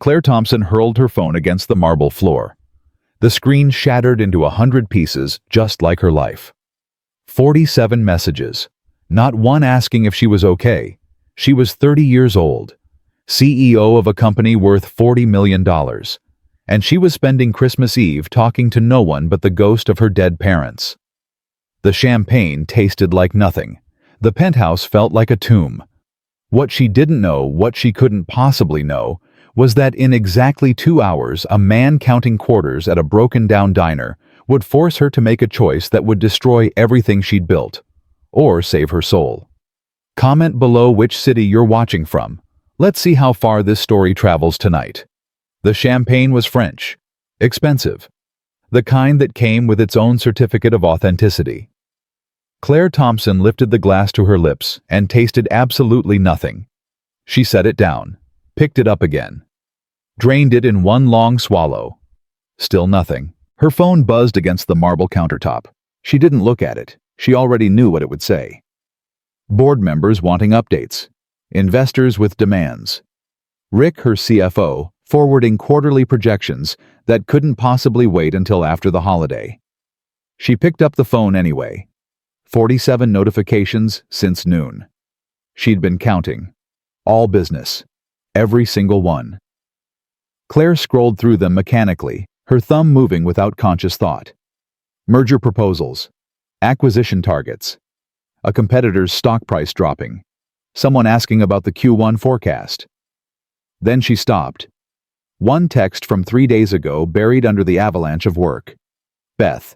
Clare Thompson hurled her phone against the marble floor. The screen shattered into 100 pieces, just like her life. 47 messages. Not one asking if she was okay. She was 30 years old, CEO of a company worth $40 million. And she was spending Christmas Eve talking to no one but the ghost of her dead parents. The champagne tasted like nothing. The penthouse felt like a tomb. What she didn't know, what she couldn't possibly know, was that in exactly 2 hours, a man counting quarters at a broken-down diner would force her to make a choice that would destroy everything she'd built, or save her soul. Comment below which city you're watching from. Let's see how far this story travels tonight. The champagne was French, expensive, the kind that came with its own certificate of authenticity. Clare Thompson lifted the glass to her lips and tasted absolutely nothing. She set it down, picked it up again, drained it in one long swallow. Still nothing. Her phone buzzed against the marble countertop. She didn't look at it. She already knew what it would say. Board members wanting updates. Investors with demands. Rick, her CFO, forwarding quarterly projections that couldn't possibly wait until after the holiday. She picked up the phone anyway. 47 notifications since noon. She'd been counting. All business. Every single one. Clare scrolled through them mechanically, her thumb moving without conscious thought. Merger proposals. Acquisition targets. A competitor's stock price dropping. Someone asking about the Q1 forecast. Then she stopped. One text from 3 days ago buried under the avalanche of work. Beth.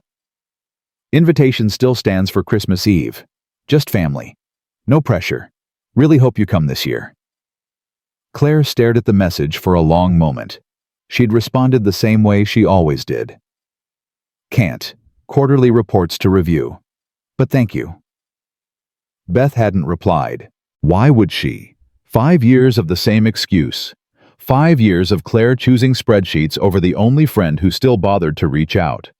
Invitation still stands for Christmas Eve. Just family. No pressure. Really hope you come this year. Clare stared at the message for a long moment. She'd responded the same way she always did. Can't. Quarterly reports to review. But thank you. Beth hadn't replied. Why would she? 5 years of the same excuse. 5 years of Clare choosing spreadsheets over the only friend who still bothered to reach out.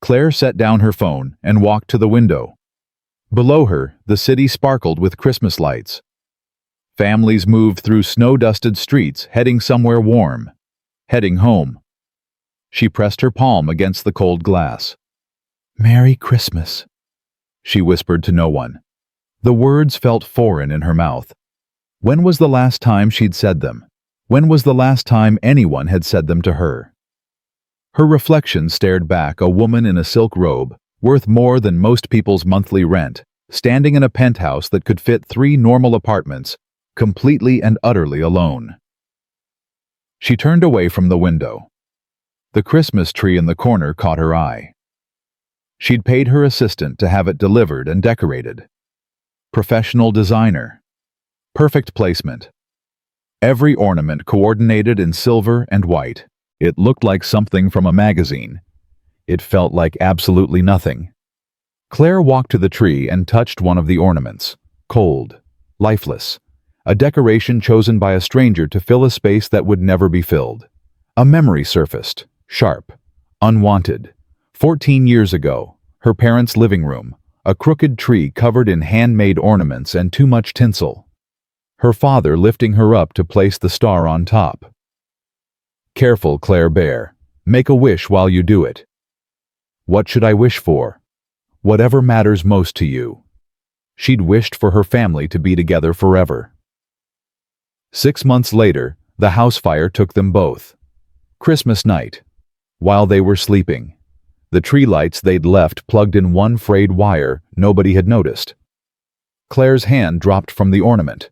Clare set down her phone and walked to the window. Below her, the city sparkled with Christmas lights. Families moved through snow-dusted streets, heading somewhere warm. Heading home. She pressed her palm against the cold glass. "Merry Christmas," she whispered to no one. The words felt foreign in her mouth. When was the last time she'd said them? When was the last time anyone had said them to her? Her reflection stared back, a woman in a silk robe, worth more than most people's monthly rent, standing in a penthouse that could fit 3 normal apartments, completely and utterly alone. She turned away from the window. The Christmas tree in the corner caught her eye. She'd paid her assistant to have it delivered and decorated. Professional designer. Perfect placement. Every ornament coordinated in silver and white. It looked like something from a magazine. It felt like absolutely nothing. Clare walked to the tree and touched one of the ornaments. Cold. Lifeless. A decoration chosen by a stranger to fill a space that would never be filled. A memory surfaced. Sharp. Unwanted. 14 years ago. Her parents' living room. A crooked tree covered in handmade ornaments and too much tinsel. Her father lifting her up to place the star on top. Careful, Clare Bear. Make a wish while you do it. What should I wish for? Whatever matters most to you. She'd wished for her family to be together forever. 6 months later, the house fire took them both. Christmas night. While they were sleeping. The tree lights they'd left plugged in one frayed wire nobody had noticed. Clare's hand dropped from the ornament.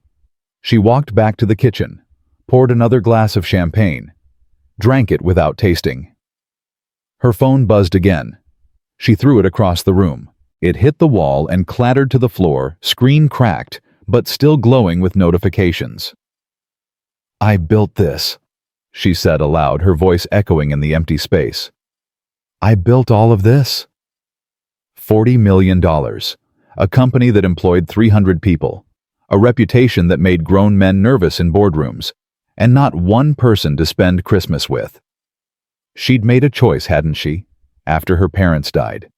She walked back to the kitchen, poured another glass of champagne, drank it without tasting. Her phone buzzed again. She threw it across the room. It hit the wall and clattered to the floor, screen cracked, but still glowing with notifications. "I built this," she said aloud, her voice echoing in the empty space. "I built all of this." $40 million. A company that employed 300 people. A reputation that made grown men nervous in boardrooms. And not one person to spend Christmas with. She'd made a choice, hadn't she? After her parents died.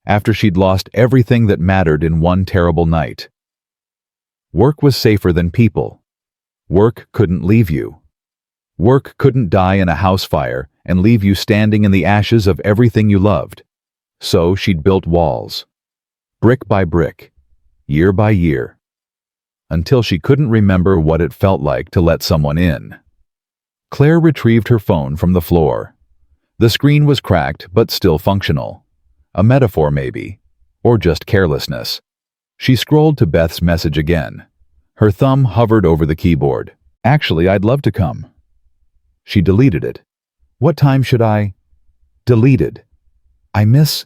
After she'd lost everything that mattered in one terrible night. Work was safer than people. Work couldn't leave you. Work couldn't die in a house fire and leave you standing in the ashes of everything you loved. So she'd built walls, brick by brick, year by year, until she couldn't remember what it felt like to let someone in. Claire retrieved her phone from the floor. The screen was cracked but still functional. A metaphor maybe, or just carelessness. She scrolled to Beth's message again. Her thumb hovered over the keyboard. Actually, I'd love to come. She deleted it. What time should I? Deleted. I miss.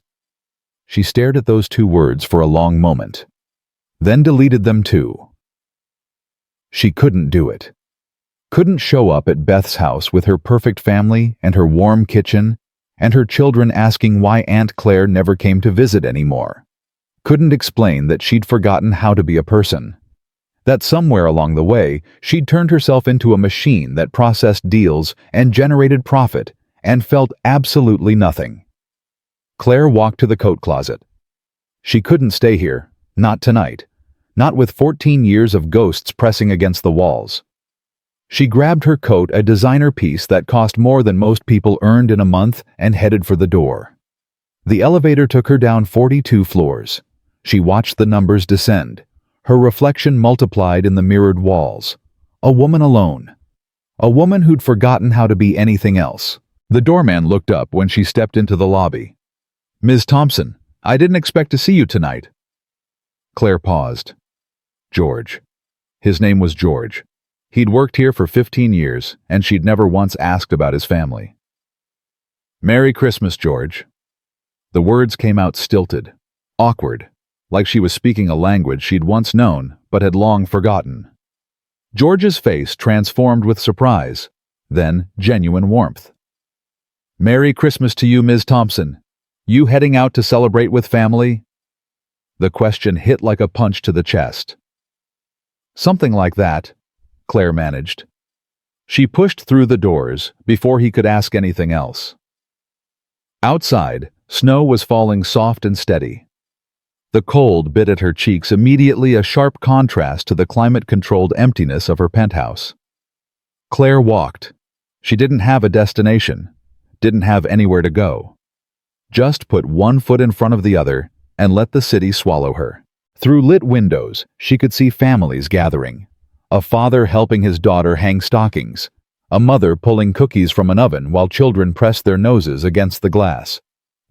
She stared at those two words for a long moment, then deleted them too. She couldn't do it. Couldn't show up at Beth's house with her perfect family and her warm kitchen and her children asking why Aunt Claire never came to visit anymore. Couldn't explain that she'd forgotten how to be a person. That somewhere along the way, she'd turned herself into a machine that processed deals and generated profit and felt absolutely nothing. Claire walked to the coat closet. She couldn't stay here, not tonight, not with 14 years of ghosts pressing against the walls. She grabbed her coat, a designer piece that cost more than most people earned in a month, and headed for the door. The elevator took her down 42 floors. She watched the numbers descend, her reflection multiplied in the mirrored walls. A woman alone. A woman who'd forgotten how to be anything else. The doorman looked up when she stepped into the lobby. "Ms. Thompson, I didn't expect to see you tonight." Claire paused. George. His name was George. He'd worked here for 15 years, and she'd never once asked about his family. "Merry Christmas, George." The words came out stilted, awkward, like she was speaking a language she'd once known but had long forgotten. George's face transformed with surprise, then genuine warmth. "Merry Christmas to you, Ms. Thompson. You heading out to celebrate with family?" The question hit like a punch to the chest. "Something like that," Claire managed. She pushed through the doors before he could ask anything else. Outside, snow was falling soft and steady. The cold bit at her cheeks, immediately a sharp contrast to the climate-controlled emptiness of her penthouse. Claire walked. She didn't have a destination, didn't have anywhere to go. Just put one foot in front of the other and let the city swallow her. Through lit windows, she could see families gathering. A father helping his daughter hang stockings. A mother pulling cookies from an oven while children pressed their noses against the glass.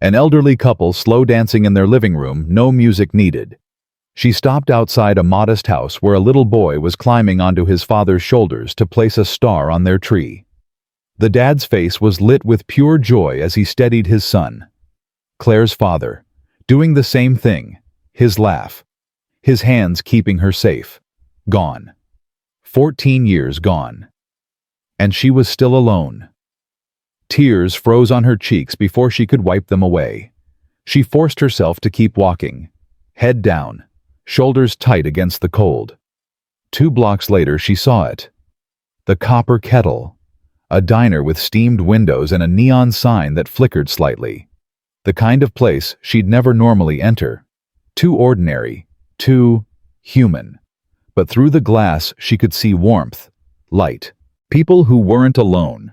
An elderly couple slow dancing in their living room, no music needed. She stopped outside a modest house where a little boy was climbing onto his father's shoulders to place a star on their tree. The dad's face was lit with pure joy as he steadied his son. Claire's father, doing the same thing, his laugh, his hands keeping her safe. Gone. 14 years gone. And she was still alone. Tears froze on her cheeks before she could wipe them away. She forced herself to keep walking, head down, shoulders tight against the cold. 2 blocks later she saw it. The Copper Kettle, a diner with steamed windows and a neon sign that flickered slightly. The kind of place she'd never normally enter. Too ordinary, too human. But through the glass she could see warmth, light, people who weren't alone.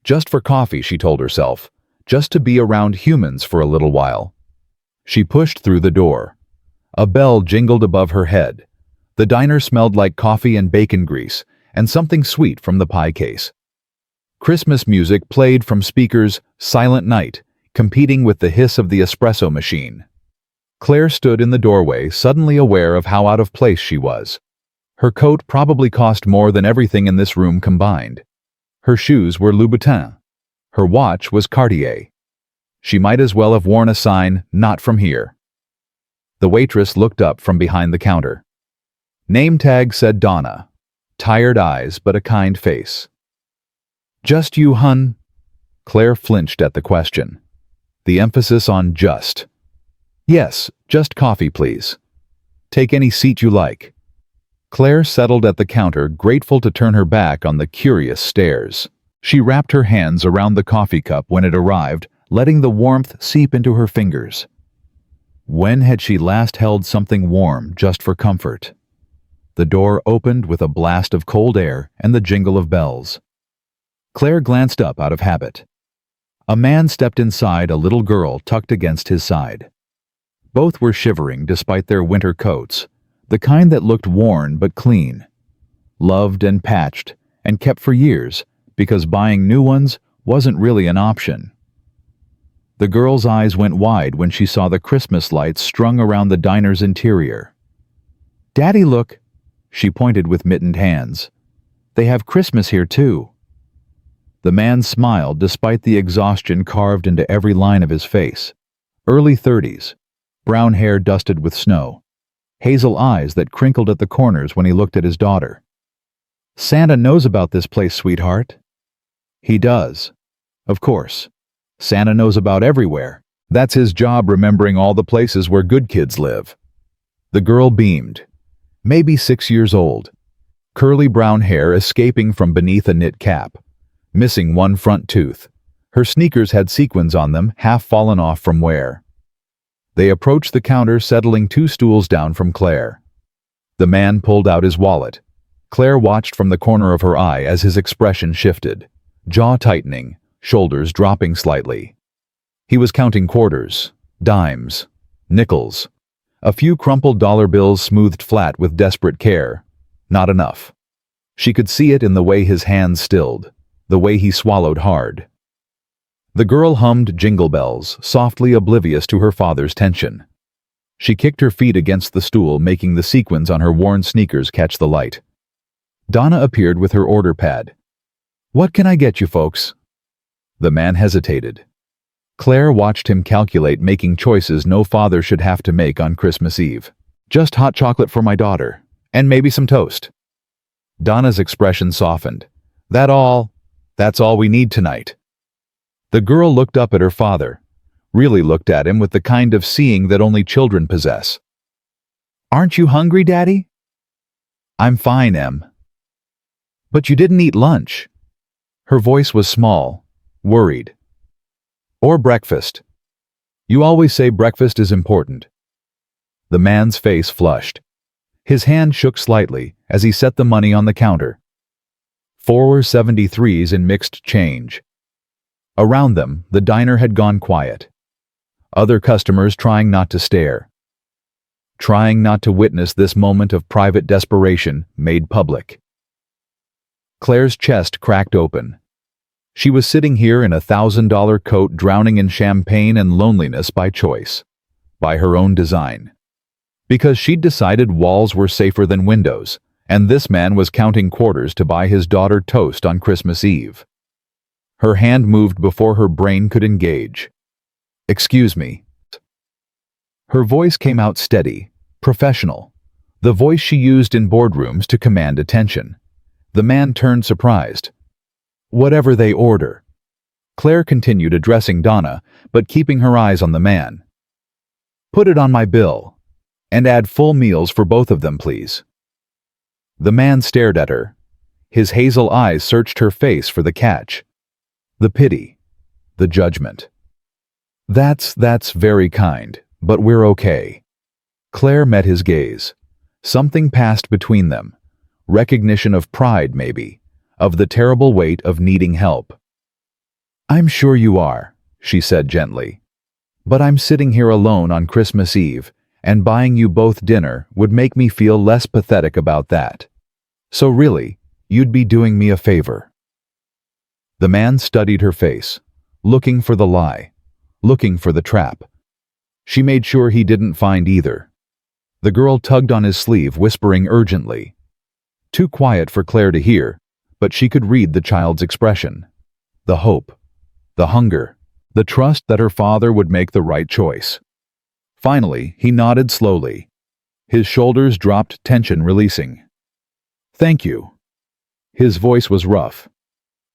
Just for coffee, she told herself, just to be around humans for a little while. She pushed through the door. A bell jingled above her head. The diner smelled like coffee and bacon grease, and something sweet from the pie case. Christmas music played from speakers, Silent Night, competing with the hiss of the espresso machine. Claire stood in the doorway, suddenly aware of how out of place she was. Her coat probably cost more than everything in this room combined. Her shoes were Louboutin. Her watch was Cartier. She might as well have worn a sign, "Not from here." The waitress looked up from behind the counter. Name tag said Donna. Tired eyes, but a kind face. "Just you, hun?" Claire flinched at the question. The emphasis on just. "Yes, just coffee, please." "Take any seat you like." Claire settled at the counter, grateful to turn her back on the curious stares. She wrapped her hands around the coffee cup when it arrived, letting the warmth seep into her fingers. When had she last held something warm just for comfort? The door opened with a blast of cold air and the jingle of bells. Claire glanced up out of habit. A man stepped inside a little girl tucked against his side. Both were shivering despite their winter coats, the kind that looked worn but clean. Loved and patched, and kept for years, because buying new ones wasn't really an option. The girl's eyes went wide when she saw the Christmas lights strung around the diner's interior. "Daddy, look!" She pointed with mittened hands. "They have Christmas here, too." The man smiled despite the exhaustion carved into every line of his face. Early 30s, brown hair dusted with snow, hazel eyes that crinkled at the corners when he looked at his daughter. "Santa knows about this place, sweetheart." "He does. Of course. Santa knows about everywhere. That's his job, remembering all the places where good kids live." The girl beamed. Maybe 6 years old. Curly brown hair escaping from beneath a knit cap. Missing one front tooth. Her sneakers had sequins on them, half fallen off from wear. They approached the counter, settling 2 stools down from Claire. The man pulled out his wallet. Claire watched from the corner of her eye as his expression shifted, jaw tightening, shoulders dropping slightly. He was counting quarters, dimes, nickels. A few crumpled dollar bills smoothed flat with desperate care. Not enough. She could see it in the way his hands stilled, the way he swallowed hard. The girl hummed Jingle Bells, softly oblivious to her father's tension. She kicked her feet against the stool, making the sequins on her worn sneakers catch the light. Donna appeared with her order pad. "What can I get you folks?" The man hesitated. Claire watched him calculate, making choices no father should have to make on Christmas Eve. "Just hot chocolate for my daughter, and maybe some toast." Donna's expression softened. That's all we need tonight." The girl looked up at her father, really looked at him with the kind of seeing that only children possess. "Aren't you hungry, Daddy?" "I'm fine, Em." "But you didn't eat lunch." Her voice was small, worried. "Or breakfast. You always say breakfast is important." The man's face flushed. His hand shook slightly as he set the money on the counter. 4 73s in mixed change. Around them, the diner had gone quiet. Other customers trying not to stare. Trying not to witness this moment of private desperation made public. Claire's chest cracked open. She was sitting here in a $1,000 coat, drowning in champagne and loneliness by choice. By her own design. Because she'd decided walls were safer than windows, and this man was counting quarters to buy his daughter toast on Christmas Eve. Her hand moved before her brain could engage. "Excuse me." Her voice came out steady, professional, the voice she used in boardrooms to command attention. The man turned surprised. "Whatever they order." Claire continued addressing Donna, but keeping her eyes on the man. "Put it on my bill. And add full meals for both of them, please." The man stared at her. His hazel eyes searched her face for the catch. The pity. The judgment. That's very kind, but we're okay." Claire met his gaze. Something passed between them. Recognition of pride, maybe. Of the terrible weight of needing help. "I'm sure you are," she said gently. "But I'm sitting here alone on Christmas Eve, and buying you both dinner would make me feel less pathetic about that. So really, you'd be doing me a favor." The man studied her face, looking for the lie, looking for the trap. She made sure he didn't find either. The girl tugged on his sleeve, whispering urgently. Too quiet for Claire to hear, but she could read the child's expression. The hope, the hunger, the trust that her father would make the right choice. Finally, he nodded slowly. His shoulders dropped, tension releasing. "Thank you." His voice was rough.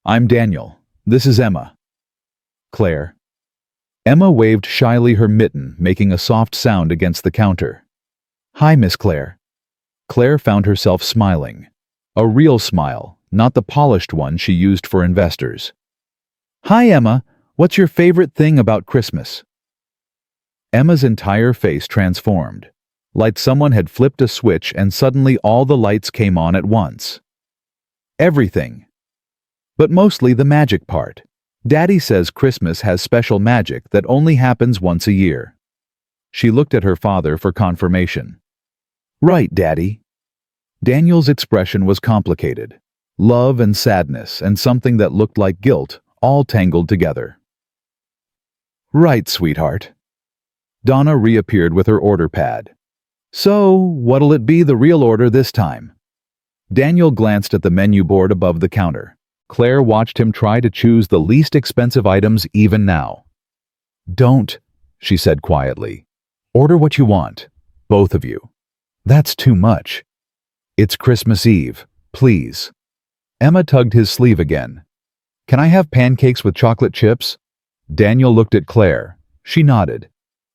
"I'm Daniel. This is Emma." "Claire." Emma waved shyly her mitten, making a soft sound against the counter. "Hi, Miss Claire." Claire found herself smiling. A real smile, not the polished one she used for investors. "Hi, Emma. What's your favorite thing about Christmas?" Emma's entire face transformed, like someone had flipped a switch and suddenly all the lights came on at once. "Everything." But mostly the magic part. Daddy says Christmas has special magic that only happens once a year. She looked at her father for confirmation. Right, Daddy. Daniel's expression was complicated. Love and sadness and something that looked like guilt, all tangled together. Right, sweetheart. Donna reappeared with her order pad. So, what'll it be the real order this time? Daniel glanced at the menu board above the counter. Claire watched him try to choose the least expensive items even now. Don't, she said quietly. Order what you want, both of you. That's too much. It's Christmas Eve, please. Emma tugged his sleeve again. Can I have pancakes with chocolate chips? Daniel looked at Claire. She nodded.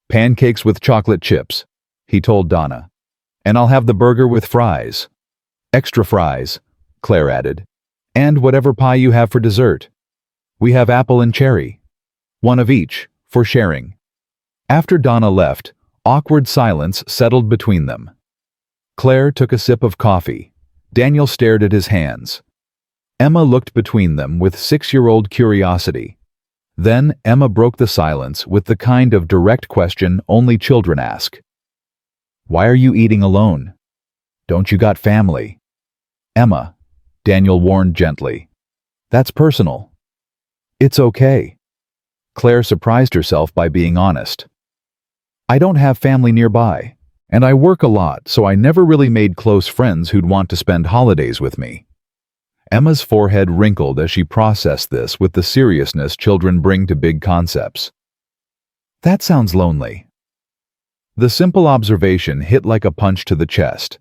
Pancakes with chocolate chips, he told Donna. And I'll have the burger with fries. Extra fries, Claire added. And whatever pie you have for dessert. We have apple and cherry. One of each, for sharing. After Donna left, awkward silence settled between them. Claire took a sip of coffee. Daniel stared at his hands. Emma looked between them with 6-year-old curiosity. Then Emma broke the silence with the kind of direct question only children ask. Why are you eating alone? Don't you got family? Emma, Daniel warned gently. That's personal. It's okay. Claire surprised herself by being honest. I don't have family nearby, and I work a lot, so I never really made close friends who'd want to spend holidays with me. Emma's forehead wrinkled as she processed this with the seriousness children bring to big concepts. That sounds lonely. The simple observation hit like a punch to the chest.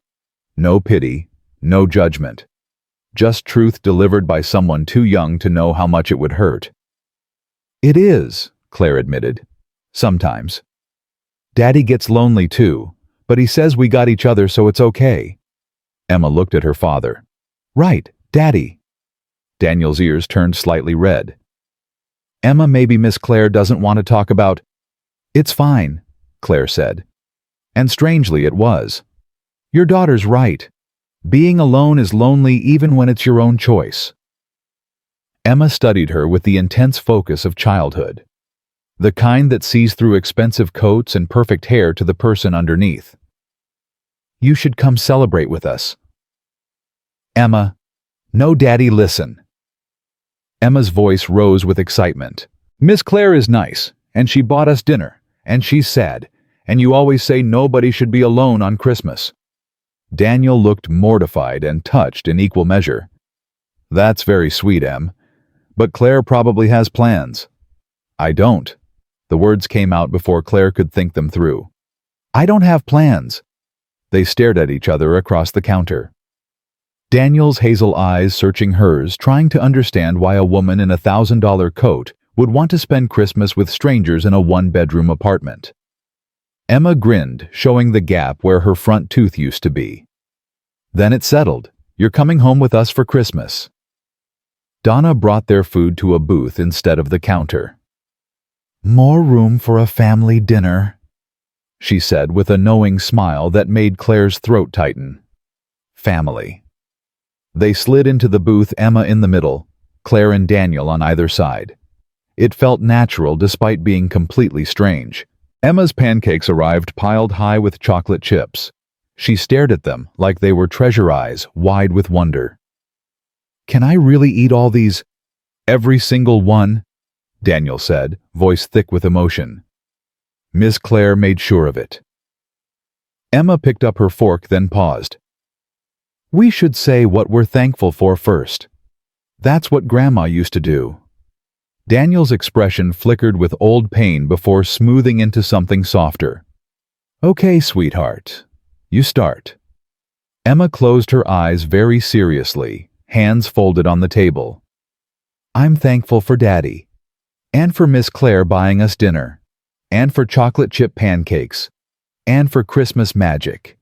No pity, no judgment. Just truth delivered by someone too young to know how much it would hurt. It is, Claire admitted. Sometimes. Daddy gets lonely too, but he says we got each other so it's okay. Emma looked at her father. Right, Daddy. Daniel's ears turned slightly red. Emma, maybe Miss Claire doesn't want to talk about... It's fine, Claire said. And strangely it was. Your daughter's right. Being alone is lonely even when it's your own choice. Emma studied her with the intense focus of childhood. The kind that sees through expensive coats and perfect hair to the person underneath. You should come celebrate with us. Emma. No, Daddy, listen. Emma's voice rose with excitement. Miss Claire is nice, and she bought us dinner, and she's sad, and you always say nobody should be alone on Christmas. Daniel looked mortified and touched in equal measure. That's very sweet, Em. But Claire probably has plans. I don't. The words came out before Claire could think them through. I don't have plans. They stared at each other across the counter. Daniel's hazel eyes searching hers, trying to understand why a woman in a $1,000 coat would want to spend Christmas with strangers in a one-bedroom apartment. Emma grinned, showing the gap where her front tooth used to be. Then it settled. You're coming home with us for Christmas. Donna brought their food to a booth instead of the counter. More room for a family dinner, she said with a knowing smile that made Claire's throat tighten. Family. They slid into the booth, Emma in the middle, Claire and Daniel on either side. It felt natural despite being completely strange. Emma's pancakes arrived piled high with chocolate chips. She stared at them like they were treasure eyes, wide with wonder. Can I really eat all these? Every single one? Daniel said, voice thick with emotion. Miss Claire made sure of it. Emma picked up her fork, then paused. We should say what we're thankful for first. That's what Grandma used to do. Daniel's expression flickered with old pain before smoothing into something softer. Okay, sweetheart. You start. Emma closed her eyes very seriously, hands folded on the table. I'm thankful for Daddy. And for Miss Claire buying us dinner. And for chocolate chip pancakes. And for Christmas magic.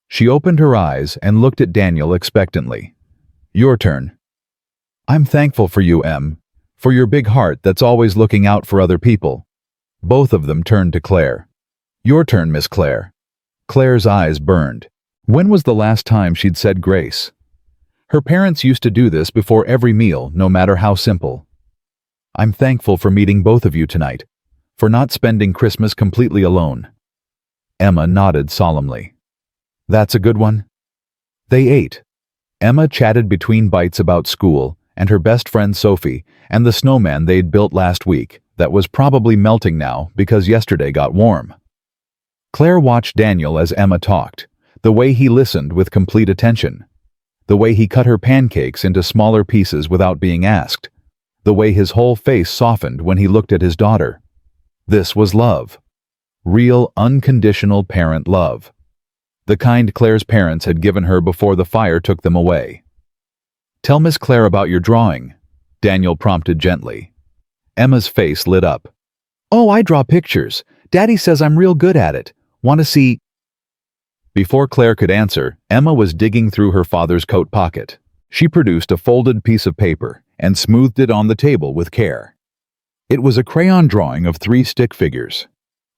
She opened her eyes and looked at Daniel expectantly. Your turn. I'm thankful for you, Em. For your big heart that's always looking out for other people. Both of them turned to Claire. Your turn, Miss Claire. Claire's eyes burned. When was the last time she'd said grace? Her parents used to do this before every meal, no matter how simple. I'm thankful for meeting both of you tonight, for not spending Christmas completely alone. Emma nodded solemnly. That's a good one. They ate. Emma chatted between bites about school and her best friend Sophie and the snowman they'd built last week that was probably melting now because yesterday got warm. Claire watched Daniel as Emma talked, the way he listened with complete attention, the way he cut her pancakes into smaller pieces without being asked, the way his whole face softened when he looked at his daughter. This was love. Real, unconditional parent love. The kind Claire's parents had given her before the fire took them away. Tell Miss Claire about your drawing, Daniel prompted gently. Emma's face lit up. Oh, I draw pictures. Daddy says I'm real good at it. Want to see? Before Claire could answer, Emma was digging through her father's coat pocket. She produced a folded piece of paper and smoothed it on the table with care. It was a crayon drawing of 3 stick figures.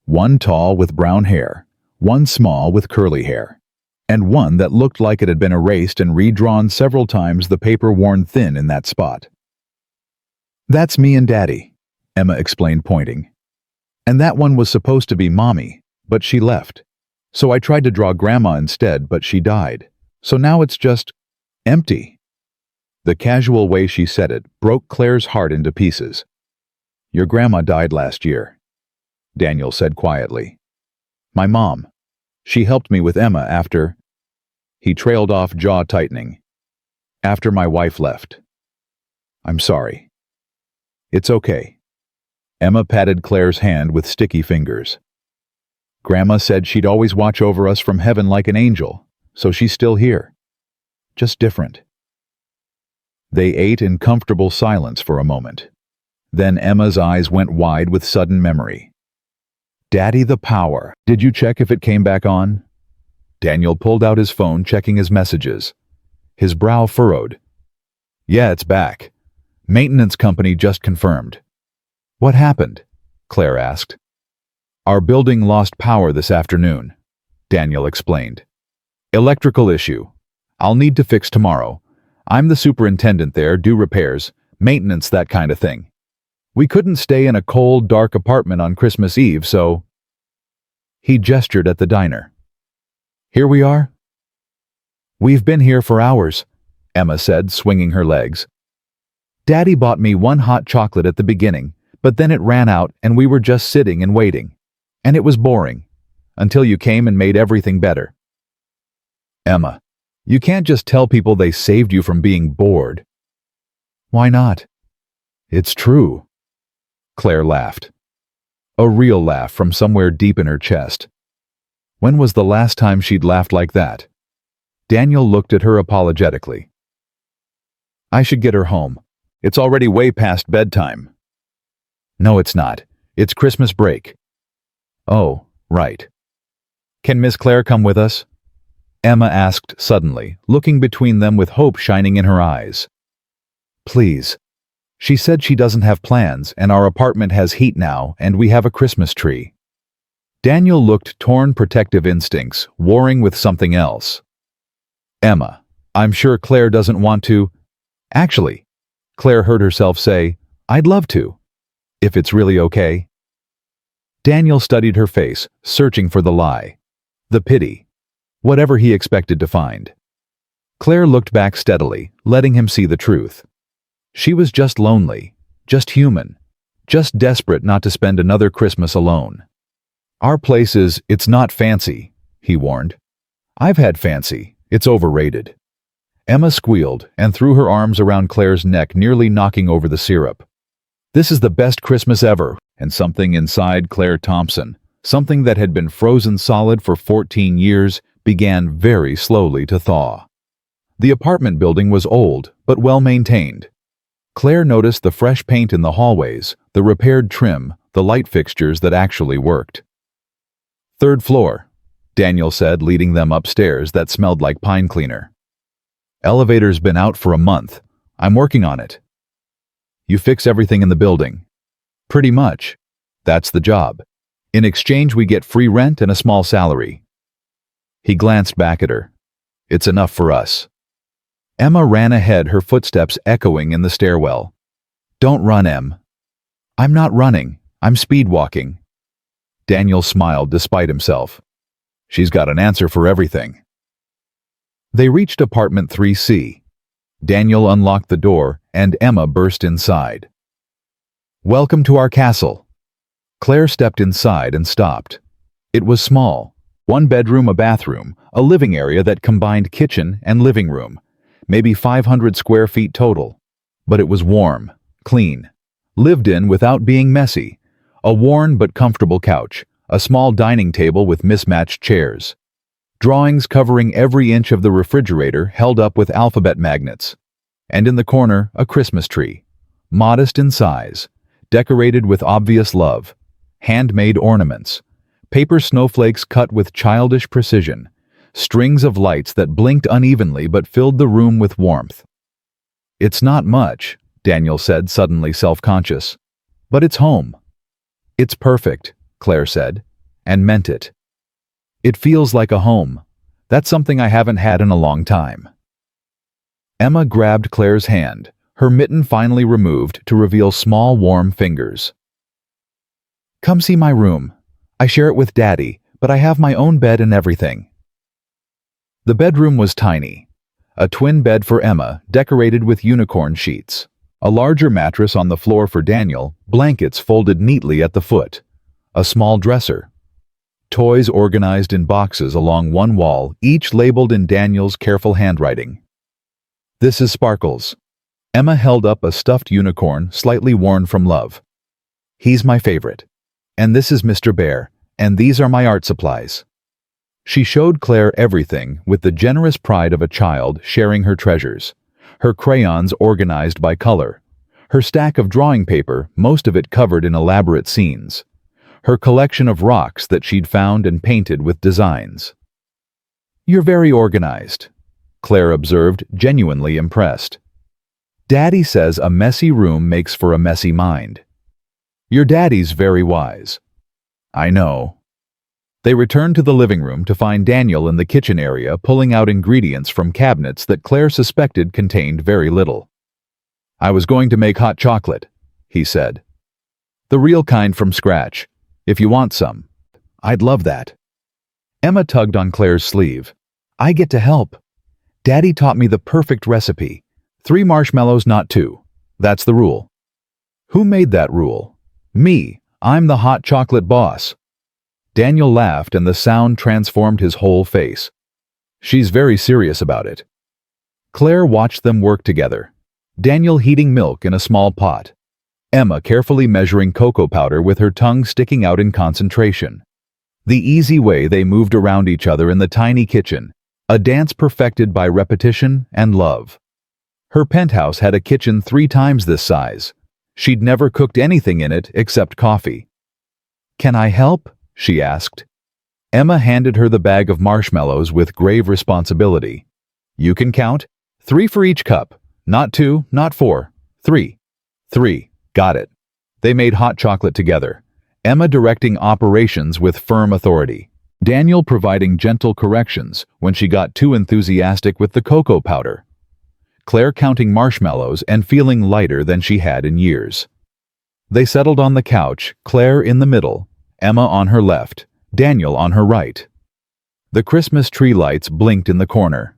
One tall with brown hair, one small with curly hair, and one that looked like it had been erased and redrawn several times, the paper worn thin in that spot. That's me and Daddy, Emma explained, pointing. And that one was supposed to be Mommy, but she left. So I tried to draw Grandma instead, but she died. So now it's just empty. The casual way she said it broke Claire's heart into pieces. Your grandma died last year, Daniel said quietly. My mom. She helped me with Emma after... He trailed off, jaw tightening. After my wife left. I'm sorry. It's okay. Emma patted Claire's hand with sticky fingers. Grandma said she'd always watch over us from heaven like an angel, so she's still here. Just different. They ate in comfortable silence for a moment. Then Emma's eyes went wide with sudden memory. Daddy, the power. Did you check if it came back on? Daniel pulled out his phone, checking his messages. His brow furrowed. Yeah, it's back. Maintenance company just confirmed. What happened? Claire asked. Our building lost power this afternoon, Daniel explained. Electrical issue. I'll need to fix tomorrow. I'm the superintendent there, do repairs, maintenance, that kind of thing. We couldn't stay in a cold, dark apartment on Christmas Eve, so... He gestured at the diner. Here we are? We've been here for hours, Emma said, swinging her legs. Daddy bought me one hot chocolate at the beginning, but then it ran out and we were just sitting and waiting. And it was boring. Until you came and made everything better. Emma, you can't just tell people they saved you from being bored. Why not? It's true. Claire laughed. A real laugh from somewhere deep in her chest. When was the last time she'd laughed like that? Daniel looked at her apologetically. I should get her home. It's already way past bedtime. No, it's not. It's Christmas break. Oh, right. Can Miss Claire come with us? Emma asked suddenly, looking between them with hope shining in her eyes. Please. She said she doesn't have plans, and our apartment has heat now, and we have a Christmas tree. Daniel looked, torn, protective instincts, warring with something else. Emma, I'm sure Claire doesn't want to. Actually, Claire heard herself say, I'd love to. If it's really okay. Daniel studied her face, searching for the lie. The pity. Whatever he expected to find. Claire looked back steadily, letting him see the truth. She was just lonely, just human, just desperate not to spend another Christmas alone. Our place it's not fancy, he warned. I've had fancy, it's overrated. Emma squealed and threw her arms around Claire's neck, nearly knocking over the syrup. This is the best Christmas ever, and something inside Clare Thompson, something that had been frozen solid for 14 years, began very slowly to thaw. The apartment building was old, but well maintained. Claire noticed the fresh paint in the hallways, the repaired trim, the light fixtures that actually worked. Third floor, Daniel said, leading them upstairs that smelled like pine cleaner. Elevator's been out for a month. I'm working on it. You fix everything in the building. Pretty much. That's the job. In exchange, we get free rent and a small salary. He glanced back at her. It's enough for us. Emma ran ahead, her footsteps echoing in the stairwell. "Don't run, Em." "I'm not running. I'm speed walking." Daniel smiled despite himself. She's got an answer for everything. They reached apartment 3C. Daniel unlocked the door, and Emma burst inside. "Welcome to our castle." Claire stepped inside and stopped. It was small. One bedroom, a bathroom, a living area that combined kitchen and living room. Maybe 500 square feet total. But it was warm, clean, lived in without being messy. A worn but comfortable couch, a small dining table with mismatched chairs. Drawings covering every inch of the refrigerator held up with alphabet magnets. And in the corner, a Christmas tree. Modest in size, decorated with obvious love. Handmade ornaments. Paper snowflakes cut with childish precision. Strings of lights that blinked unevenly but filled the room with warmth. "It's not much," Daniel said, suddenly self-conscious. "But it's home." "It's perfect," Claire said, and meant it. "It feels like a home. That's something I haven't had in a long time." Emma grabbed Claire's hand, her mitten finally removed to reveal small, warm fingers. "Come see my room. I share it with Daddy, but I have my own bed and everything." The bedroom was tiny. A twin bed for Emma, decorated with unicorn sheets. A larger mattress on the floor for Daniel, blankets folded neatly at the foot. A small dresser. Toys organized in boxes along one wall, each labeled in Daniel's careful handwriting. "This is Sparkles." Emma held up a stuffed unicorn, slightly worn from love. "He's my favorite. And this is Mr. Bear, and these are my art supplies." She showed Claire everything with the generous pride of a child sharing her treasures. Her crayons organized by color. Her stack of drawing paper, most of it covered in elaborate scenes. Her collection of rocks that she'd found and painted with designs. "You're very organized," Claire observed, genuinely impressed. "Daddy says a messy room makes for a messy mind." "Your daddy's very wise." "I know." They returned to the living room to find Daniel in the kitchen area pulling out ingredients from cabinets that Claire suspected contained very little. "I was going to make hot chocolate," he said. "The real kind from scratch. If you want some." "I'd love that." Emma tugged on Claire's sleeve. "I get to help. Daddy taught me the perfect recipe. 3 marshmallows, not 2. That's the rule." "Who made that rule?" "Me. I'm the hot chocolate boss." Daniel laughed and the sound transformed his whole face. "She's very serious about it." Claire watched them work together. Daniel heating milk in a small pot. Emma carefully measuring cocoa powder with her tongue sticking out in concentration. The easy way they moved around each other in the tiny kitchen, a dance perfected by repetition and love. Her penthouse had a kitchen 3 times this size. She'd never cooked anything in it except coffee. "Can I help?" she asked. Emma handed her the bag of marshmallows with grave responsibility. "You can count. 3 for each cup. Not 2, not 4. 3. 3. Got it." They made hot chocolate together, Emma directing operations with firm authority. Daniel providing gentle corrections when she got too enthusiastic with the cocoa powder. Claire counting marshmallows and feeling lighter than she had in years. They settled on the couch, Claire in the middle, Emma on her left, Daniel on her right. The Christmas tree lights blinked in the corner.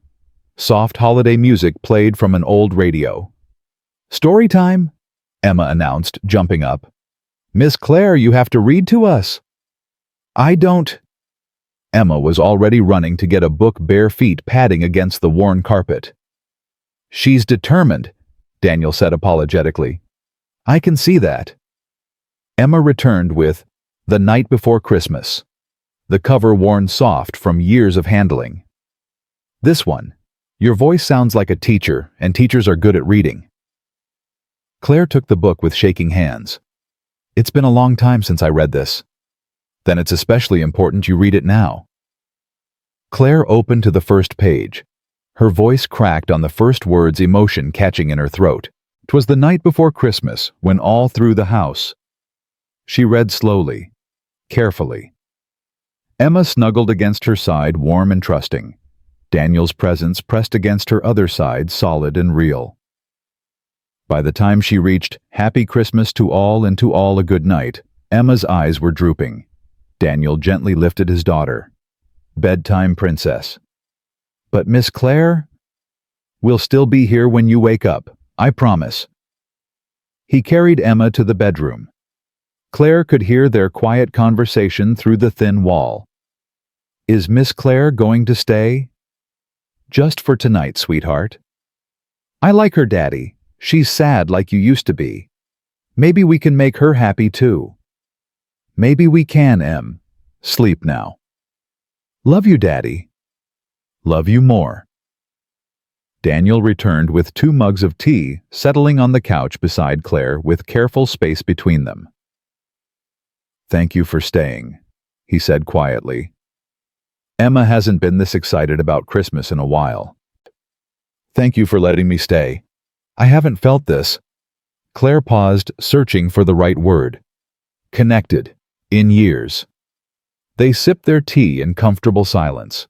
Soft holiday music played from an old radio. "Story time," Emma announced, jumping up. "Miss Claire, you have to read to us." "I don't." Emma was already running to get a book, bare feet padding against the worn carpet. "She's determined," Daniel said apologetically. "I can see that." Emma returned with The Night Before Christmas, the cover worn soft from years of handling. "This one. Your voice sounds like a teacher, and teachers are good at reading." Claire took the book with shaking hands. "It's been a long time since I read this." "Then it's especially important you read it now." Claire opened to the first page. Her voice cracked on the first words, emotion catching in her throat. "'Twas the night before Christmas, when all through the house." She read slowly, carefully. Emma snuggled against her side, warm and trusting. Daniel's presence pressed against her other side, solid and real. By the time she reached "Happy Christmas to all and to all a good night," Emma's eyes were drooping. Daniel gently lifted his daughter. "Bedtime, princess." "But Miss Clare?" "We'll still be here when you wake up, I promise." He carried Emma to the bedroom. Claire could hear their quiet conversation through the thin wall. "Is Miss Clare going to stay?" "Just for tonight, sweetheart." "I like her, Daddy. She's sad like you used to be. Maybe we can make her happy too." "Maybe we can, Em. Sleep now." "Love you, Daddy." "Love you more." Daniel returned with 2 mugs of tea, settling on the couch beside Claire with careful space between them. "Thank you for staying," he said quietly. "Emma hasn't been this excited about Christmas in a while." "Thank you for letting me stay. I haven't felt this." Claire paused, searching for the right word. "Connected. In years." They sipped their tea in comfortable silence.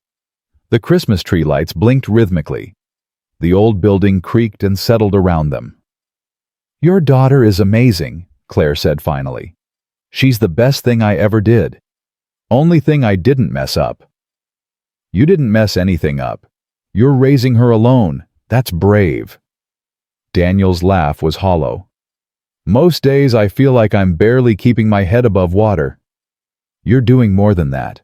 The Christmas tree lights blinked rhythmically. The old building creaked and settled around them. "Your daughter is amazing," Claire said finally. "She's the best thing I ever did. Only thing I didn't mess up." "You didn't mess anything up. You're raising her alone. That's brave." Daniel's laugh was hollow. "Most days I feel like I'm barely keeping my head above water." "You're doing more than that.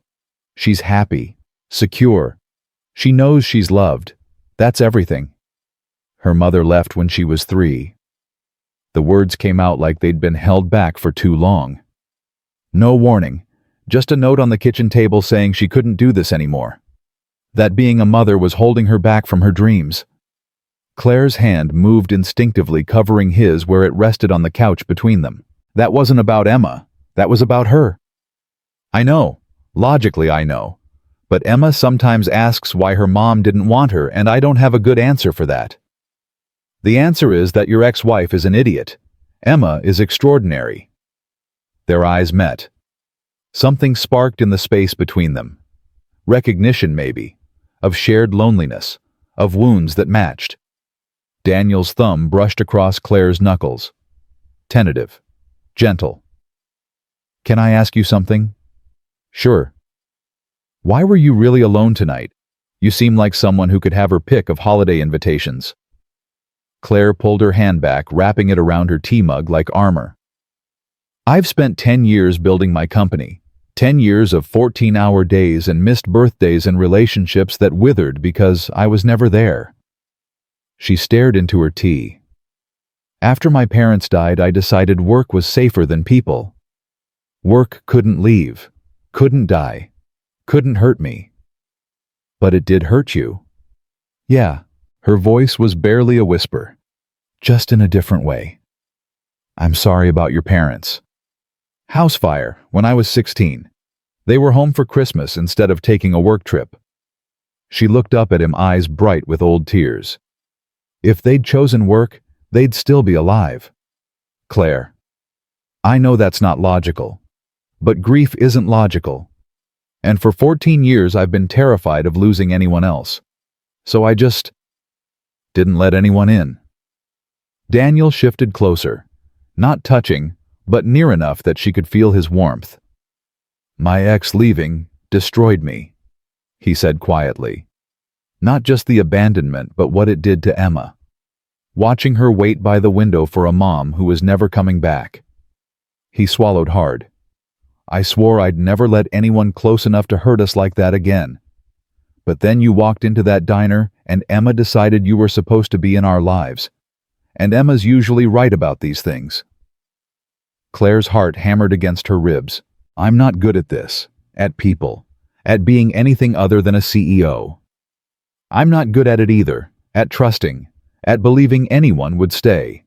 She's happy, secure. She knows she's loved. That's everything." Her mother left when she was 3. The words came out like they'd been held back for too long. No warning, just a note on the kitchen table saying she couldn't do this anymore. That being a mother was holding her back from her dreams. Claire's hand moved instinctively, covering his where it rested on the couch between them. That wasn't about Emma. That was about her. "I know. Logically, I know. But Emma sometimes asks why her mom didn't want her, and I don't have a good answer for that. The answer is that your ex-wife is an idiot. Emma is extraordinary." Their eyes met. Something sparked in the space between them. Recognition, maybe, of shared loneliness, of wounds that matched. Daniel's thumb brushed across Claire's knuckles. Tentative. Gentle. "Can I ask you something?" "Sure." "Why were you really alone tonight? You seem like someone who could have her pick of holiday invitations." Claire pulled her hand back, wrapping it around her tea mug like armor. "I've spent 10 years building my company. 10 years of 14-hour days and missed birthdays and relationships that withered because I was never there." She stared into her tea. "After my parents died, I decided work was safer than people. Work couldn't leave, couldn't die, couldn't hurt me." "But it did hurt you." "Yeah." Her voice was barely a whisper. "Just in a different way. I'm sorry about your parents. House fire, when I was 16. They were home for Christmas instead of taking a work trip." She looked up at him, eyes bright with old tears. "If they'd chosen work, they'd still be alive." "Claire, I know that's not logical. But grief isn't logical. And for 14 years I've been terrified of losing anyone else. So I just didn't let anyone in." Daniel shifted closer, not touching, but near enough that she could feel his warmth. "My ex leaving destroyed me," he said quietly. Not just the abandonment, but what it did to Emma. Watching her wait by the window for a mom who was never coming back. He swallowed hard. "I swore I'd never let anyone close enough to hurt us like that again. But then you walked into that diner and Emma decided you were supposed to be in our lives. And Emma's usually right about these things." Claire's heart hammered against her ribs. "I'm not good at this, at people, at being anything other than a CEO. I'm not good at it either, at trusting, at believing anyone would stay."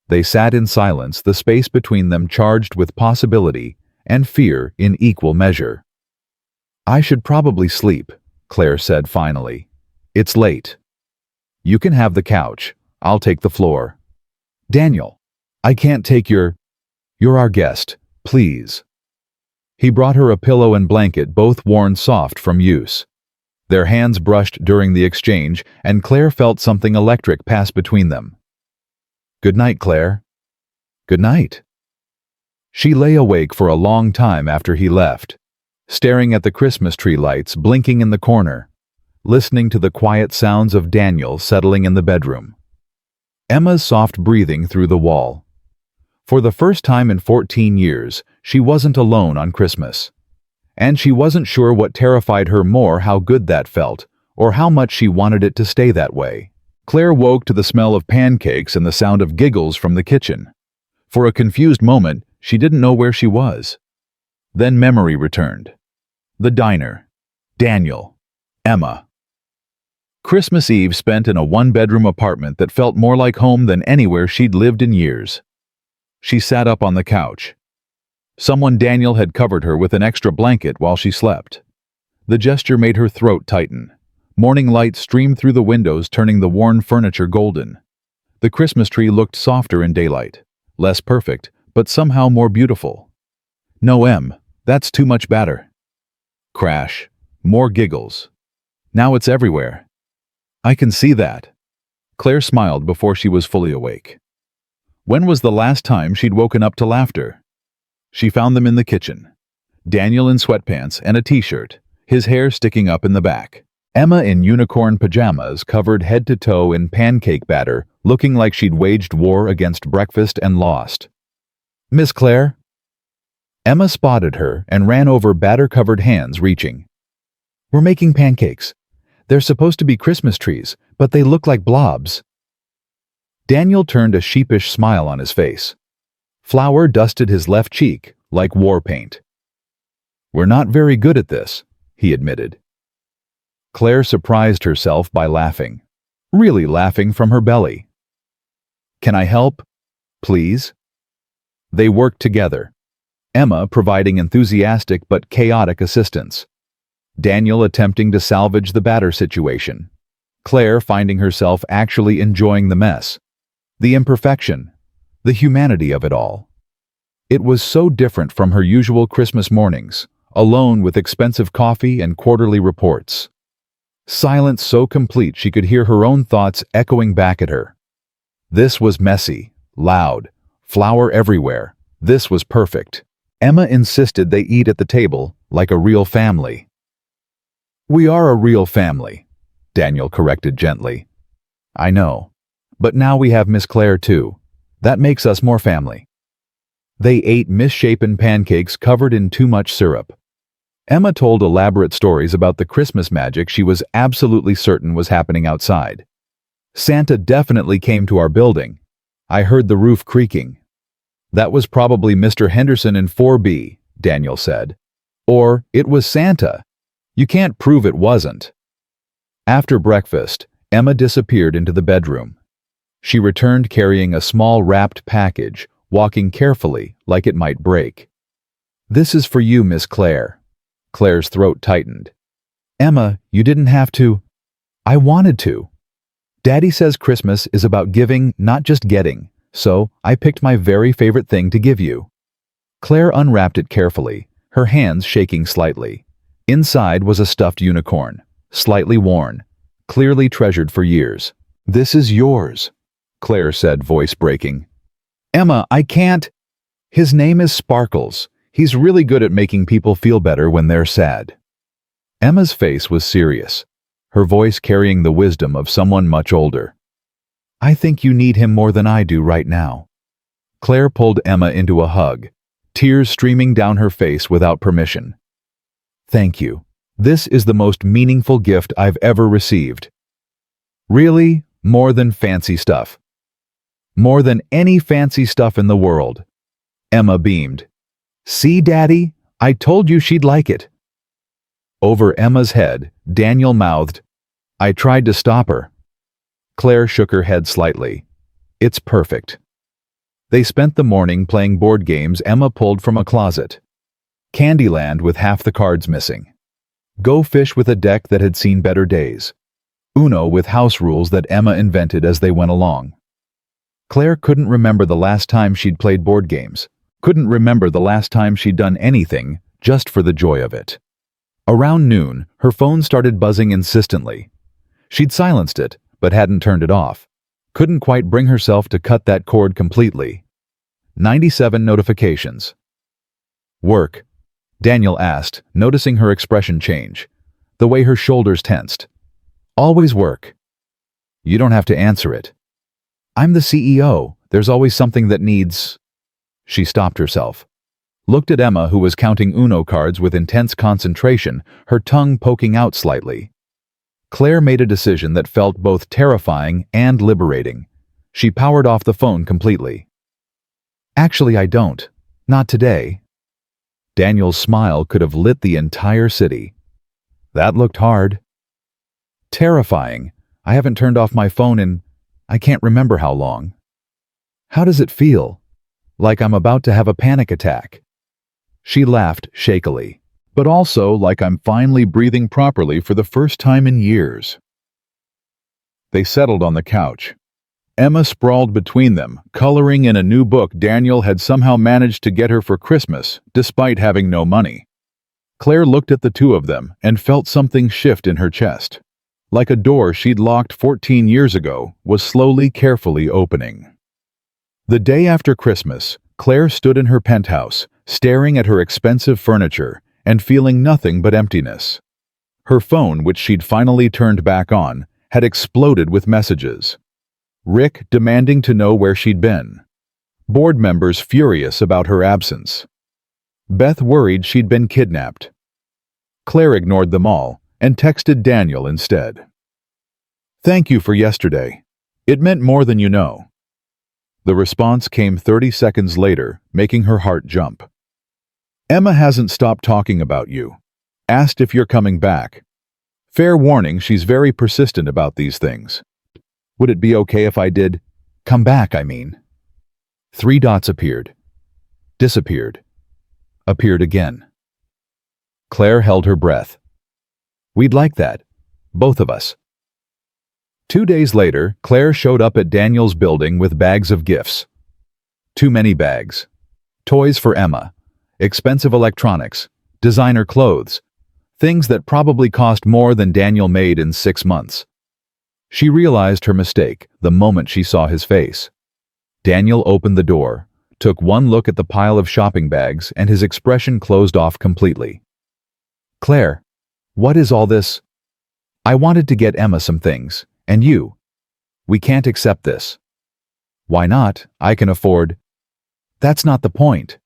They sat in silence, the space between them charged with possibility and fear in equal measure. "I should probably sleep," Claire said finally. "It's late. You can have the couch. I'll take the floor." "Daniel, I can't take your... You're our guest, please." He brought her a pillow and blanket, both worn soft from use. Their hands brushed during the exchange, and Claire felt something electric pass between them. "Good night, Claire." "Good night." She lay awake for a long time after he left, staring at the Christmas tree lights blinking in the corner, listening to the quiet sounds of Daniel settling in the bedroom. Emma's soft breathing through the wall. For the first time in 14 years, she wasn't alone on Christmas. And she wasn't sure what terrified her more, how good that felt, or how much she wanted it to stay that way. Claire woke to the smell of pancakes and the sound of giggles from the kitchen. For a confused moment, she didn't know where she was. Then memory returned. The diner. Daniel. Emma. Christmas Eve spent in a one-bedroom apartment that felt more like home than anywhere she'd lived in years. She sat up on the couch. Someone Daniel had covered her with an extra blanket while she slept. The gesture made her throat tighten. Morning light streamed through the windows, turning the worn furniture golden. The Christmas tree looked softer in daylight, less perfect, but somehow more beautiful. "No, Em, that's too much batter." Crash. More giggles. "Now it's everywhere." "I can see that." Claire smiled before she was fully awake. When was the last time she'd woken up to laughter? She found them in the kitchen. Daniel in sweatpants and a t-shirt, his hair sticking up in the back. Emma in unicorn pajamas covered head to toe in pancake batter, looking like she'd waged war against breakfast and lost. "Miss Clare?" Emma spotted her and ran over batter-covered hands, reaching. "We're making pancakes. They're supposed to be Christmas trees, but they look like blobs." Daniel turned a sheepish smile on his face. Flour dusted his left cheek like war paint. "We're not very good at this," he admitted. Claire surprised herself by laughing, really laughing from her belly. "Can I help? Please?" They worked together, Emma providing enthusiastic but chaotic assistance, Daniel attempting to salvage the batter situation, Claire finding herself actually enjoying the mess, the imperfection, the humanity of it all. It was so different from her usual Christmas mornings, alone with expensive coffee and quarterly reports. Silence so complete she could hear her own thoughts echoing back at her. This was messy, loud, flour everywhere. This was perfect. Emma insisted they eat at the table like a real family. "We are a real family," Daniel corrected gently. "I know. But now we have Miss Clare too. That makes us more family." They ate misshapen pancakes covered in too much syrup. Emma told elaborate stories about the Christmas magic she was absolutely certain was happening outside. "Santa definitely came to our building. I heard the roof creaking." "That was probably Mr. Henderson in 4B, Daniel said. "Or, it was Santa. You can't prove it wasn't." After breakfast, Emma disappeared into the bedroom. She returned carrying a small wrapped package, walking carefully like it might break. "This is for you, Miss Clare." Claire's throat tightened. "Emma, you didn't have to." "I wanted to. Daddy says Christmas is about giving, not just getting, so I picked my very favorite thing to give you." Claire unwrapped it carefully, her hands shaking slightly. Inside was a stuffed unicorn, slightly worn, clearly treasured for years. "This is yours," Claire said, voice breaking. "Emma, I can't." "His name is Sparkles. He's really good at making people feel better when they're sad." Emma's face was serious, her voice carrying the wisdom of someone much older. "I think you need him more than I do right now." Claire pulled Emma into a hug, tears streaming down her face without permission. "Thank you. This is the most meaningful gift I've ever received." "Really? More than fancy stuff?" "More than any fancy stuff in the world." Emma beamed. "See, Daddy? I told you she'd like it." Over Emma's head, Daniel mouthed, "I tried to stop her." Claire shook her head slightly. "It's perfect." They spent the morning playing board games Emma pulled from a closet. Candyland with half the cards missing. Go Fish with a deck that had seen better days. Uno with house rules that Emma invented as they went along. Claire couldn't remember the last time she'd played board games, couldn't remember the last time she'd done anything just for the joy of it. Around noon, her phone started buzzing insistently. She'd silenced it, but hadn't turned it off. Couldn't quite bring herself to cut that cord completely. 97 notifications. Work? Daniel asked, noticing her expression change, the way her shoulders tensed. Always work. You don't have to answer it. I'm the CEO. There's always something that needs... She stopped herself. Looked at Emma, who was counting Uno cards with intense concentration, her tongue poking out slightly. Claire made a decision that felt both terrifying and liberating. She powered off the phone completely. Actually, I don't. Not today. Daniel's smile could have lit the entire city. That looked hard. Terrifying. I haven't turned off my phone in... I can't remember how long. How does it feel? Like I'm about to have a panic attack. She laughed shakily, but also like I'm finally breathing properly for the first time in years. They settled on the couch. Emma sprawled between them, coloring in a new book Daniel had somehow managed to get her for Christmas, despite having no money. Claire looked at the two of them and felt something shift in her chest. Like a door she'd locked 14 years ago was slowly, carefully opening. The day after Christmas, Claire stood in her penthouse, staring at her expensive furniture and feeling nothing but emptiness. Her phone, which she'd finally turned back on, had exploded with messages. Rick demanding to know where she'd been. Board members furious about her absence. Beth worried she'd been kidnapped. Claire ignored them all and texted Daniel instead. Thank you for yesterday. It meant more than you know. The response came 30 seconds later, making her heart jump. Emma hasn't stopped talking about you. Asked if you're coming back. Fair warning, she's very persistent about these things. Would it be okay if I did? Come back, I mean. 3 dots appeared. Disappeared. Appeared again. Claire held her breath. We'd like that. Both of us. 2 days later, Claire showed up at Daniel's building with bags of gifts. Too many bags. Toys for Emma. Expensive electronics. Designer clothes. Things that probably cost more than Daniel made in 6 months. She realized her mistake the moment she saw his face. Daniel opened the door, took one look at the pile of shopping bags, and his expression closed off completely. Claire, what is all this? I wanted to get Emma some things. And you. We can't accept this. Why not? I can afford. That's not the point.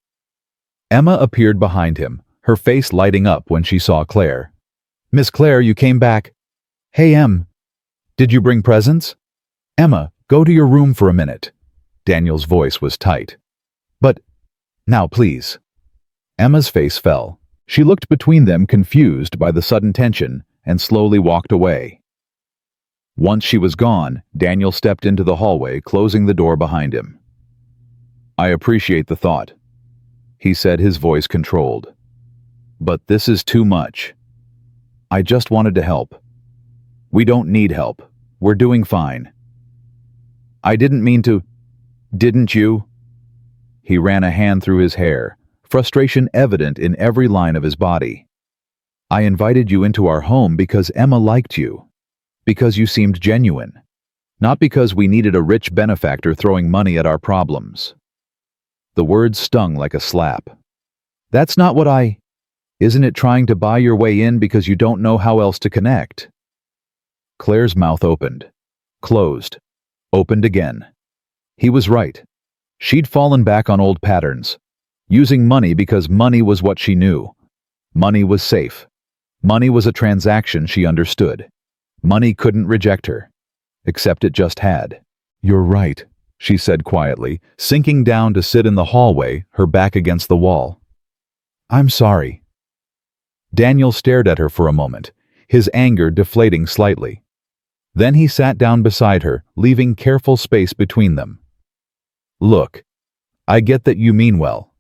Emma appeared behind him, her face lighting up when she saw Claire. Miss Claire, you came back. Hey, Em. Did you bring presents? Emma, go to your room for a minute. Daniel's voice was tight. But, now please. Emma's face fell. She looked between them, confused by the sudden tension, and slowly walked away. Once she was gone, Daniel stepped into the hallway, closing the door behind him. I appreciate the thought, he said, his voice controlled. But this is too much. I just wanted to help. We don't need help. We're doing fine. I didn't mean to... Didn't you? He ran a hand through his hair, frustration evident in every line of his body. I invited you into our home because Emma liked you. Because you seemed genuine. Not because we needed a rich benefactor throwing money at our problems. The words stung like a slap. That's not what I... Isn't it trying to buy your way in because you don't know how else to connect? Claire's mouth opened. Closed. Opened again. He was right. She'd fallen back on old patterns. Using money because money was what she knew. Money was safe. Money was a transaction she understood. Money couldn't reject her. Except it just had. You're right, she said quietly, sinking down to sit in the hallway, her back against the wall. I'm sorry. Daniel stared at her for a moment, his anger deflating slightly. Then he sat down beside her, leaving careful space between them. Look, I get that you mean well.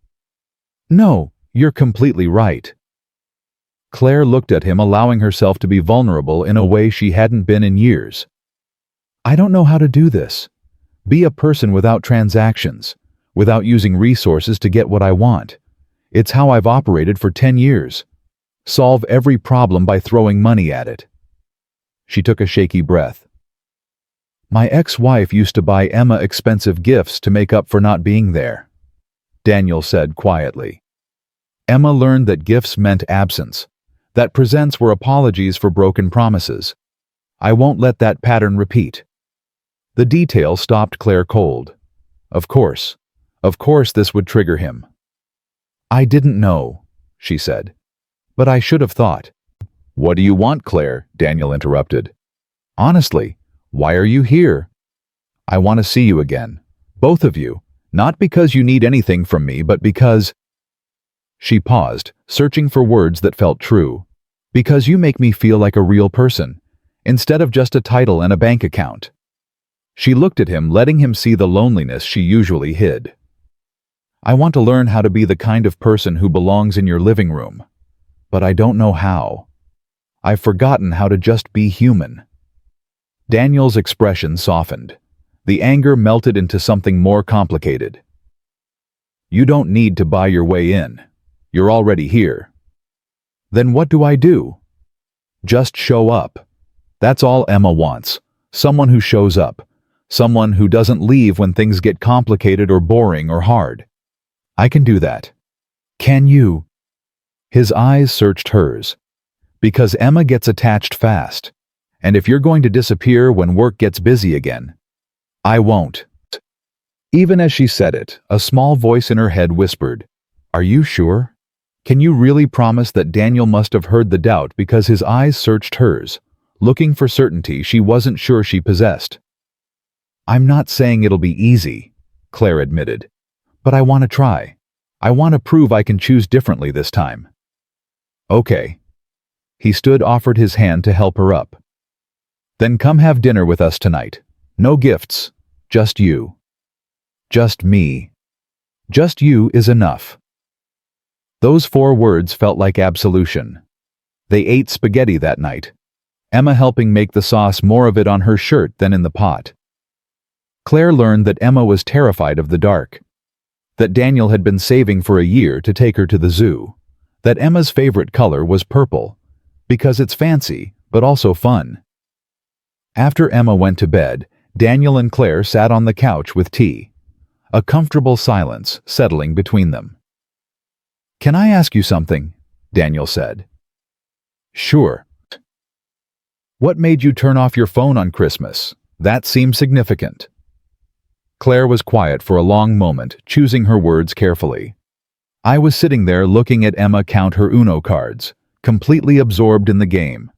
No, you're completely right. Claire looked at him, allowing herself to be vulnerable in a way she hadn't been in years. I don't know how to do this. Be a person without transactions, without using resources to get what I want. It's how I've operated for 10 years. Solve every problem by throwing money at it. She took a shaky breath. My ex-wife used to buy Emma expensive gifts to make up for not being there, Daniel said quietly. Emma learned that gifts meant absence, that presents were apologies for broken promises. I won't let that pattern repeat. The detail stopped Clare cold. Of course this would trigger him. I didn't know, she said. But I should have thought. What do you want, Clare? Daniel interrupted. Honestly, why are you here? I want to see you again. Both of you. Not because you need anything from me, but because... She paused, searching for words that felt true. Because you make me feel like a real person, instead of just a title and a bank account. She looked at him, letting him see the loneliness she usually hid. I want to learn how to be the kind of person who belongs in your living room. But I don't know how. I've forgotten how to just be human. Daniel's expression softened. The anger melted into something more complicated. You don't need to buy your way in. You're already here. Then what do I do? Just show up. That's all Emma wants. Someone who shows up. Someone who doesn't leave when things get complicated or boring or hard. I can do that. Can you? His eyes searched hers. Because Emma gets attached fast. And if you're going to disappear when work gets busy again, I won't. Even as she said it, a small voice in her head whispered, Are you sure? Can you really promise that Daniel must have heard the doubt because his eyes searched hers, looking for certainty she wasn't sure she possessed? I'm not saying it'll be easy, Clare admitted, but I want to try. I want to prove I can choose differently this time. Okay. He stood, offered his hand to help her up. Then come have dinner with us tonight. No gifts, just you. Just me. Just you is enough. Those 4 words felt like absolution. They ate spaghetti that night, Emma helping make the sauce more of it on her shirt than in the pot. Clare learned that Emma was terrified of the dark, that Daniel had been saving for a year to take her to the zoo, that Emma's favorite color was purple, because it's fancy, but also fun. After Emma went to bed, Daniel and Clare sat on the couch with tea, a comfortable silence settling between them. Can I ask you something? Daniel said. Sure. What made you turn off your phone on Christmas? That seemed significant. Clare was quiet for a long moment, choosing her words carefully. I was sitting there looking at Emma count her Uno cards, completely absorbed in the game.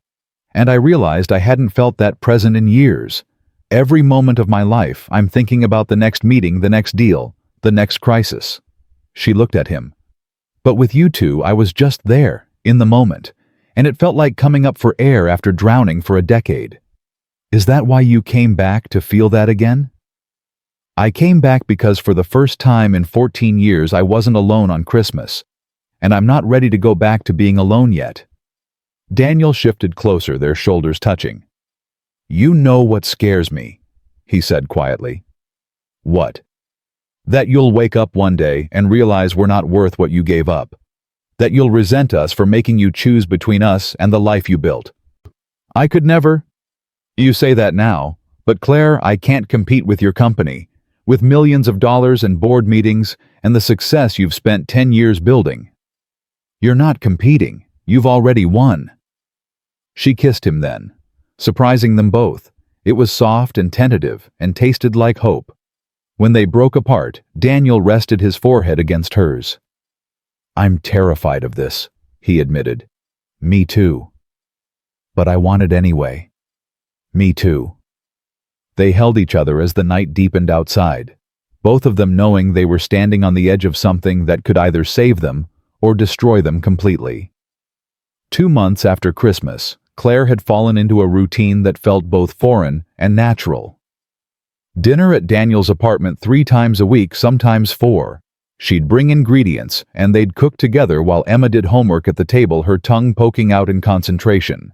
And I realized I hadn't felt that present in years. Every moment of my life, I'm thinking about the next meeting, the next deal, the next crisis. She looked at him. But with you two, I was just there, in the moment, and it felt like coming up for air after drowning for a decade. Is that why you came back, to feel that again? I came back because for the first time in 14 years I wasn't alone on Christmas, and I'm not ready to go back to being alone yet. Daniel shifted closer, their shoulders touching. You know what scares me, he said quietly. What? That you'll wake up one day and realize we're not worth what you gave up. That you'll resent us for making you choose between us and the life you built. I could never. You say that now, but Clare, I can't compete with your company, with millions of dollars and board meetings and the success you've spent 10 years building. You're not competing. You've already won. She kissed him then, surprising them both. It was soft and tentative and tasted like hope. When they broke apart, Daniel rested his forehead against hers. I'm terrified of this, he admitted. Me too. But I want it anyway. Me too. They held each other as the night deepened outside, both of them knowing they were standing on the edge of something that could either save them or destroy them completely. 2 months after Christmas, Clare had fallen into a routine that felt both foreign and natural. Dinner at Daniel's apartment 3 times a week, sometimes 4. She'd bring ingredients, and they'd cook together while Emma did homework at the table, her tongue poking out in concentration.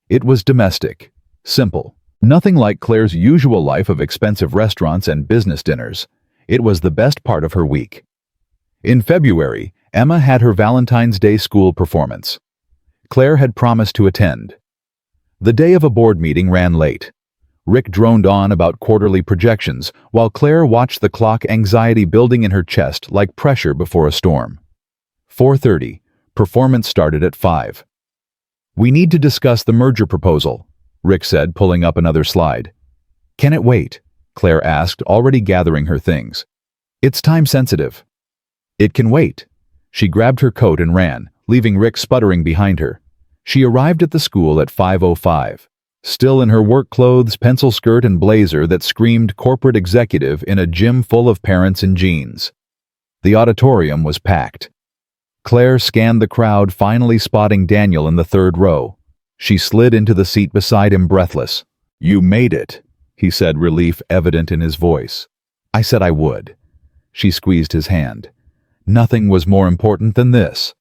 It was domestic, simple. Nothing like Clare's usual life of expensive restaurants and business dinners. It was the best part of her week. In February, Emma had her Valentine's Day school performance. Claire had promised to attend. The day of a board meeting ran late. Rick droned on about quarterly projections, while Claire watched the clock, anxiety building in her chest like pressure before a storm. 4:30. Performance started at 5. "We need to discuss the merger proposal," Rick said, pulling up another slide. "Can it wait?" Claire asked, already gathering her things. "It's time-sensitive." "It can wait." She grabbed her coat and ran, leaving Rick sputtering behind her. She arrived at the school at 5:05. Still in her work clothes, pencil skirt and blazer that screamed corporate executive in a gym full of parents in jeans. The auditorium was packed. Claire scanned the crowd, finally spotting Daniel in the third row. She slid into the seat beside him, breathless. "You made it," he said, relief evident in his voice. "I said I would." She squeezed his hand. Nothing was more important than this.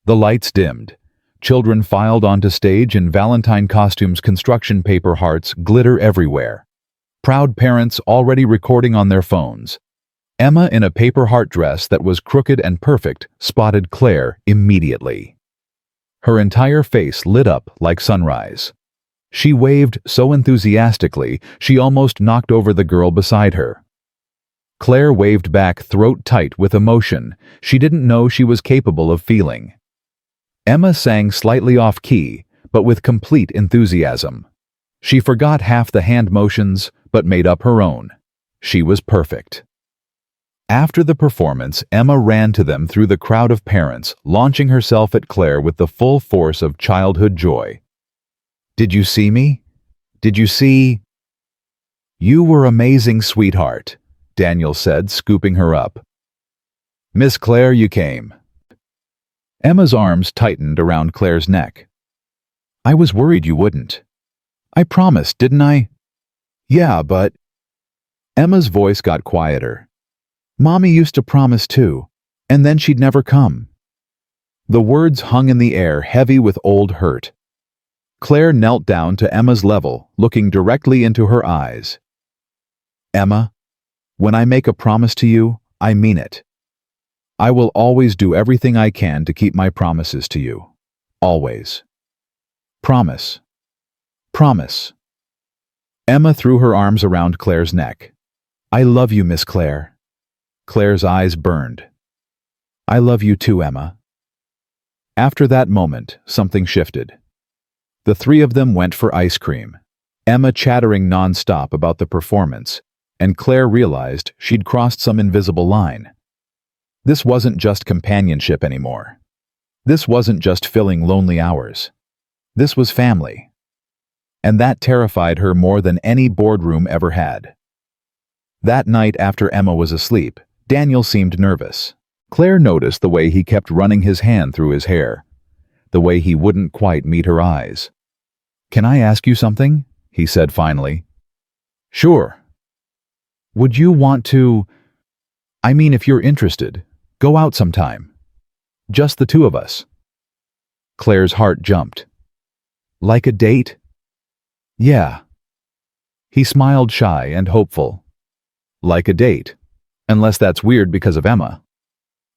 The lights dimmed. Children filed onto stage in Valentine costumes, construction paper hearts glitter everywhere. Proud parents already recording on their phones. Emma, in a paper heart dress that was crooked and perfect, spotted Claire immediately. Her entire face lit up like sunrise. She waved so enthusiastically she almost knocked over the girl beside her. Claire waved back, throat tight with emotion she didn't know she was capable of feeling. Emma sang slightly off-key, but with complete enthusiasm. She forgot half the hand motions, but made up her own. She was perfect. After the performance, Emma ran to them through the crowd of parents, launching herself at Claire with the full force of childhood joy. "Did you see me? Did you see?" "You were amazing, sweetheart," Daniel said, scooping her up. "Miss Claire, you came." Emma's arms tightened around Claire's neck. "I was worried you wouldn't. I promised, didn't I?" "Yeah, but—" Emma's voice got quieter. "Mommy used to promise too, and then she'd never come." The words hung in the air, heavy with old hurt. Claire knelt down to Emma's level, looking directly into her eyes. "Emma, when I make a promise to you, I mean it. I will always do everything I can to keep my promises to you. Always. Promise. Promise." Emma threw her arms around Claire's neck. "I love you, Miss Claire." Claire's eyes burned. "I love you too, Emma." After that moment, something shifted. The three of them went for ice cream, Emma chattering non-stop about the performance, and Claire realized she'd crossed some invisible line. This wasn't just companionship anymore. This wasn't just filling lonely hours. This was family. And that terrified her more than any boardroom ever had. That night, after Emma was asleep, Daniel seemed nervous. Claire noticed the way he kept running his hand through his hair, the way he wouldn't quite meet her eyes. "Can I ask you something?" he said finally. "Sure." "Would you want to— I mean, if you're interested, go out sometime? Just the two of us." Claire's heart jumped. "Like a date?" "Yeah." He smiled, shy and hopeful. "Like a date, unless that's weird because of Emma."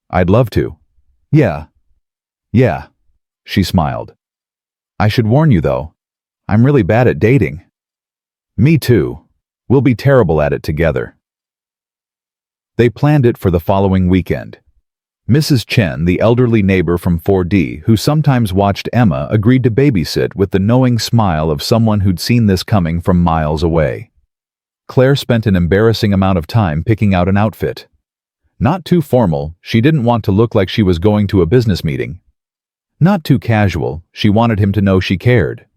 "I'd love to." "Yeah. Yeah." She smiled. "I should warn you, though. I'm really bad at dating." "Me too. We'll be terrible at it together." They planned it for the following weekend. Mrs. Chen, the elderly neighbor from 4D, who sometimes watched Emma, agreed to babysit with the knowing smile of someone who'd seen this coming from miles away. Claire spent an embarrassing amount of time picking out an outfit. Not too formal, she didn't want to look like she was going to a business meeting. Not too casual, she wanted him to know she cared.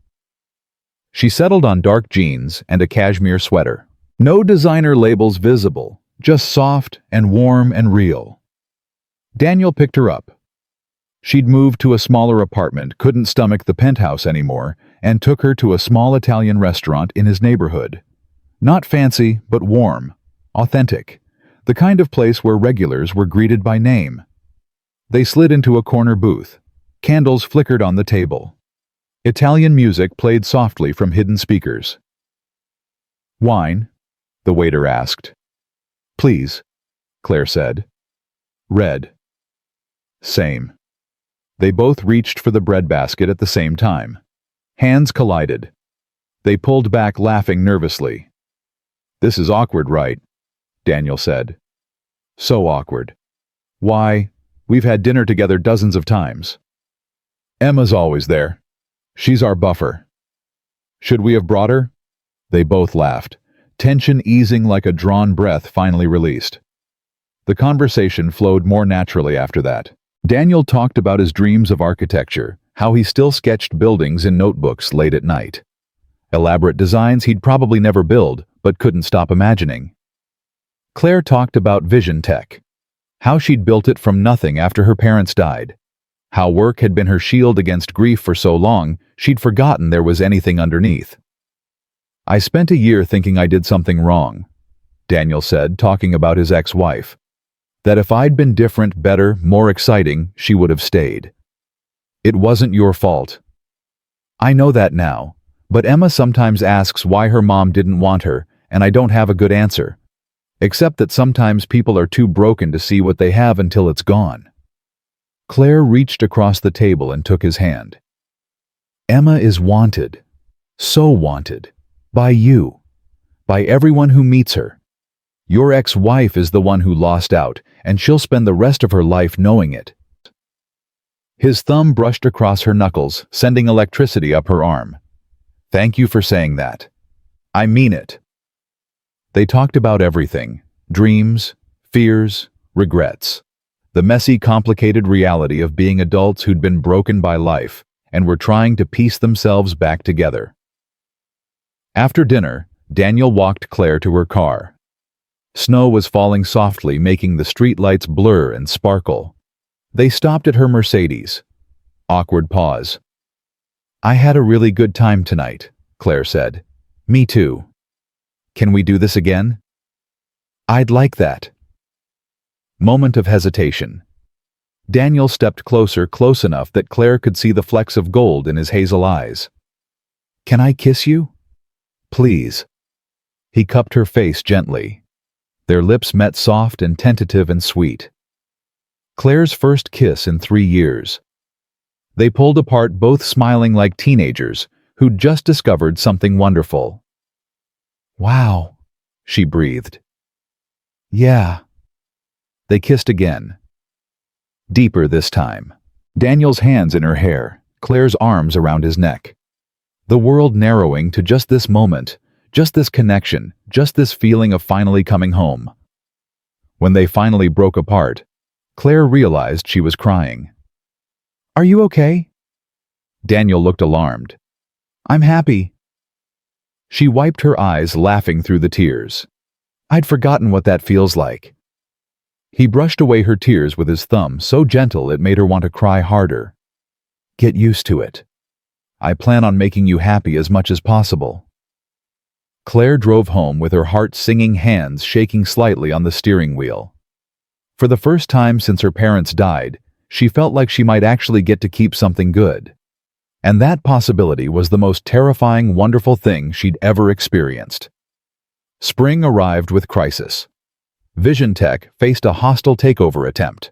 She settled on dark jeans and a cashmere sweater. No designer labels visible, just soft and warm and real. Daniel picked her up. She'd moved to a smaller apartment, couldn't stomach the penthouse anymore, and took her to a small Italian restaurant in his neighborhood. Not fancy, but warm, authentic, the kind of place where regulars were greeted by name. They slid into a corner booth. Candles flickered on the table. Italian music played softly from hidden speakers. "Wine?" the waiter asked. "Please," Claire said. "Red." "Same." They both reached for the breadbasket at the same time. Hands collided. They pulled back, laughing nervously. "This is awkward, right?" Daniel said. "So awkward. Why, we've had dinner together dozens of times. Emma's always there. She's our buffer. Should we have brought her?" They both laughed, tension easing like a drawn breath finally released. The conversation flowed more naturally after that. Daniel talked about his dreams of architecture, how he still sketched buildings in notebooks late at night. Elaborate designs he'd probably never build, but couldn't stop imagining. Claire talked about vision tech, how she'd built it from nothing after her parents died, how work had been her shield against grief for so long she'd forgotten there was anything underneath. "I spent a year thinking I did something wrong," Daniel said, talking about his ex-wife. "That if I'd been different, better, more exciting, she would have stayed. It wasn't your fault. I know that now, but Emma sometimes asks why her mom didn't want her, and I don't have a good answer. Except that sometimes people are too broken to see what they have until it's gone." Claire reached across the table and took his hand. "Emma is wanted. So wanted. By you. By everyone who meets her. Your ex-wife is the one who lost out, and she'll spend the rest of her life knowing it." His thumb brushed across her knuckles, sending electricity up her arm. "Thank you for saying that. I mean it." They talked about everything: dreams, fears, regrets. The messy, complicated reality of being adults who'd been broken by life and were trying to piece themselves back together. After dinner, Daniel walked Claire to her car. Snow was falling softly, making the streetlights blur and sparkle. They stopped at her Mercedes. Awkward pause. "I had a really good time tonight," Claire said. "Me too. Can we do this again?" "I'd like that." Moment of hesitation. Daniel stepped closer, close enough that Claire could see the flecks of gold in his hazel eyes. "Can I kiss you? Please." He cupped her face gently. Their lips met, soft and tentative and sweet. Claire's first kiss in 3 years. They pulled apart, both smiling like teenagers who'd just discovered something wonderful. "Wow," she breathed. "Yeah." They kissed again. Deeper this time. Daniel's hands in her hair, Claire's arms around his neck. The world narrowing to just this moment, just this connection, just this feeling of finally coming home. When they finally broke apart, Claire realized she was crying. "Are you okay?" Daniel looked alarmed. "I'm happy." She wiped her eyes, laughing through the tears. "I'd forgotten what that feels like." He brushed away her tears with his thumb, so gentle it made her want to cry harder. "Get used to it. I plan on making you happy as much as possible." Claire drove home with her heart-singing, hands shaking slightly on the steering wheel. For the first time since her parents died, she felt like she might actually get to keep something good. And that possibility was the most terrifying, wonderful thing she'd ever experienced. Spring arrived with crisis. Vision Tech faced a hostile takeover attempt.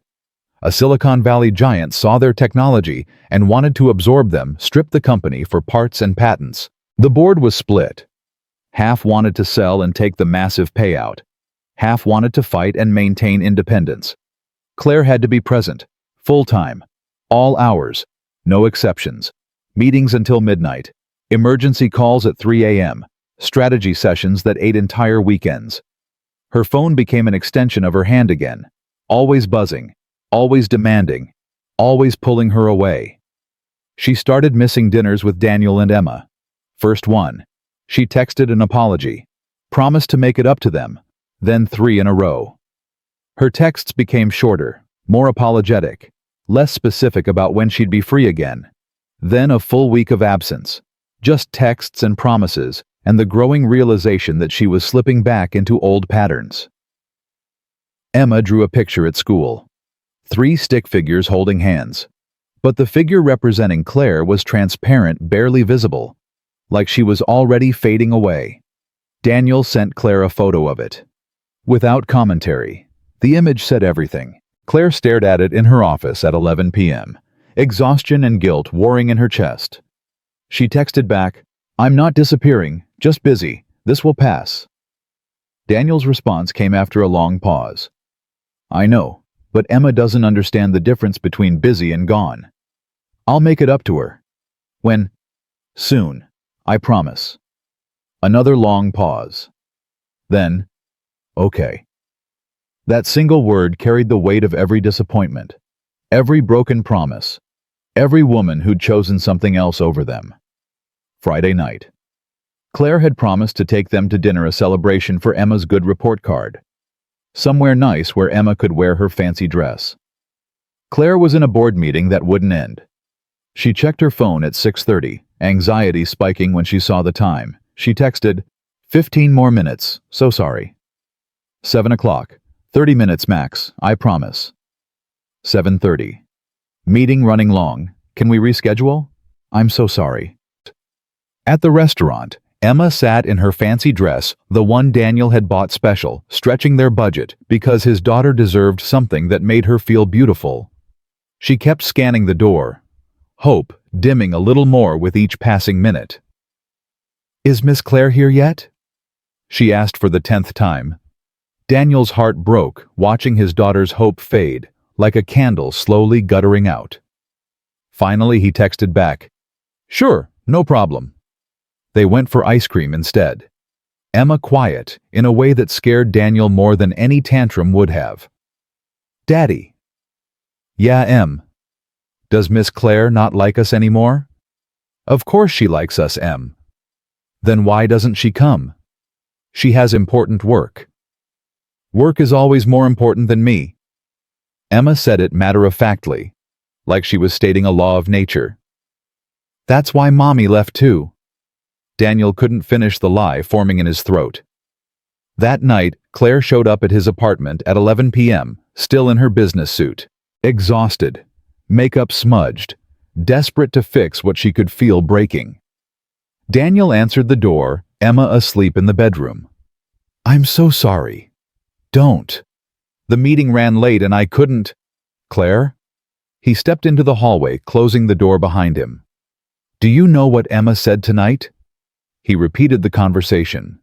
A Silicon Valley giant saw their technology and wanted to absorb them, strip the company for parts and patents. The board was split. Half wanted to sell and take the massive payout. Half wanted to fight and maintain independence. Claire had to be present, full-time, all hours, no exceptions. Meetings until midnight, emergency calls at 3 a.m., strategy sessions that ate entire weekends. Her phone became an extension of her hand again, always buzzing, always demanding, always pulling her away. She started missing dinners with Daniel and Emma. First one. She texted an apology, promised to make it up to them, then 3 in a row. Her texts became shorter, more apologetic, less specific about when she'd be free again. Then a full week of absence, just texts and promises, and the growing realization that she was slipping back into old patterns. Emma drew a picture at school. 3 stick figures holding hands. But the figure representing Claire was transparent, barely visible, like she was already fading away. Daniel sent Claire a photo of it. Without commentary, the image said everything. Claire stared at it in her office at 11 p.m. exhaustion and guilt warring in her chest. She texted back, "I'm not disappearing, just busy. This will pass." Daniel's response came after a long pause. "I know, but Emma doesn't understand the difference between busy and gone. I'll make it up to her. When? Soon. I promise." Another long pause. Then, "Okay." That single word carried the weight of every disappointment, every broken promise, every woman who'd chosen something else over them. Friday night. Claire had promised to take them to dinner, a celebration for Emma's good report card. Somewhere nice where Emma could wear her fancy dress. Claire was in a board meeting that wouldn't end. She checked her phone at 6:30, anxiety spiking when she saw the time. She texted, 15 more minutes, so sorry. 7 o'clock, 30 minutes max, I promise. 7:30. Meeting running long, can we reschedule? I'm so sorry. At the restaurant, Emma sat in her fancy dress, the one Daniel had bought special, stretching their budget because his daughter deserved something that made her feel beautiful. She kept scanning the door, hope dimming a little more with each passing minute. "Is Miss Clare here yet?" she asked for the 10th time. Daniel's heart broke, watching his daughter's hope fade, like a candle slowly guttering out. Finally, he texted back, "Sure, no problem." They went for ice cream instead. Emma quiet, in a way that scared Daniel more than any tantrum would have. "Daddy." "Yeah, Em. Does Miss Clare not like us anymore?" "Of course she likes us, Em." "Then why doesn't she come?" "She has important work." "Work is always more important than me." Emma said it matter-of-factly, like she was stating a law of nature. "That's why Mommy left too." Daniel couldn't finish the lie forming in his throat. That night, Claire showed up at his apartment at 11 p.m., still in her business suit, exhausted, makeup smudged, desperate to fix what she could feel breaking. Daniel answered the door, Emma asleep in the bedroom. "I'm so sorry." "Don't. The meeting ran late and I couldn't." "Claire?" He stepped into the hallway, closing the door behind him. "Do you know what Emma said tonight?" He repeated the conversation,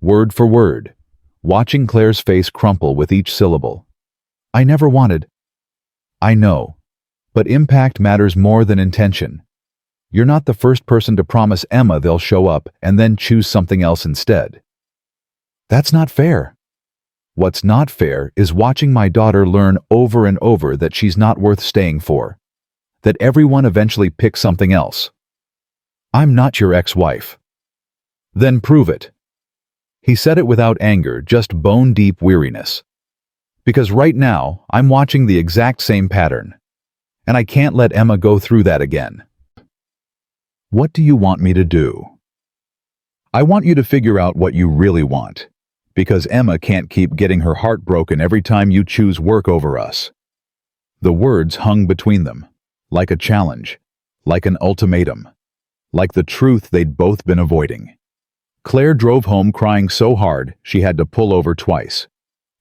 word for word, watching Claire's face crumple with each syllable. "I never wanted." "I know, but impact matters more than intention. You're not the first person to promise Emma they'll show up and then choose something else instead." "That's not fair." "What's not fair is watching my daughter learn over and over that she's not worth staying for, that everyone eventually picks something else." "I'm not your ex-wife." "Then prove it." He said it without anger, just bone-deep weariness. "Because right now, I'm watching the exact same pattern, and I can't let Emma go through that again." "What do you want me to do?" "I want you to figure out what you really want, because Emma can't keep getting her heart broken every time you choose work over us." The words hung between them, like a challenge, like an ultimatum, like the truth they'd both been avoiding. Claire drove home crying so hard she had to pull over twice,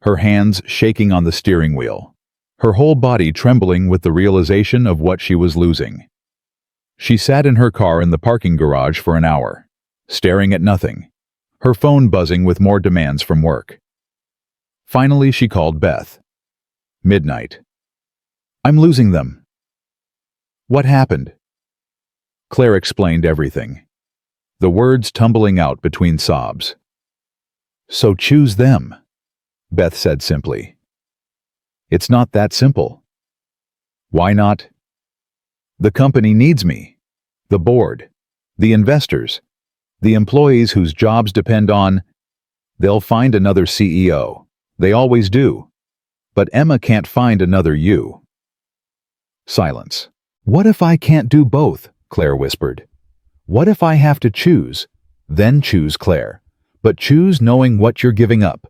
her hands shaking on the steering wheel, her whole body trembling with the realization of what she was losing. She sat in her car in the parking garage for an hour, staring at nothing, her phone buzzing with more demands from work. Finally, she called Beth. Midnight. "I'm losing them." "What happened?" Claire explained everything, the words tumbling out between sobs. "So choose them," Beth said simply. "It's not that simple." "Why not?" "The company needs me. The board. The investors. The employees whose jobs depend on—" "They'll find another CEO. They always do. But Emma can't find another you." Silence. "What if I can't do both?" Claire whispered. "What if I have to choose?" "Then choose, Claire. But choose knowing what you're giving up,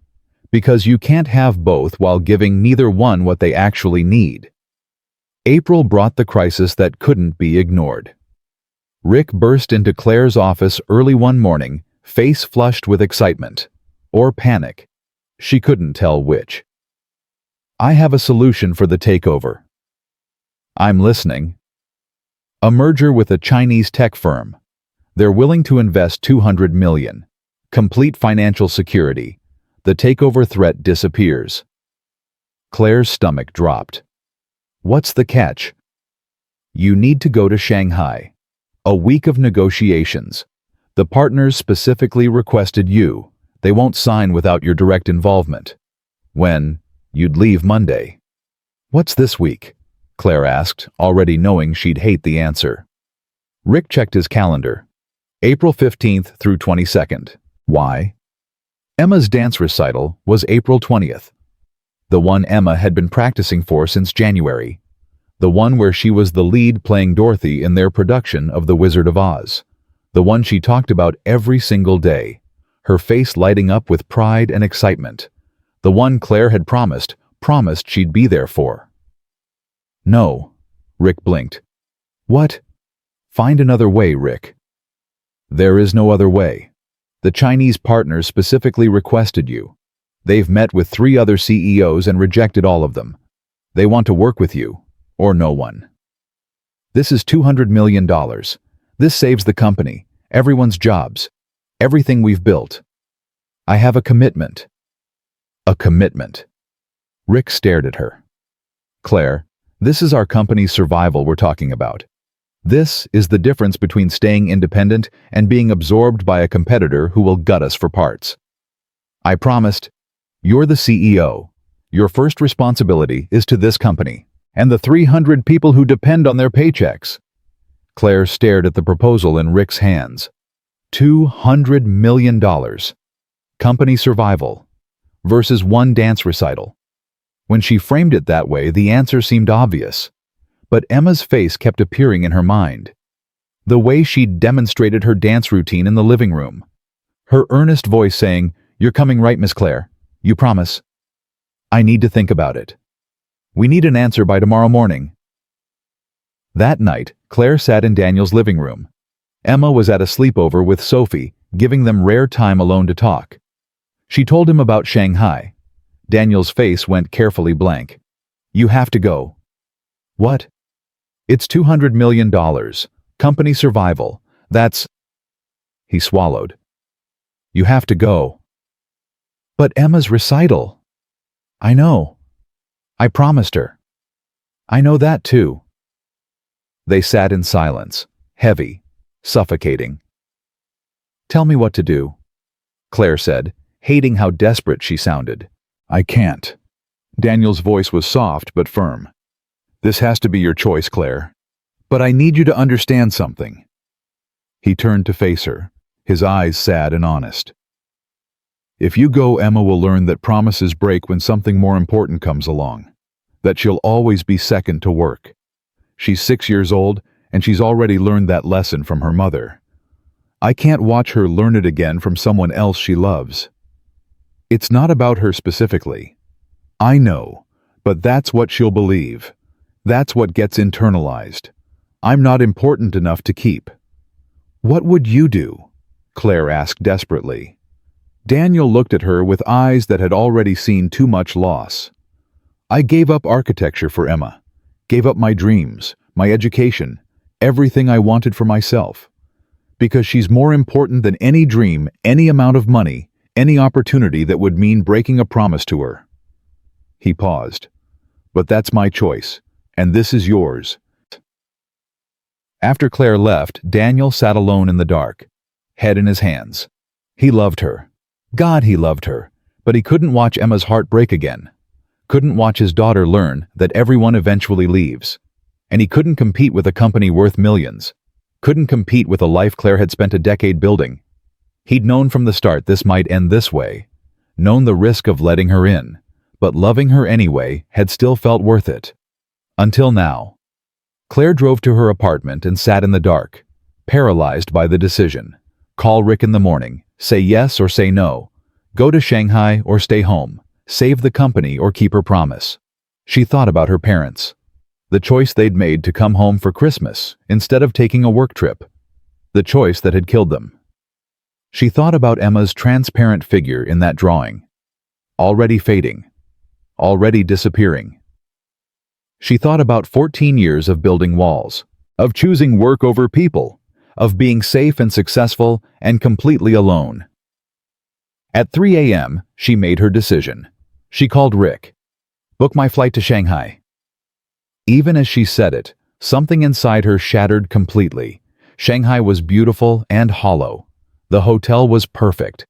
because you can't have both while giving neither one what they actually need." April brought the crisis that couldn't be ignored. Rick burst into Claire's office early one morning, face flushed with excitement. Or panic. She couldn't tell which. "I have a solution for the takeover." "I'm listening." A merger with a Chinese tech firm. They're willing to invest $200 million. Complete financial security. The takeover threat disappears. Claire's stomach dropped. What's the catch? You need to go to Shanghai. A week of negotiations. The partners specifically requested you. They won't sign without your direct involvement. When? You'd leave Monday. What's this week? Claire asked, already knowing she'd hate the answer. Rick checked his calendar. April 15th through 22nd. Why? Emma's dance recital was April 20th. The one Emma had been practicing for since January. The one where she was the lead playing Dorothy in their production of The Wizard of Oz. The one she talked about every single day, her face lighting up with pride and excitement. The one Claire had promised she'd be there for. No, Rick blinked. What? Find another way, Rick. There is no other way. The Chinese partners specifically requested you. They've met with 3 other CEOs and rejected all of them. They want to work with you, or no one. This is $200 million. This saves the company, everyone's jobs, everything we've built. I have a commitment. A commitment. Rick stared at her. Claire, this is our company's survival we're talking about. This is the difference between staying independent and being absorbed by a competitor who will gut us for parts. I promised. You're the CEO. Your first responsibility is to this company and the 300 people who depend on their paychecks. Claire stared at the proposal in Rick's hands. $200 million. Company survival versus one dance recital. When she framed it that way, the answer seemed obvious. But Emma's face kept appearing in her mind. The way she'd demonstrated her dance routine in the living room. Her earnest voice saying, "You're coming right, Miss Claire. You promise?" "I need to think about it. We need an answer by tomorrow morning." That night, Claire sat in Daniel's living room. Emma was at a sleepover with Sophie, giving them rare time alone to talk. She told him about Shanghai. Daniel's face went carefully blank. "You have to go." "What?" "It's $200 million. Company survival. That's..." He swallowed. "You have to go." "But Emma's recital." "I know. I promised her." "I know that too." They sat in silence, heavy, suffocating. "Tell me what to do," Claire said, hating how desperate she sounded. "I can't." Daniel's voice was soft but firm. "This has to be your choice, Claire. But I need you to understand something." He turned to face her, his eyes sad and honest. "If you go, Emma will learn that promises break when something more important comes along. That she'll always be second to work. She's 6 years old, and she's already learned that lesson from her mother. I can't watch her learn it again from someone else she loves. It's not about her specifically. I know, but that's what she'll believe. That's what gets internalized. I'm not important enough to keep." "What would you do?" Claire asked desperately. Daniel looked at her with eyes that had already seen too much loss. "I gave up architecture for Emma. Gave up my dreams, my education, everything I wanted for myself. Because she's more important than any dream, any amount of money, any opportunity that would mean breaking a promise to her." He paused. "But that's my choice, and this is yours." After Claire left, Daniel sat alone in the dark, head in his hands. He loved her. God, he loved her. But he couldn't watch Emma's heart break again. Couldn't watch his daughter learn that everyone eventually leaves. And he couldn't compete with a company worth millions. Couldn't compete with a life Claire had spent a decade building. He'd known from the start this might end this way. Known the risk of letting her in. But loving her anyway had still felt worth it. Until now. Claire drove to her apartment and sat in the dark, paralyzed by the decision. Call Rick in the morning, say yes or say no. Go to Shanghai or stay home. Save the company or keep her promise. She thought about her parents. The choice they'd made to come home for Christmas instead of taking a work trip. The choice that had killed them. She thought about Emma's transparent figure in that drawing. Already fading. Already disappearing. She thought about 14 years of building walls, of choosing work over people, of being safe and successful and completely alone. At 3 a.m., she made her decision. She called Rick. "Book my flight to Shanghai." Even as she said it, something inside her shattered completely. Shanghai was beautiful and hollow. The hotel was perfect.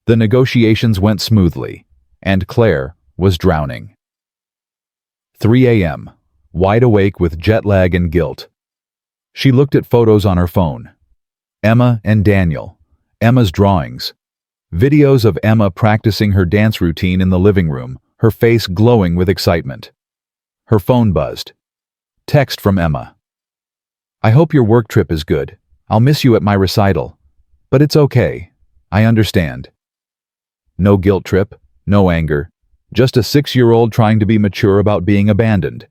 The negotiations went smoothly, and Claire was drowning. 3 a.m., wide awake with jet lag and guilt. She looked at photos on her phone. Emma and Daniel. Emma's drawings. Videos of Emma practicing her dance routine in the living room, her face glowing with excitement. Her phone buzzed. Text from Emma. "I hope your work trip is good. I'll miss you at my recital. But it's okay. I understand." No guilt trip, no anger. Just a 6-year-old trying to be mature about being abandoned.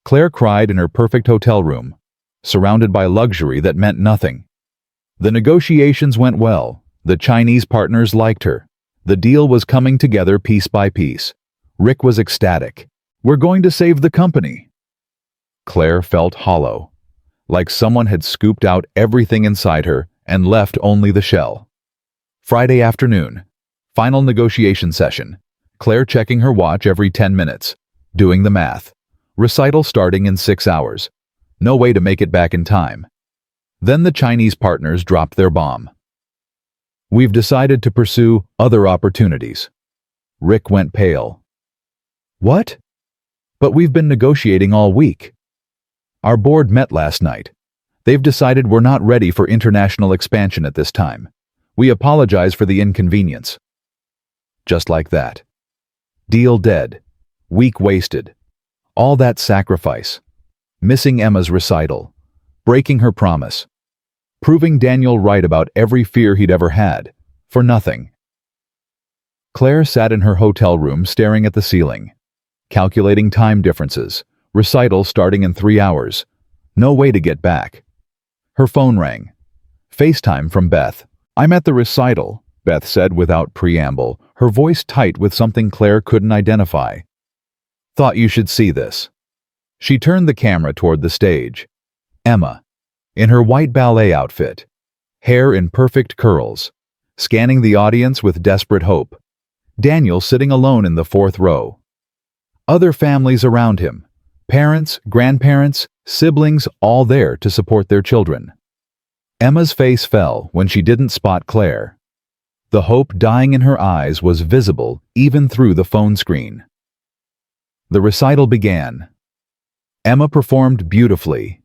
Claire cried in her perfect hotel room, surrounded by luxury that meant nothing. The negotiations went well. The Chinese partners liked her. The deal was coming together piece by piece. Rick was ecstatic. "We're going to save the company." Claire felt hollow, like someone had scooped out everything inside her and left only the shell. Friday afternoon, final negotiation session. Claire checking her watch every 10 minutes, doing the math. Recital starting in 6 hours. No way to make it back in time. Then the Chinese partners dropped their bomb. "We've decided to pursue other opportunities." Rick went pale. "What?" "But we've been negotiating all week. Our board met last night. They've decided we're not ready for international expansion at this time. We apologize for the inconvenience." Just like that. Deal dead. Week wasted. All that sacrifice. Missing Emma's recital. Breaking her promise. Proving Daniel right about every fear he'd ever had. For nothing. Claire sat in her hotel room staring at the ceiling. Calculating time differences. Recital starting in 3 hours. No way to get back. Her phone rang. FaceTime from Beth. "I'm at the recital," Beth said without preamble, her voice tight with something Claire couldn't identify. "Thought you should see this." She turned the camera toward the stage. Emma, in her white ballet outfit, hair in perfect curls, scanning the audience with desperate hope. Daniel sitting alone in the 4th row. Other families around him, parents, grandparents, siblings, all there to support their children. Emma's face fell when she didn't spot Claire. The hope dying in her eyes was visible even through the phone screen. The recital began. Emma performed beautifully,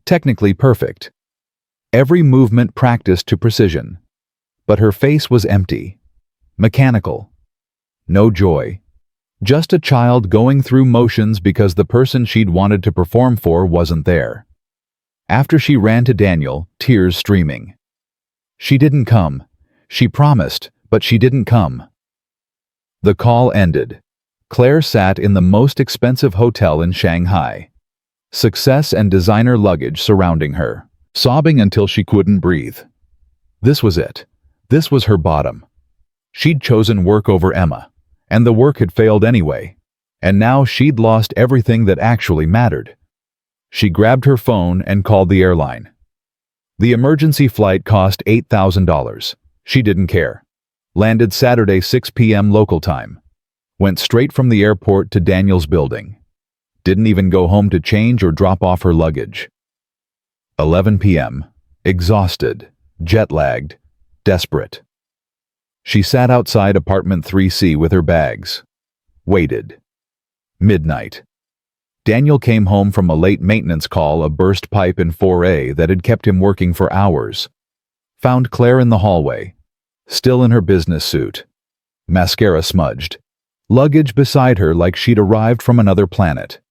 technically perfect. Every movement practiced to precision. But her face was empty, mechanical. No joy. Just a child going through motions because the person she'd wanted to perform for wasn't there. After she ran to Daniel, tears streaming. She didn't come. She promised, but she didn't come. The call ended. Claire sat in the most expensive hotel in Shanghai. Success and designer luggage surrounding her, sobbing until she couldn't breathe. This was it. This was her bottom. She'd chosen work over Emma, and the work had failed anyway. And now she'd lost everything that actually mattered. She grabbed her phone and called the airline. The emergency flight cost $8,000. She didn't care. Landed Saturday 6 p.m. local time. Went straight from the airport to Daniel's building. Didn't even go home to change or drop off her luggage. 11 p.m. Exhausted, jet-lagged, desperate. She sat outside apartment 3C with her bags. Waited. Midnight. Daniel came home from a late maintenance call, a burst pipe in 4A that had kept him working for hours. Found Claire in the hallway, still in her business suit. Mascara smudged. Luggage beside her like she'd arrived from another planet.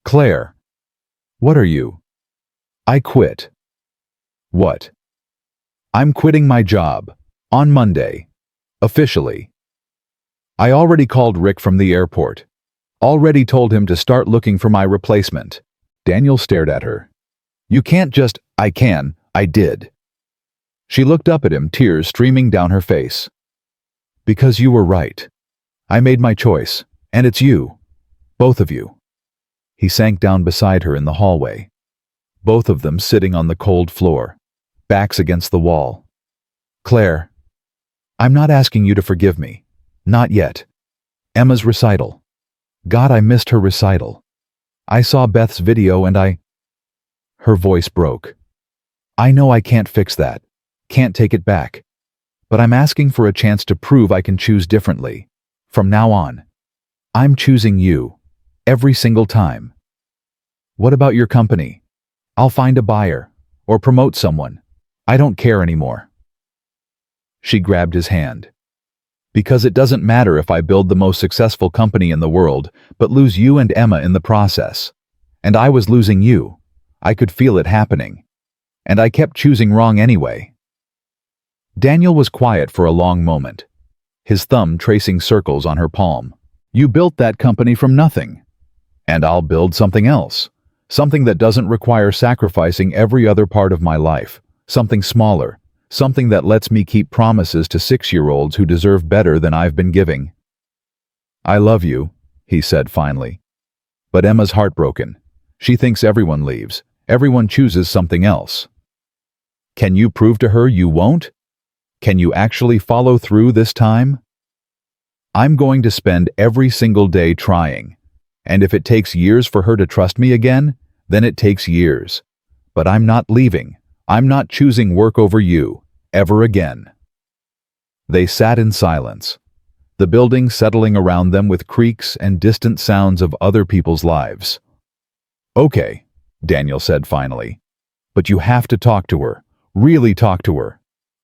"Claire, what are you?" "I quit." "What?" "I'm quitting my job. On Monday. Officially." "I already called Rick from the airport. Already told him to start looking for my replacement." Daniel stared at her. "You can't just, I can, I did." She looked up at him, tears streaming down her face. "Because you were right. I made my choice, and it's you. Both of you." He sank down beside her in the hallway. both of them sitting on the cold floor, backs against the wall. Claire, I'm not asking you to forgive me. Not yet. Emma's recital. God, I missed her recital. I saw Beth's video and Her voice broke. I know I can't fix that. Can't take it back. But I'm asking for a chance to prove I can choose differently. From now on. I'm choosing you. Every single time. What about your company? I'll find a buyer. Or promote someone. I don't care anymore. She grabbed his hand. Because it doesn't matter if I build the most successful company in the world, but lose you and Emma in the process. And I was losing you. I could feel it happening. And I kept choosing wrong anyway. Daniel was quiet for a long moment, his thumb tracing circles on her palm. You built that company from nothing. And I'll build something else. Something that doesn't require sacrificing every other part of my life. Something smaller. Something that lets me keep promises to 6-year-olds who deserve better than I've been giving. I love you, he said finally. But Emma's heartbroken. She thinks everyone leaves. Everyone chooses something else. Can you prove to her you won't? Can you actually follow through this time? I'm going to spend every single day trying. And if it takes years for her to trust me again, then it takes years. But I'm not leaving. I'm not choosing work over you, ever again. They sat in silence, the building settling around them with creaks and distant sounds of other people's lives. Okay, Daniel said finally. But you have to talk to her, really talk to her.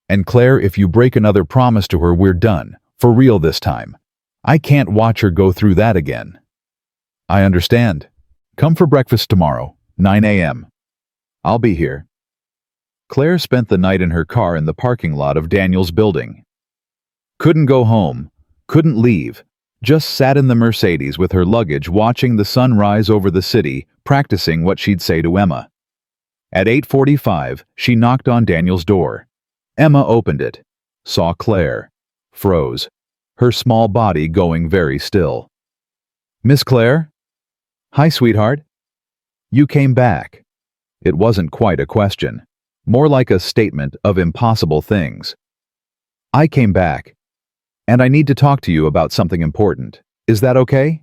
And Claire, if you break another promise to her, we're done, for real this time. I can't watch her go through that again. I understand. Come for breakfast tomorrow, 9 a.m. I'll be here. Claire spent the night in her car in the parking lot of Daniel's building. Couldn't go home, couldn't leave, just sat in the Mercedes with her luggage watching the sun rise over the city, practicing what she'd say to Emma. At 8:45, she knocked on Daniel's door. Emma opened it, saw Claire, froze, her small body going very still. Miss Claire? Hi, sweetheart. You came back. It wasn't quite a question. More like a statement of impossible things. I came back, and I need to talk to you about something important. Is that okay?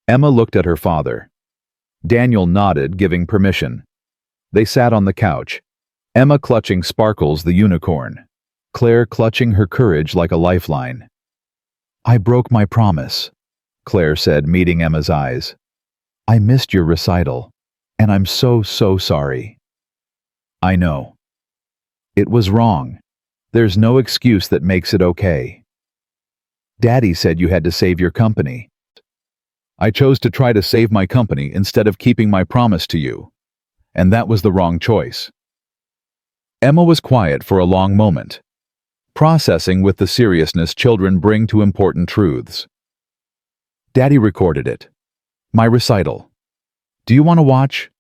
Emma looked at her father. Daniel nodded, giving permission. They sat on the couch, Emma clutching Sparkles the unicorn, Claire clutching her courage like a lifeline. I broke my promise, Claire said, meeting Emma's eyes. I missed your recital, and I'm so sorry. I know. It was wrong. There's no excuse that makes it okay. Daddy said you had to save your company. I chose to try to save my company instead of keeping my promise to you. And that was the wrong choice. Emma was quiet for a long moment, processing with the seriousness children bring to important truths. Daddy recorded it. My recital. Do you want to watch?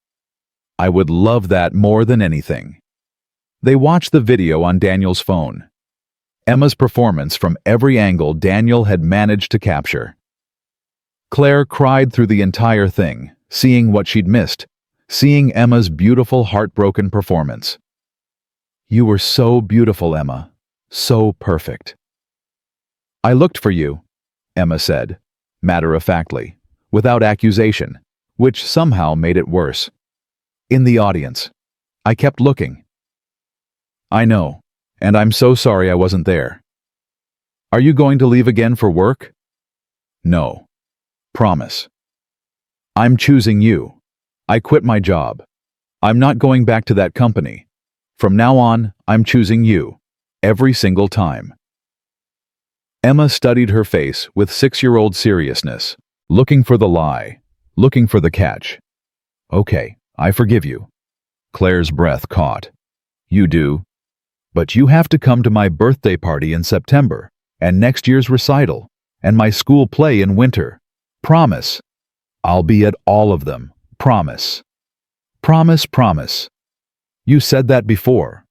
I would love that more than anything. They watched the video on Daniel's phone. Emma's performance from every angle Daniel had managed to capture. Claire cried through the entire thing, seeing what she'd missed, seeing Emma's beautiful, heartbroken performance. You were so beautiful, Emma. So perfect. I looked for you, Emma said, matter-of-factly, without accusation, which somehow made it worse. In the audience. I kept looking. I know, and I'm so sorry I wasn't there. Are you going to leave again for work? No. Promise. I'm choosing you. I quit my job. I'm not going back to that company. From now on, I'm choosing you. Every single time. Emma studied her face with 6-year-old seriousness, looking for the lie, looking for the catch. Okay, I forgive you. Claire's breath caught. You do? But you have to come to my birthday party in September, and next year's recital, and my school play in winter. Promise. I'll be at all of them. Promise. Promise, promise. You said that before.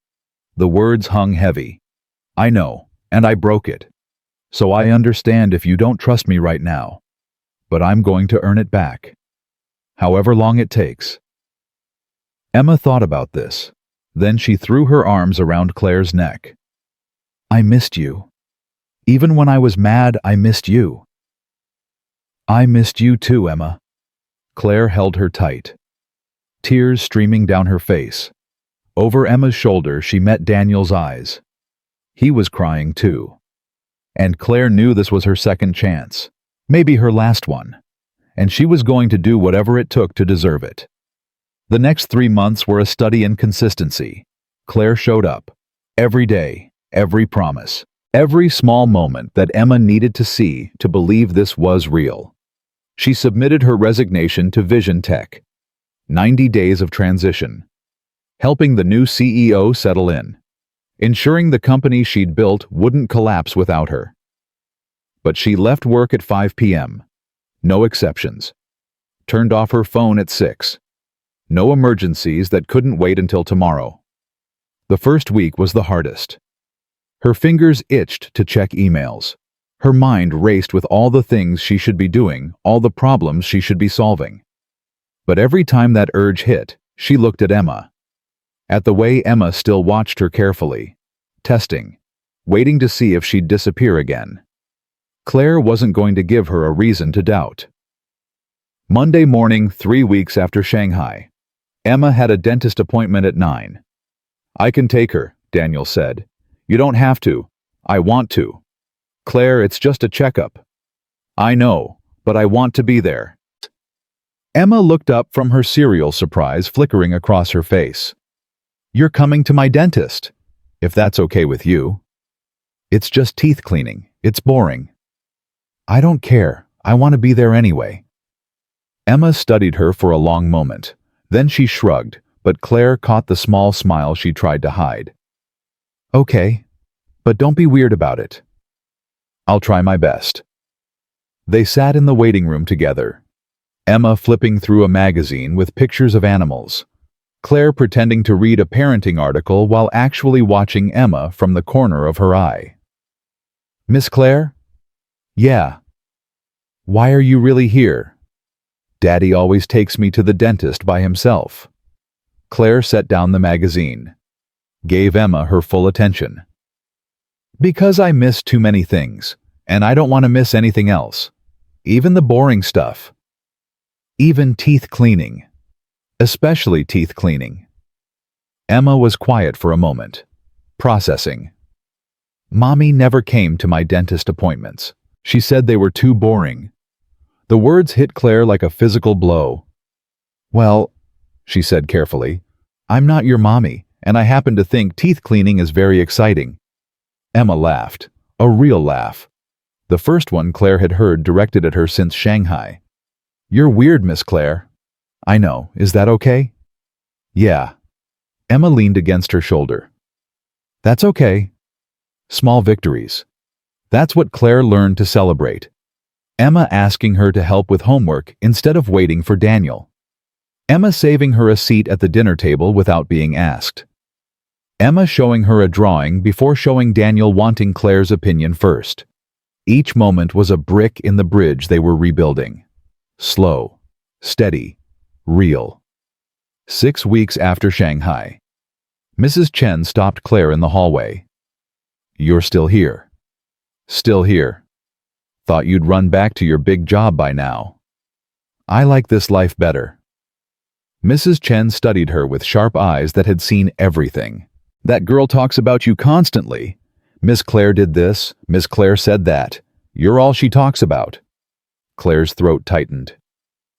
The words hung heavy. I know, and I broke it. So I understand if you don't trust me right now. But I'm going to earn it back. However long it takes. Emma thought about this. Then she threw her arms around Claire's neck. I missed you. Even when I was mad, I missed you. I missed you too, Emma. Claire held her tight, tears streaming down her face. Over Emma's shoulder, she met Daniel's eyes. He was crying too. And Claire knew this was her second chance, maybe her last one, and she was going to do whatever it took to deserve it. The next 3 months were a study in consistency. Claire showed up, every day, every promise, every small moment that Emma needed to see to believe this was real. She submitted her resignation to Vision Tech. 90 days of transition. Helping the new CEO settle in. Ensuring the company she'd built wouldn't collapse without her. But she left work at 5 p.m. No exceptions. Turned off her phone at 6. No emergencies that couldn't wait until tomorrow. The first week was the hardest. Her fingers itched to check emails. Her mind raced with all the things she should be doing, all the problems she should be solving. But every time that urge hit, she looked at Emma. At the way Emma still watched her carefully, testing, waiting to see if she'd disappear again. Claire wasn't going to give her a reason to doubt. Monday morning, 3 weeks after Shanghai. Emma had a dentist appointment at 9. I can take her, Daniel said. You don't have to. I want to. Claire, it's just a checkup. I know, but I want to be there. Emma looked up from her cereal, surprise flickering across her face. You're coming to my dentist, if that's okay with you. It's just teeth cleaning. It's boring. I don't care. I want to be there anyway. Emma studied her for a long moment. Then she shrugged, but Claire caught the small smile she tried to hide. Okay, but don't be weird about it. I'll try my best. They sat in the waiting room together. Emma flipping through a magazine with pictures of animals. Claire pretending to read a parenting article while actually watching Emma from the corner of her eye. Miss Claire? Yeah. Why are you really here? Daddy always takes me to the dentist by himself. Claire set down the magazine. Gave Emma her full attention. Because I miss too many things, and I don't want to miss anything else. Even the boring stuff. Even teeth cleaning. Especially teeth cleaning. Emma was quiet for a moment, processing. Mommy never came to my dentist appointments. She said they were too boring. The words hit Claire like a physical blow. Well, she said carefully, I'm not your mommy, and I happen to think teeth cleaning is very exciting. Emma laughed, a real laugh. The first one Claire had heard directed at her since Shanghai. You're weird, Miss Claire. I know, is that okay? Yeah. Emma leaned against her shoulder. That's okay. Small victories. That's what Claire learned to celebrate. Emma asking her to help with homework instead of waiting for Daniel. Emma saving her a seat at the dinner table without being asked. Emma showing her a drawing before showing Daniel wanting Claire's opinion first. Each moment was a brick in the bridge they were rebuilding. Slow, steady, real. 6 weeks after Shanghai. Mrs. Chen stopped Claire in the hallway. You're still here. Still here. Thought you'd run back to your big job by now. I like this life better. Mrs. Chen studied her with sharp eyes that had seen everything. That girl talks about you constantly. Miss Claire did this, Miss Claire said that. You're all she talks about. Claire's throat tightened.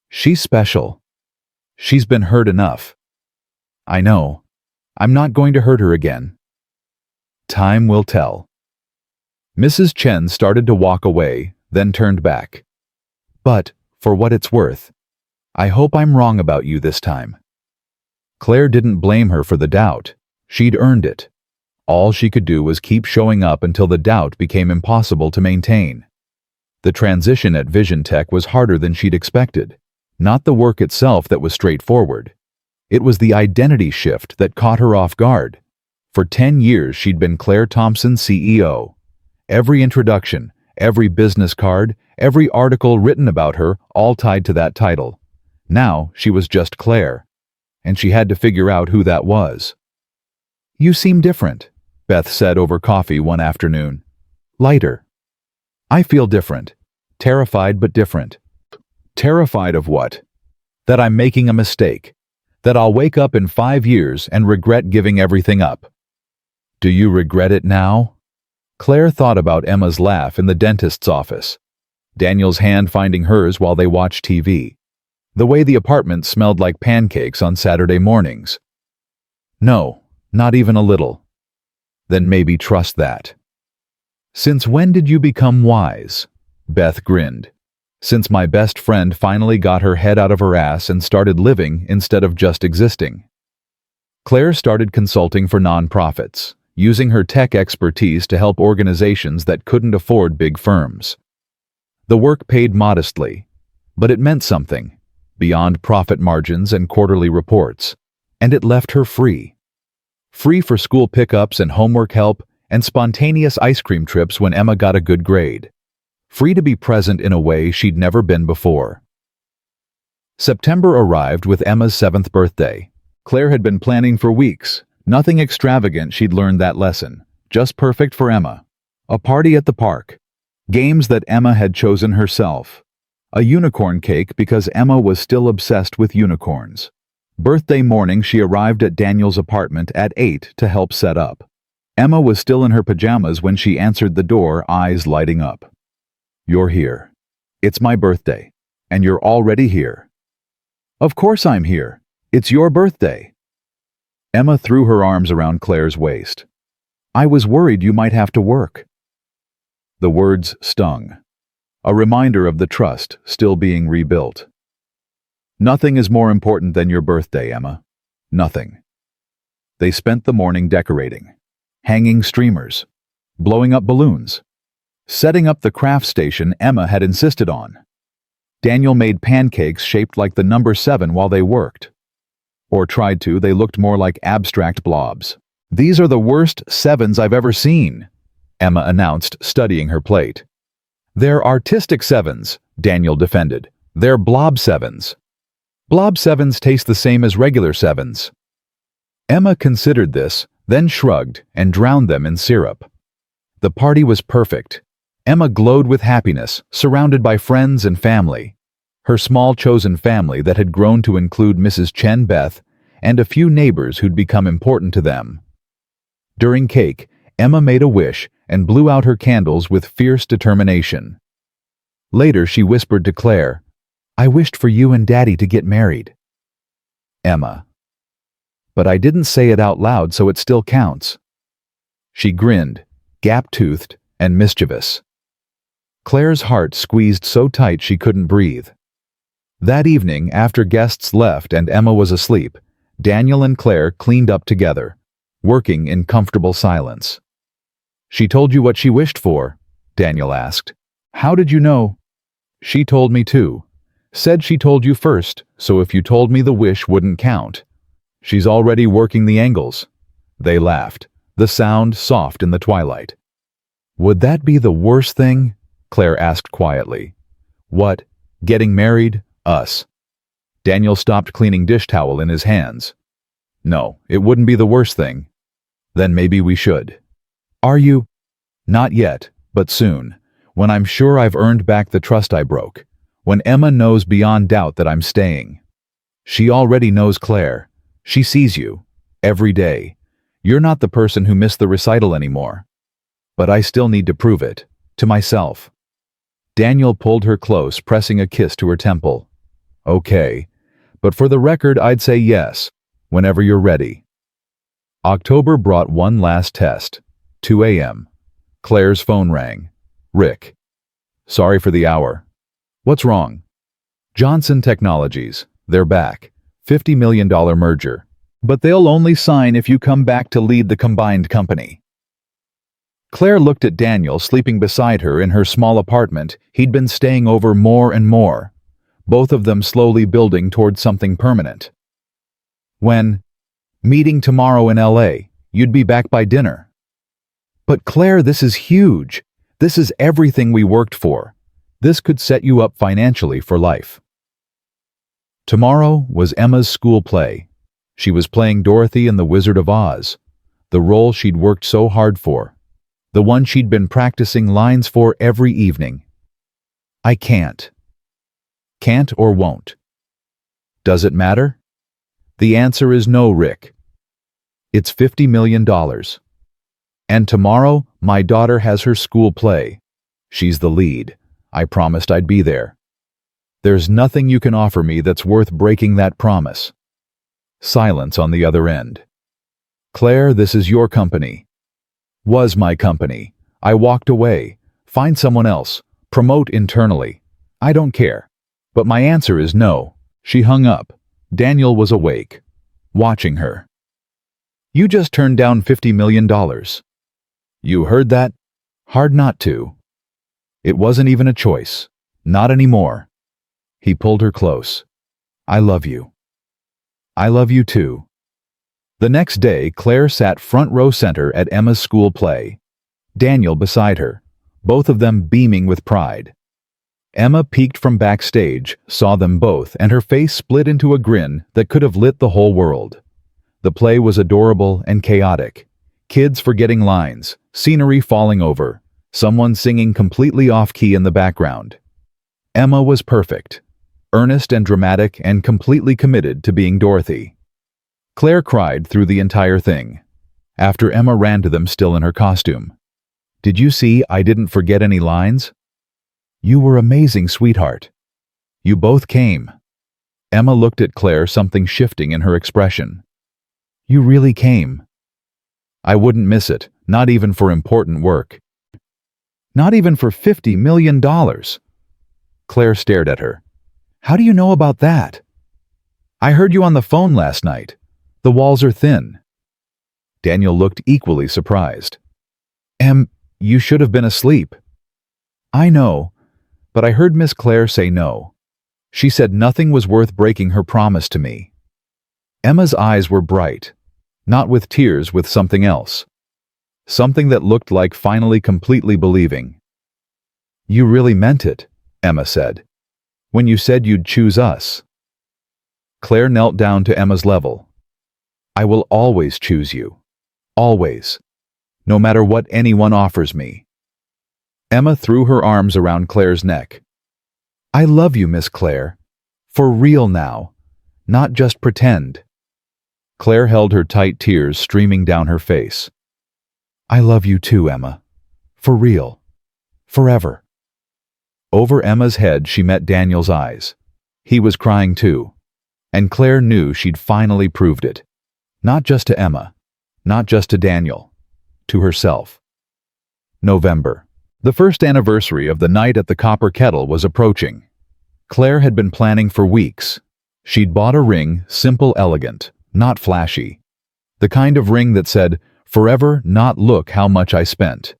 She's special. She's been hurt enough. I know. I'm not going to hurt her again. Time will tell. Mrs. Chen started to walk away, then turned back. But, for what it's worth, I hope I'm wrong about you this time. Claire didn't blame her for the doubt. She'd earned it. All she could do was keep showing up until the doubt became impossible to maintain. The transition at Vision Tech was harder than she'd expected. Not the work itself that was straightforward. It was the identity shift that caught her off guard. For 10 years she'd been Clare Thompson, CEO. Every introduction, every business card, every article written about her, all tied to that title. Now she was just Claire. and she had to figure out who that was. "You seem different," Beth said over coffee one afternoon. "Lighter." "I feel different. Terrified but different." "Terrified of what?" "That I'm making a mistake. That I'll wake up in 5 years and regret giving everything up." "Do you regret it now?" Claire thought about Emma's laugh in the dentist's office, Daniel's hand finding hers while they watched TV, the way the apartment smelled like pancakes on Saturday mornings. "No, not even a little." "Then maybe trust that." "Since when did you become wise?" Beth grinned. "Since my best friend finally got her head out of her ass and started living instead of just existing." Claire started consulting for nonprofits, using her tech expertise to help organizations that couldn't afford big firms. The work paid modestly, but it meant something, beyond profit margins and quarterly reports, and it left her free. Free for school pickups and homework help and spontaneous ice cream trips when Emma got a good grade. Free to be present in a way she'd never been before. September arrived with Emma's 7th birthday. Claire had been planning for weeks. Nothing extravagant, she'd learned that lesson. Just perfect for Emma. A party at the park. Games that Emma had chosen herself. A unicorn cake because Emma was still obsessed with unicorns. Birthday morning, she arrived at Daniel's apartment at 8 to help set up. Emma was still in her pajamas when she answered the door, eyes lighting up. "You're here. It's my birthday, and you're already here." "Of course I'm here. It's your birthday." Emma threw her arms around Claire's waist. "I was worried you might have to work." The words stung. A reminder of the trust still being rebuilt. "Nothing is more important than your birthday, Emma. Nothing." They spent the morning decorating, hanging streamers, blowing up balloons, setting up the craft station Emma had insisted on. Daniel made pancakes shaped like the number 7 while they worked. Or tried to. They looked more like abstract blobs. "These are the worst 7s I've ever seen," Emma announced, studying her plate. "They're artistic 7s, Daniel defended. "They're blob 7s. Blob 7s taste the same as regular 7s. Emma considered this, then shrugged and drowned them in syrup. The party was perfect. Emma glowed with happiness, surrounded by friends and family. Her small chosen family that had grown to include Mrs. Chen Beth and a few neighbors who'd become important to them. During cake, Emma made a wish and blew out her candles with fierce determination. Later, she whispered to Claire, "I wished for you and Daddy to get married." Emma. "But I didn't say it out loud, so it still counts." She grinned, gap-toothed and mischievous. Claire's heart squeezed so tight she couldn't breathe. That evening, after guests left and Emma was asleep, Daniel and Claire cleaned up together, working in comfortable silence. "She told you what she wished for?" Daniel asked. "How did you know?" "She told me too. Said she told you first, so if you told me the wish wouldn't count. She's already working the angles." They laughed, the sound soft in the twilight. "Would that be the worst thing?" Claire asked quietly. "What? Getting married? Us?" Daniel stopped cleaning dish towel in his hands. "No, it wouldn't be the worst thing." "Then maybe we should." "Are you?" "Not yet, but soon, when I'm sure I've earned back the trust I broke, when Emma knows beyond doubt that I'm staying." She already knows, Claire. She sees you. Every day. You're not the person who missed the recital anymore. But I still need to prove it. To myself. Daniel pulled her close, pressing a kiss to her temple. "Okay. But for the record, I'd say yes, whenever you're ready." October brought one last test. 2 a.m. Claire's phone rang. "Rick. Sorry for the hour." "What's wrong?" "Johnson Technologies. They're back. $50 million merger. But they'll only sign if you come back to lead the combined company." Claire looked at Daniel sleeping beside her in her small apartment he'd been staying over more and more, both of them slowly building towards something permanent. "When?" "Meeting tomorrow in LA. You'd be back by dinner." "But Claire, this is huge. This is everything we worked for. This could set you up financially for life." Tomorrow was Emma's school play. She was playing Dorothy in The Wizard of Oz, the role she'd worked so hard for, the one she'd been practicing lines for every evening. I can't. Can't or won't. Does it matter? The answer is no, Rick. It's $50 million. And tomorrow, my daughter has her school play. She's the lead. I promised I'd be there. There's nothing you can offer me that's worth breaking that promise. Silence on the other end. Claire, this is your company. Was my company. I walked away. Find someone else. Promote internally. I don't care. But my answer is no. She hung up. Daniel was awake, watching her. You just turned down $50 million. You heard that? Hard not to. It wasn't even a choice. Not anymore. He pulled her close. I love you. I love you too. The next day, Claire sat front row center at Emma's school play. Daniel beside her, both of them beaming with pride. Emma peeked from backstage, saw them both, and her face split into a grin that could have lit the whole world. The play was adorable and chaotic. Kids forgetting lines, scenery falling over, someone singing completely off-key in the background. Emma was perfect, earnest and dramatic and completely committed to being Dorothy. Claire cried through the entire thing, after Emma ran to them still in her costume. Did you see I didn't forget any lines? You were amazing, sweetheart. You both came. Emma looked at Claire, something shifting in her expression. You really came. I wouldn't miss it, not even for important work. Not even for $50 million. Claire stared at her. How do you know about that? I heard you on the phone last night. The walls are thin. Daniel looked equally surprised. You should have been asleep. I know, but I heard Miss Claire say no. She said nothing was worth breaking her promise to me. Emma's eyes were bright, not with tears, with something else. Something that looked like finally completely believing. You really meant it, Emma said, when you said you'd choose us. Claire knelt down to Emma's level. I will always choose you. Always. No matter what anyone offers me. Emma threw her arms around Claire's neck. I love you, Miss Claire. For real now. Not just pretend. Claire held her tight, tears streaming down her face. I love you too, Emma. For real. Forever. Over Emma's head she met Daniel's eyes. He was crying too. And Claire knew she'd finally proved it. Not just to Emma. Not just to Daniel. To herself. November. The first anniversary of the night at the Copper Kettle was approaching. Claire had been planning for weeks. She'd bought a ring, simple, elegant, not flashy. The kind of ring that said, forever, not look how much I spent.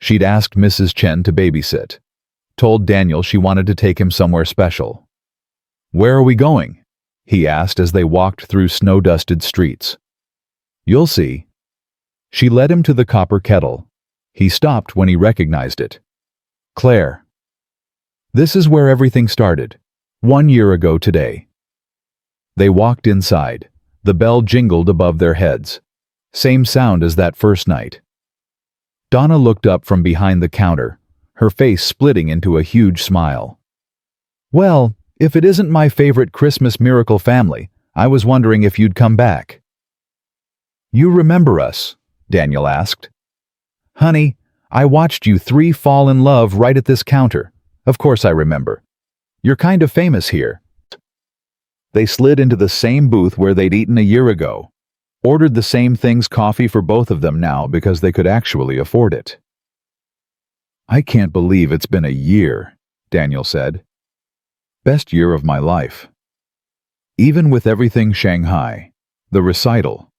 She'd asked Mrs. Chen to babysit. Told Daniel she wanted to take him somewhere special. Where are we going? He asked as they walked through snow-dusted streets. You'll see. She led him to the Copper Kettle. He stopped when he recognized it. Claire. This is where everything started. 1 year ago today. They walked inside. The bell jingled above their heads. Same sound as that first night. Donna looked up from behind the counter, her face splitting into a huge smile. Well, if it isn't my favorite Christmas miracle family, I was wondering if you'd come back. You remember us? Daniel asked. Honey, I watched you three fall in love right at this counter. Of course I remember. You're kind of famous here. They slid into the same booth where they'd eaten a year ago. Ordered the same things, coffee for both of them now because they could actually afford it. I can't believe it's been a year, Daniel said. Best year of my life. Even with everything Shanghai, the recital,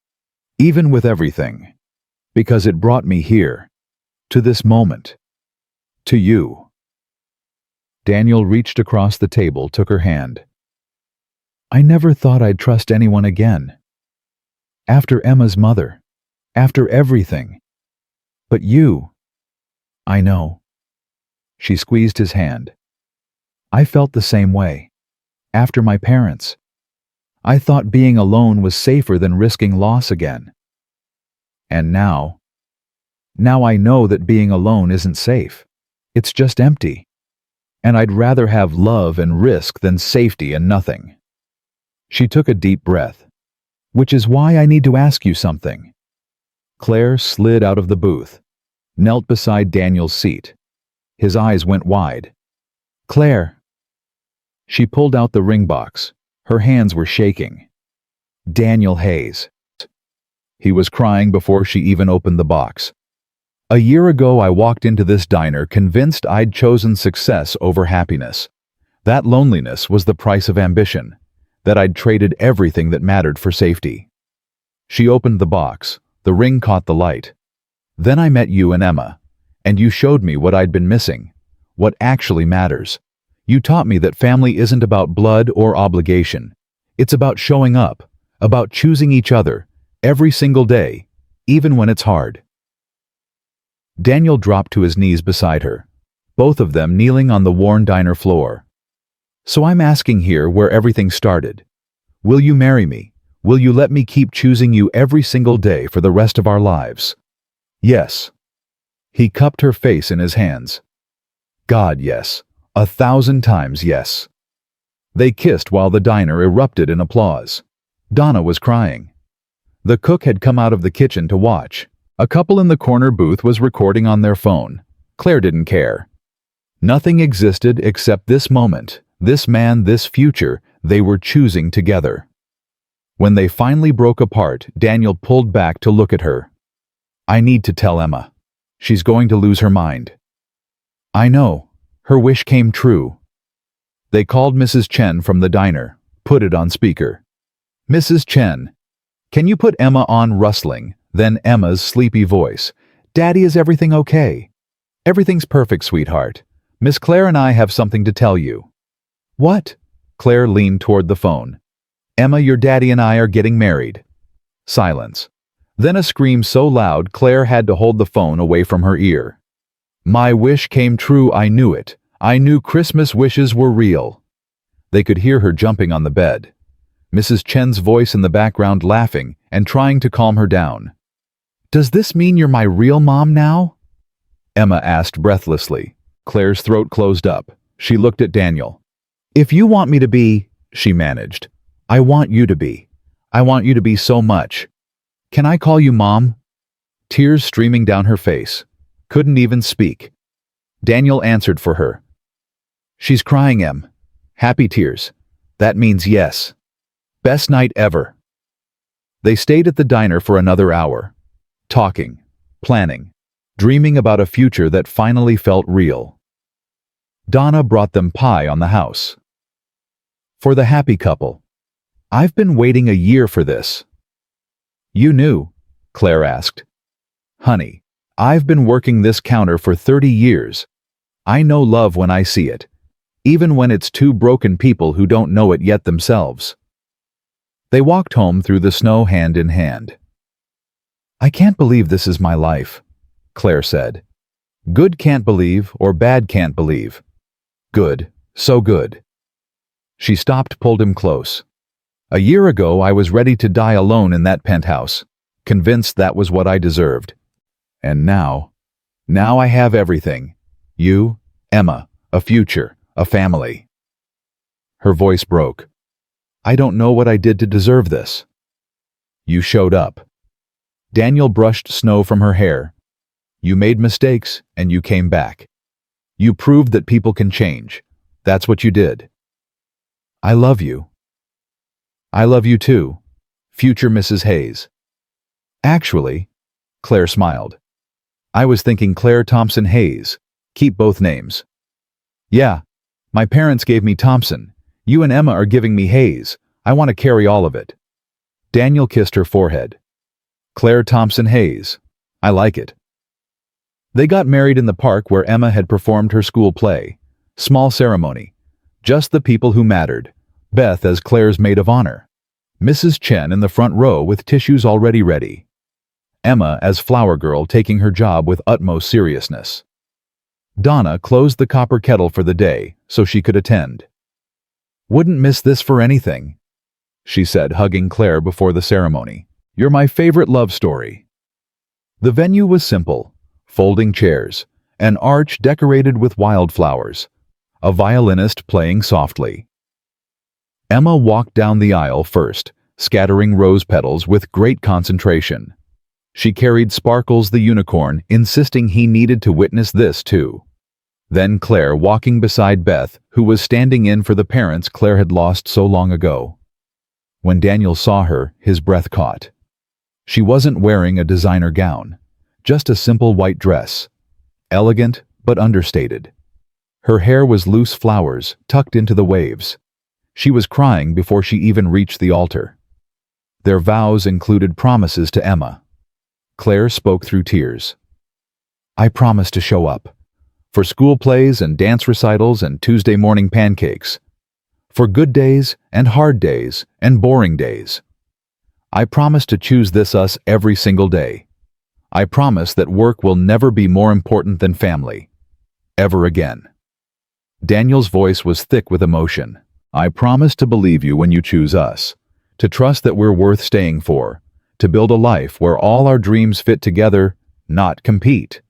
even with everything. Because it brought me here, to this moment, to you. Daniel reached across the table, took her hand. I never thought I'd trust anyone again. After Emma's mother, after everything. But you, I know. She squeezed his hand. I felt the same way. After my parents. I thought being alone was safer than risking loss again. And now I know that being alone isn't safe. It's just empty. And I'd rather have love and risk than safety and nothing. She took a deep breath. Which is why I need to ask you something. Clare slid out of the booth, knelt beside Daniel's seat. His eyes went wide. Clare. She pulled out the ring box. Her hands were shaking. Daniel Hayes. He was crying before she even opened the box. A year ago, I walked into this diner convinced I'd chosen success over happiness. That loneliness was the price of ambition, that I'd traded everything that mattered for safety. She opened the box. The ring caught the light. Then I met you and Emma, and you showed me what I'd been missing, what actually matters. You taught me that family isn't about blood or obligation. It's about showing up, about choosing each other, every single day, even when it's hard. Daniel dropped to his knees beside her, both of them kneeling on the worn diner floor. So I'm asking here where everything started. Will you marry me? Will you let me keep choosing you every single day for the rest of our lives? Yes. He cupped her face in his hands. God, yes. 1,000 times yes. They kissed while the diner erupted in applause. Donna was crying. The cook had come out of the kitchen to watch. A couple in the corner booth was recording on their phone. Clare didn't care. Nothing existed except this moment, this man, this future they were choosing together. When they finally broke apart, Daniel pulled back to look at her. I need to tell Emma. She's going to lose her mind. I know. Her wish came true. They called Mrs. Chen from the diner, put it on speaker. Mrs. Chen, can you put Emma on? Rustling, then Emma's sleepy voice. Daddy, is everything okay? Everything's perfect, sweetheart. Miss Clare and I have something to tell you. What? Clare leaned toward the phone. Emma, your daddy and I are getting married. Silence. Then a scream so loud Clare had to hold the phone away from her ear. My wish came true, I knew it. I knew Christmas wishes were real. They could hear her jumping on the bed. Mrs. Chen's voice in the background laughing and trying to calm her down. Does this mean you're my real mom now? Emma asked breathlessly. Clare's throat closed up. She looked at Daniel. If you want me to be, she managed. I want you to be. I want you to be so much. Can I call you Mom? Tears streaming down her face. Couldn't even speak. Daniel answered for her. She's crying, Em. Happy tears. That means yes. Best night ever. They stayed at the diner for another hour. Talking, planning, dreaming about a future that finally felt real. Donna brought them pie on the house. For the happy couple. I've been waiting a year for this. You knew? Clare asked. Honey, I've been working this counter for 30 years. I know love when I see it, even when it's two broken people who don't know it yet themselves. They walked home through the snow hand in hand. I can't believe this is my life, Clare said. Good can't believe or bad can't believe. Good, so good. She stopped, pulled him close. A year ago I was ready to die alone in that penthouse, convinced that was what I deserved. And now I have everything. You, Emma, a future, a family. Her voice broke. I don't know what I did to deserve this. You showed up. Daniel brushed snow from her hair. You made mistakes, and you came back. You proved that people can change. That's what you did. I love you. I love you too, future Mrs. Hayes. Actually, Clare smiled. I was thinking Clare Thompson Hayes. Keep both names. Yeah, my parents gave me Thompson. You and Emma are giving me Hayes. I want to carry all of it. Daniel kissed her forehead. Clare Thompson Hayes. I like it. They got married in the park where Emma had performed her school play. Small ceremony. Just the people who mattered. Beth as Clare's maid of honor. Mrs. Chen in the front row with tissues already ready. Emma as flower girl taking her job with utmost seriousness. Donna closed the copper kettle for the day so she could attend. Wouldn't miss this for anything. she said, hugging Clare before the ceremony. "You're my favorite love story." The venue was simple: folding chairs, an arch decorated with wildflowers, a violinist playing softly. Emma walked down the aisle first, scattering rose petals with great concentration. She carried Sparkles the unicorn, insisting he needed to witness this too. Then Clare, walking beside Beth, who was standing in for the parents Clare had lost so long ago. When Daniel saw her, his breath caught. She wasn't wearing a designer gown, just a simple white dress, elegant but understated. Her hair was loose flowers tucked into the waves. She was crying before she even reached the altar. Their vows included promises to Emma. Clare spoke through tears. "I promise to show up. For school plays and dance recitals and Tuesday morning pancakes. For good days and hard days and boring days. I promise to choose us every single day. I promise that work will never be more important than family. Ever again." Daniel's voice was thick with emotion. "I promise to believe you when you choose us, to trust that we're worth staying for, to build a life where all our dreams fit together, not compete."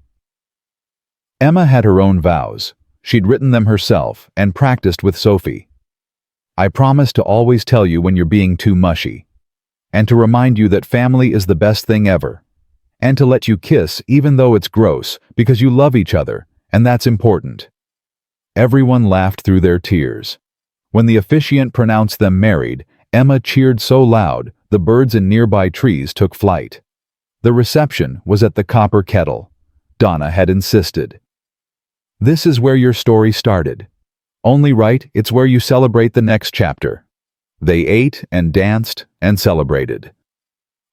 Emma had her own vows. She'd written them herself and practiced with Sophie. "I promise to always tell you when you're being too mushy, and to remind you that family is the best thing ever, and to let you kiss even though it's gross because you love each other, and that's important." Everyone laughed through their tears. When the officiant pronounced them married, Emma cheered so loud the birds in nearby trees took flight. The reception was at the Copper Kettle. Donna had insisted. "This is where your story started. Only right, it's where you celebrate the next chapter." They ate and danced and celebrated.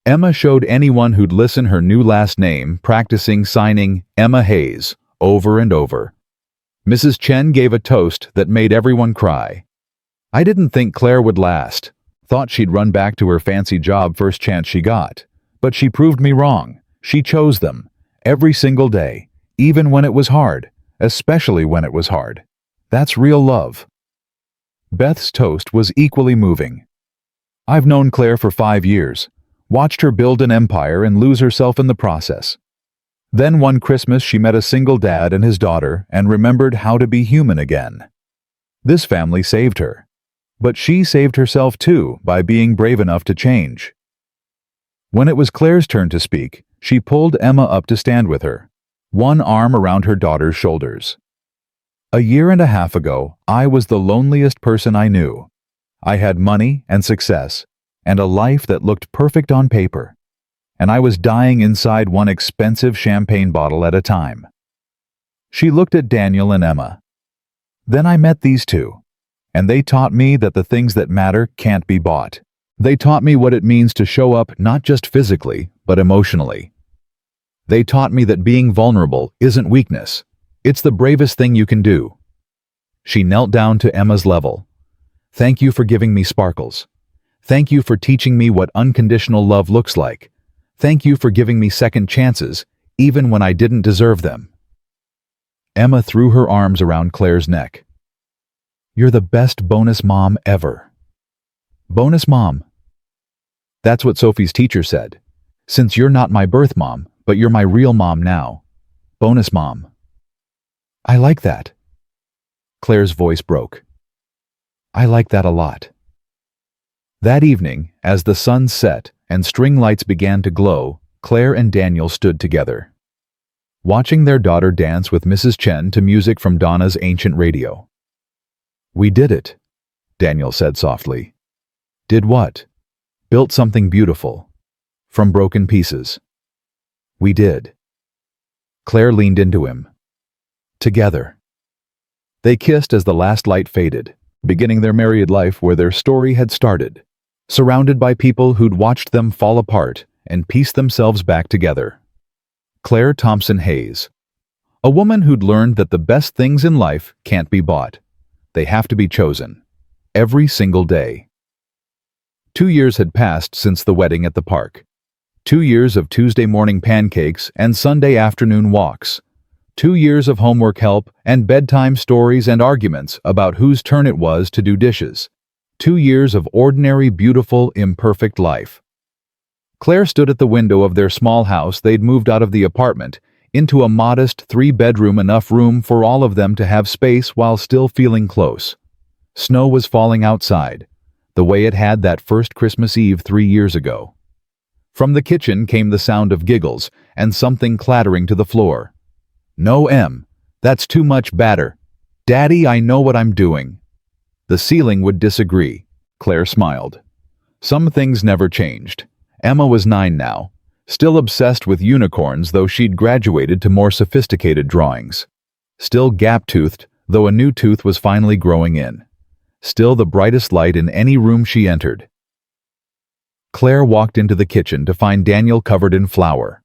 Emma showed anyone who'd listen her new last name, practicing signing Emma Hayes over and over. Mrs. Chen gave a toast that made everyone cry. "I didn't think Clare would last. Thought she'd run back to her fancy job first chance she got. But she proved me wrong. She chose them. Every single day. Even when it was hard. Especially when it was hard. That's real love." Beth's toast was equally moving. "I've known Clare for 5 years. Watched her build an empire and lose herself in the process. Then one Christmas she met a single dad and his daughter and remembered how to be human again. This family saved her. But she saved herself too by being brave enough to change." When it was Clare's turn to speak, she pulled Emma up to stand with her, one arm around her daughter's shoulders. "A year and a half ago, I was the loneliest person I knew. I had money and success, and a life that looked perfect on paper. And I was dying inside one expensive champagne bottle at a time." She looked at Daniel and Emma. "Then I met these two, and they taught me that the things that matter can't be bought. They taught me what it means to show up not just physically, but emotionally. They taught me that being vulnerable isn't weakness. It's the bravest thing you can do." She knelt down to Emma's level. "Thank you for giving me Sparkles. Thank you for teaching me what unconditional love looks like. Thank you for giving me second chances, even when I didn't deserve them." Emma threw her arms around Clare's neck. "You're the best bonus mom ever." "Bonus mom?" "That's what Sophie's teacher said. Since you're not my birth mom, but you're my real mom now. Bonus mom." "I like that." Clare's voice broke. "I like that a lot." That evening, as the sun set and string lights began to glow, Clare and Daniel stood together, watching their daughter dance with Mrs. Chen to music from Donna's ancient radio. "We did it," Daniel said softly. "Did what?" "Built something beautiful. From broken pieces." "We did." Clare leaned into him. "Together." They kissed as the last light faded, beginning their married life where their story had started, surrounded by people who'd watched them fall apart and piece themselves back together. Clare Thompson Hayes, a woman who'd learned that the best things in life can't be bought. They have to be chosen, every single day. 2 years had passed since the wedding at the park. 2 years of Tuesday morning pancakes and Sunday afternoon walks. 2 years of homework help and bedtime stories and arguments about whose turn it was to do dishes. 2 years of ordinary, beautiful, imperfect life. Claire stood at the window of their small house. They'd moved out of the apartment into a modest 3-bedroom, enough room for all of them to have space while still feeling close. Snow was falling outside, the way it had that first Christmas Eve 3 years ago. From the kitchen came the sound of giggles and something clattering to the floor. "No, Em, that's too much batter. Daddy, I know what I'm doing." The ceiling would disagree. Claire smiled. Some things never changed. Emma was 9 now, still obsessed with unicorns, though she'd graduated to more sophisticated drawings. Still gap-toothed, though a new tooth was finally growing in. Still the brightest light in any room she entered. Claire walked into the kitchen to find Daniel covered in flour,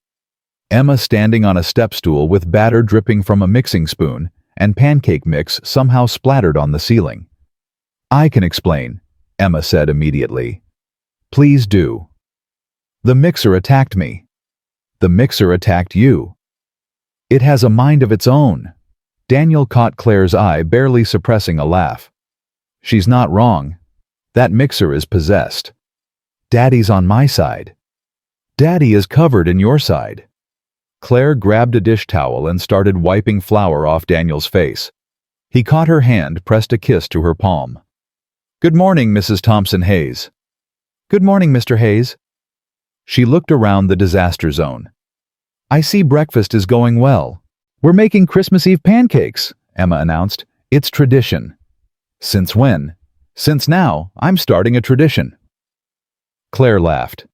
Emma standing on a step stool with batter dripping from a mixing spoon and pancake mix somehow splattered on the ceiling. "I can explain," Emma said immediately. "Please do." "The mixer attacked me." "The mixer attacked you." "It has a mind of its own." Daniel caught Claire's eye, barely suppressing a laugh. "She's not wrong. That mixer is possessed. Daddy's on my side. Daddy is covered in your side." Claire grabbed a dish towel and started wiping flour off Daniel's face. He caught her hand, pressed a kiss to her palm. "Good morning, Mrs. Thompson Hayes." "Good morning, Mr. Hayes." She looked around the disaster zone. "I see breakfast is going well. We're making Christmas Eve pancakes," Emma announced. "It's tradition." "Since when?" "Since now. I'm starting a tradition." Claire laughed.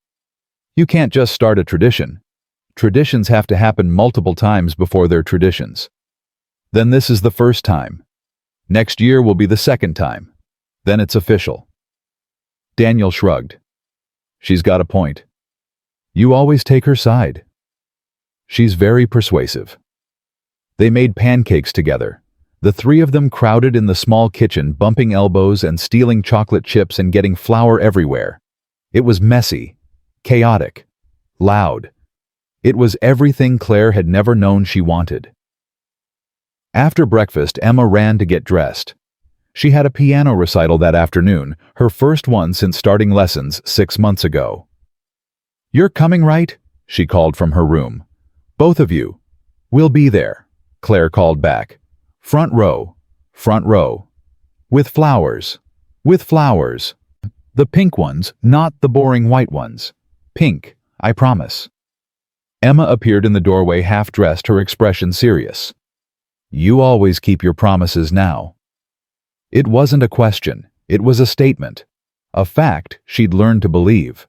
"You can't just start a tradition. Traditions have to happen multiple times before they're traditions. Then this is the first time. Next year will be the second time. Then it's official." Daniel shrugged. "She's got a point. You always take her side." "She's very persuasive." They made pancakes together. The 3 of them crowded in the small kitchen, bumping elbows and stealing chocolate chips and getting flour everywhere. It was messy, chaotic, loud. It was everything Claire had never known she wanted. After breakfast, Emma ran to get dressed. She had a piano recital that afternoon, her first one since starting lessons 6 months ago. "You're coming, right?" she called from her room. "Both of you." "We'll be there," Claire called back. "Front row, front row. With flowers, with flowers. The pink ones, not the boring white ones. Pink, I promise." Emma appeared in the doorway half-dressed, her expression serious. "You always keep your promises now." It wasn't a question, it was a statement. A fact she'd learned to believe.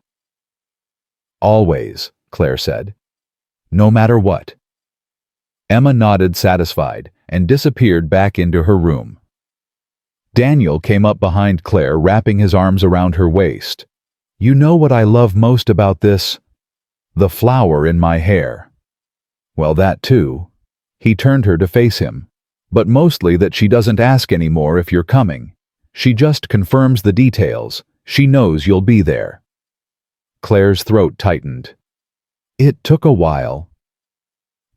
"Always," Claire said. "No matter what." Emma nodded, satisfied, and disappeared back into her room. Daniel came up behind Claire, wrapping his arms around her waist. "You know what I love most about this? The flower in my hair." "Well, that too." He turned her to face him. "But mostly that she doesn't ask anymore if you're coming. She just confirms the details. She knows you'll be there." Claire's throat tightened. "It took a while."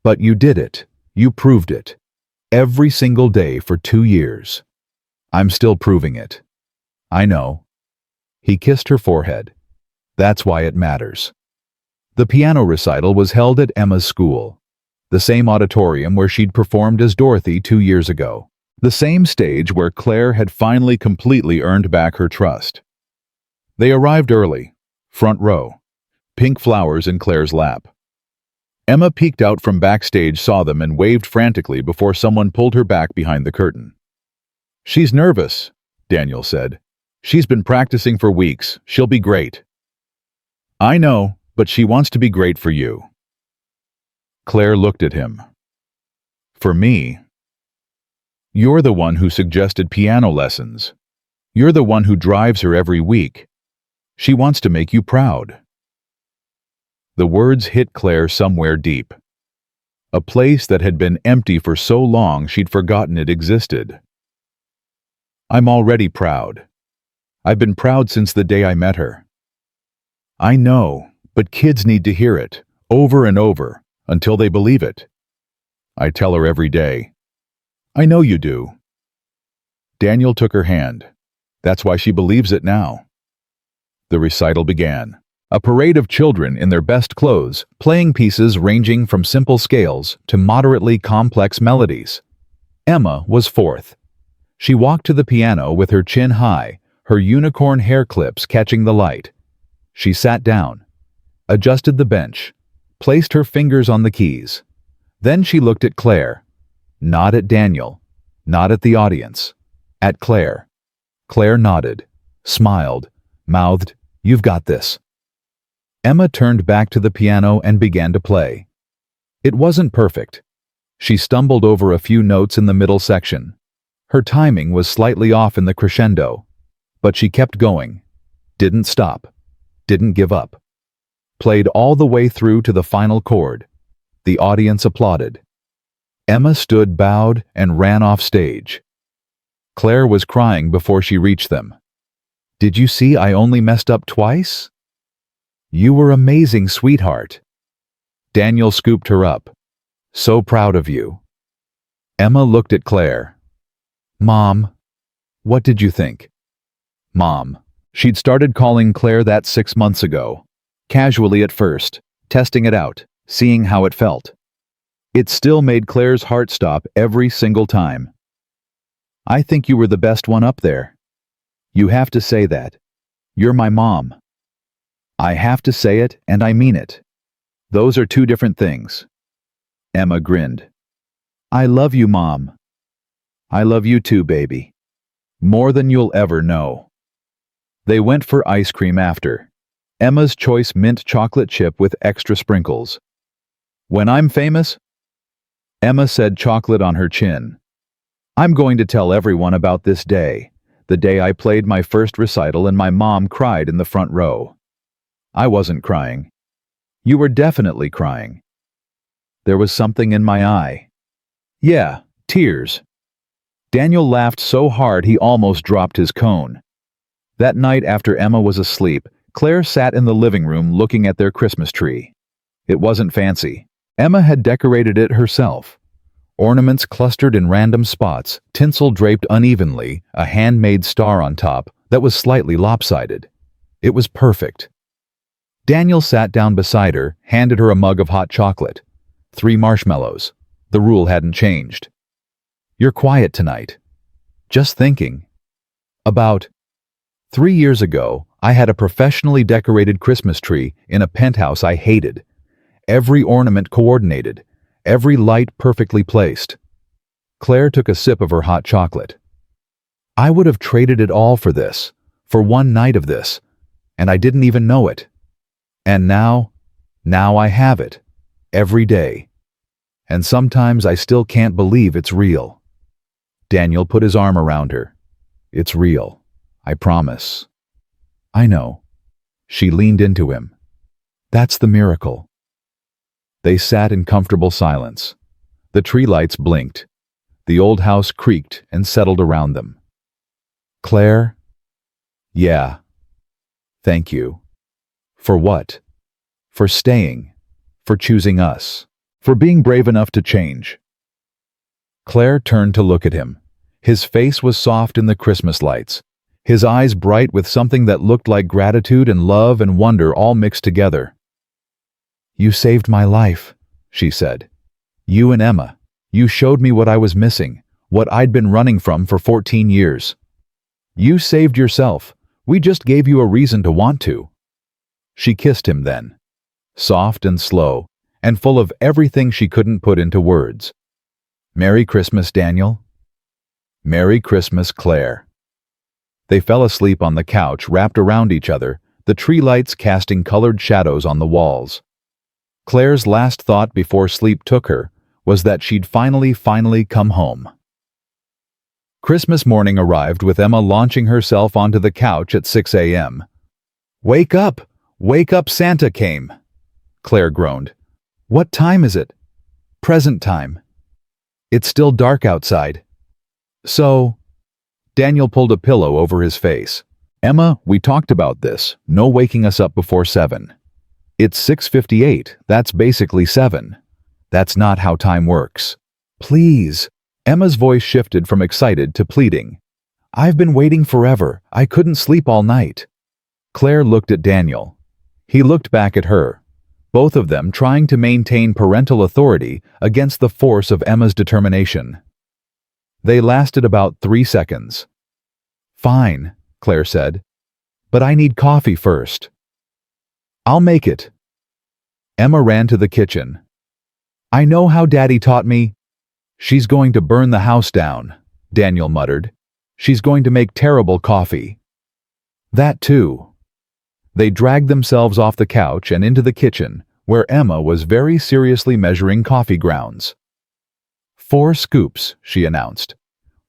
"But you did it. You proved it. Every single day for 2 years. I'm still proving it." "I know." He kissed her forehead. "That's why it matters." The piano recital was held at Emma's school. The same auditorium where she'd performed as Dorothy 2 years ago. The same stage where Claire had finally completely earned back her trust. They arrived early. Front row. Pink flowers in Claire's lap. Emma peeked out from backstage, saw them, and waved frantically before someone pulled her back behind the curtain. "She's nervous," Daniel said. "She's been practicing for weeks. She'll be great." "I know, but she wants to be great for you." Claire looked at him. "For me?" "You're the one who suggested piano lessons. You're the one who drives her every week. She wants to make you proud." The words hit Claire somewhere deep. A place that had been empty for so long she'd forgotten it existed. "I'm already proud. I've been proud since the day I met her." "I know, but kids need to hear it, over and over, until they believe it." "I tell her every day." "I know you do." Daniel took her hand. That's why she believes it now. The recital began. A parade of children in their best clothes, playing pieces ranging from simple scales to moderately complex melodies. Emma was fourth. She walked to the piano with her chin high, her unicorn hair clips catching the light. She sat down, adjusted the bench, placed her fingers on the keys. Then she looked at Claire. Not at Daniel, not at the audience. At Claire. Claire nodded, smiled, mouthed, "You've got this." Emma turned back to the piano and began to play. It wasn't perfect. She stumbled over a few notes in the middle section. Her timing was slightly off in the crescendo. But she kept going. Didn't stop. Didn't give up. Played all the way through to the final chord. The audience applauded. Emma stood bowed and ran off stage. Claire was crying before she reached them. "Did you see I only messed up twice?" "You were amazing, sweetheart." Daniel scooped her up. "So proud of you." Emma looked at Claire. "Mom, what did you think?" Mom. She'd started calling Claire that 6 months ago. Casually at first, testing it out, seeing how it felt. It still made Claire's heart stop every single time. "I think you were the best one up there." "You have to say that. You're my mom." "I have to say it, and I mean it. Those are two different things." Emma grinned. "I love you, Mom." "I love you too, baby. More than you'll ever know." They went for ice cream after. Emma's choice mint chocolate chip with extra sprinkles. "When I'm famous," Emma said, chocolate on her chin, "I'm going to tell everyone about this day, the day I played my first recital and my mom cried in the front row." "I wasn't crying." "You were definitely crying." "There was something in my eye." "Yeah, tears." Daniel laughed so hard he almost dropped his cone. That night after Emma was asleep, Claire sat in the living room looking at their Christmas tree. It wasn't fancy. Emma had decorated it herself. Ornaments clustered in random spots, tinsel draped unevenly, a handmade star on top that was slightly lopsided. It was perfect. Daniel sat down beside her, handed her a mug of hot chocolate. 3 marshmallows. The rule hadn't changed. "You're quiet tonight." "Just thinking." "About." 3 years ago, I had a professionally decorated Christmas tree in a penthouse I hated. Every ornament coordinated, every light perfectly placed. Claire took a sip of her hot chocolate. "I would have traded it all for this, for one night of this, and I didn't even know it. And now I have it, every day. And sometimes I still can't believe it's real." Daniel put his arm around her. "It's real. I promise." "I know." She leaned into him. "That's the miracle." They sat in comfortable silence. The tree lights blinked. The old house creaked and settled around them. "Claire?" "Yeah." "Thank you." "For what?" "For staying. For choosing us. For being brave enough to change." Claire turned to look at him. His face was soft in the Christmas lights. His eyes bright with something that looked like gratitude and love and wonder all mixed together. "You saved my life," she said. "You and Emma. You showed me what I was missing, what I'd been running from for 14 years. You saved yourself. We just gave you a reason to want to." She kissed him then, soft and slow, and full of everything she couldn't put into words. "Merry Christmas, Daniel." "Merry Christmas, Claire." They fell asleep on the couch, wrapped around each other, the tree lights casting colored shadows on the walls. Claire's last thought before sleep took her was that she'd finally come home. Christmas morning arrived with Emma launching herself onto the couch at 6 a.m. "Wake up! Wake up, Santa came!" Claire groaned. "What time is it?" "Present time." "It's still dark outside." "So..." Daniel pulled a pillow over his face. "Emma, we talked about this. No waking us up before 7. It's 6:58. That's basically 7. That's not how time works. Please." Emma's voice shifted from excited to pleading. I've been waiting forever. I couldn't sleep all night. Claire looked at Daniel. He looked back at her, both of them trying to maintain parental authority against the force of Emma's determination. They lasted about 3 seconds. Fine, Claire said, but I need coffee first. I'll make it. Emma ran to the kitchen. I know how Daddy taught me. She's going to burn the house down, Daniel muttered. She's going to make terrible coffee. That too. They dragged themselves off the couch and into the kitchen, where Emma was very seriously measuring coffee grounds. 4 scoops, she announced,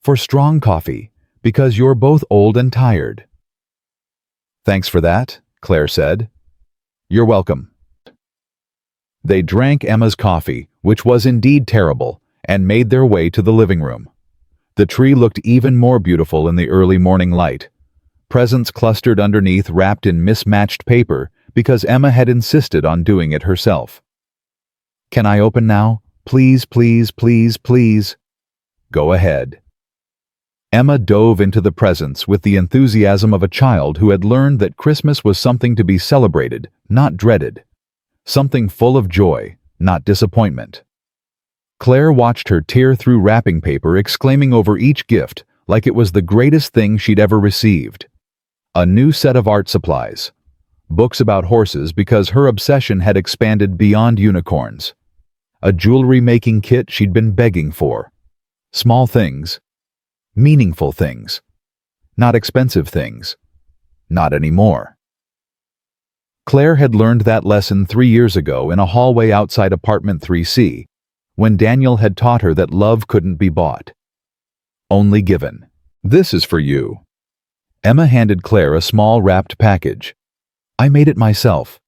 for strong coffee, because you're both old and tired. Thanks for that, Claire said. You're welcome. They drank Emma's coffee, which was indeed terrible, and made their way to the living room. The tree looked even more beautiful in the early morning light. Presents clustered underneath wrapped in mismatched paper because Emma had insisted on doing it herself. Can I open now? Please, please, please, please. Go ahead. Emma dove into the presents with the enthusiasm of a child who had learned that Christmas was something to be celebrated, not dreaded. Something full of joy, not disappointment. Claire watched her tear through wrapping paper, exclaiming over each gift like it was the greatest thing she'd ever received. A new set of art supplies. Books about horses because her obsession had expanded beyond unicorns. A jewelry-making kit she'd been begging for. Small things. Meaningful things. Not expensive things. Not anymore. Claire had learned that lesson 3 years ago in a hallway outside apartment 3C, when Daniel had taught her that love couldn't be bought. Only given. This is for you. Emma handed Claire a small wrapped package. I made it myself.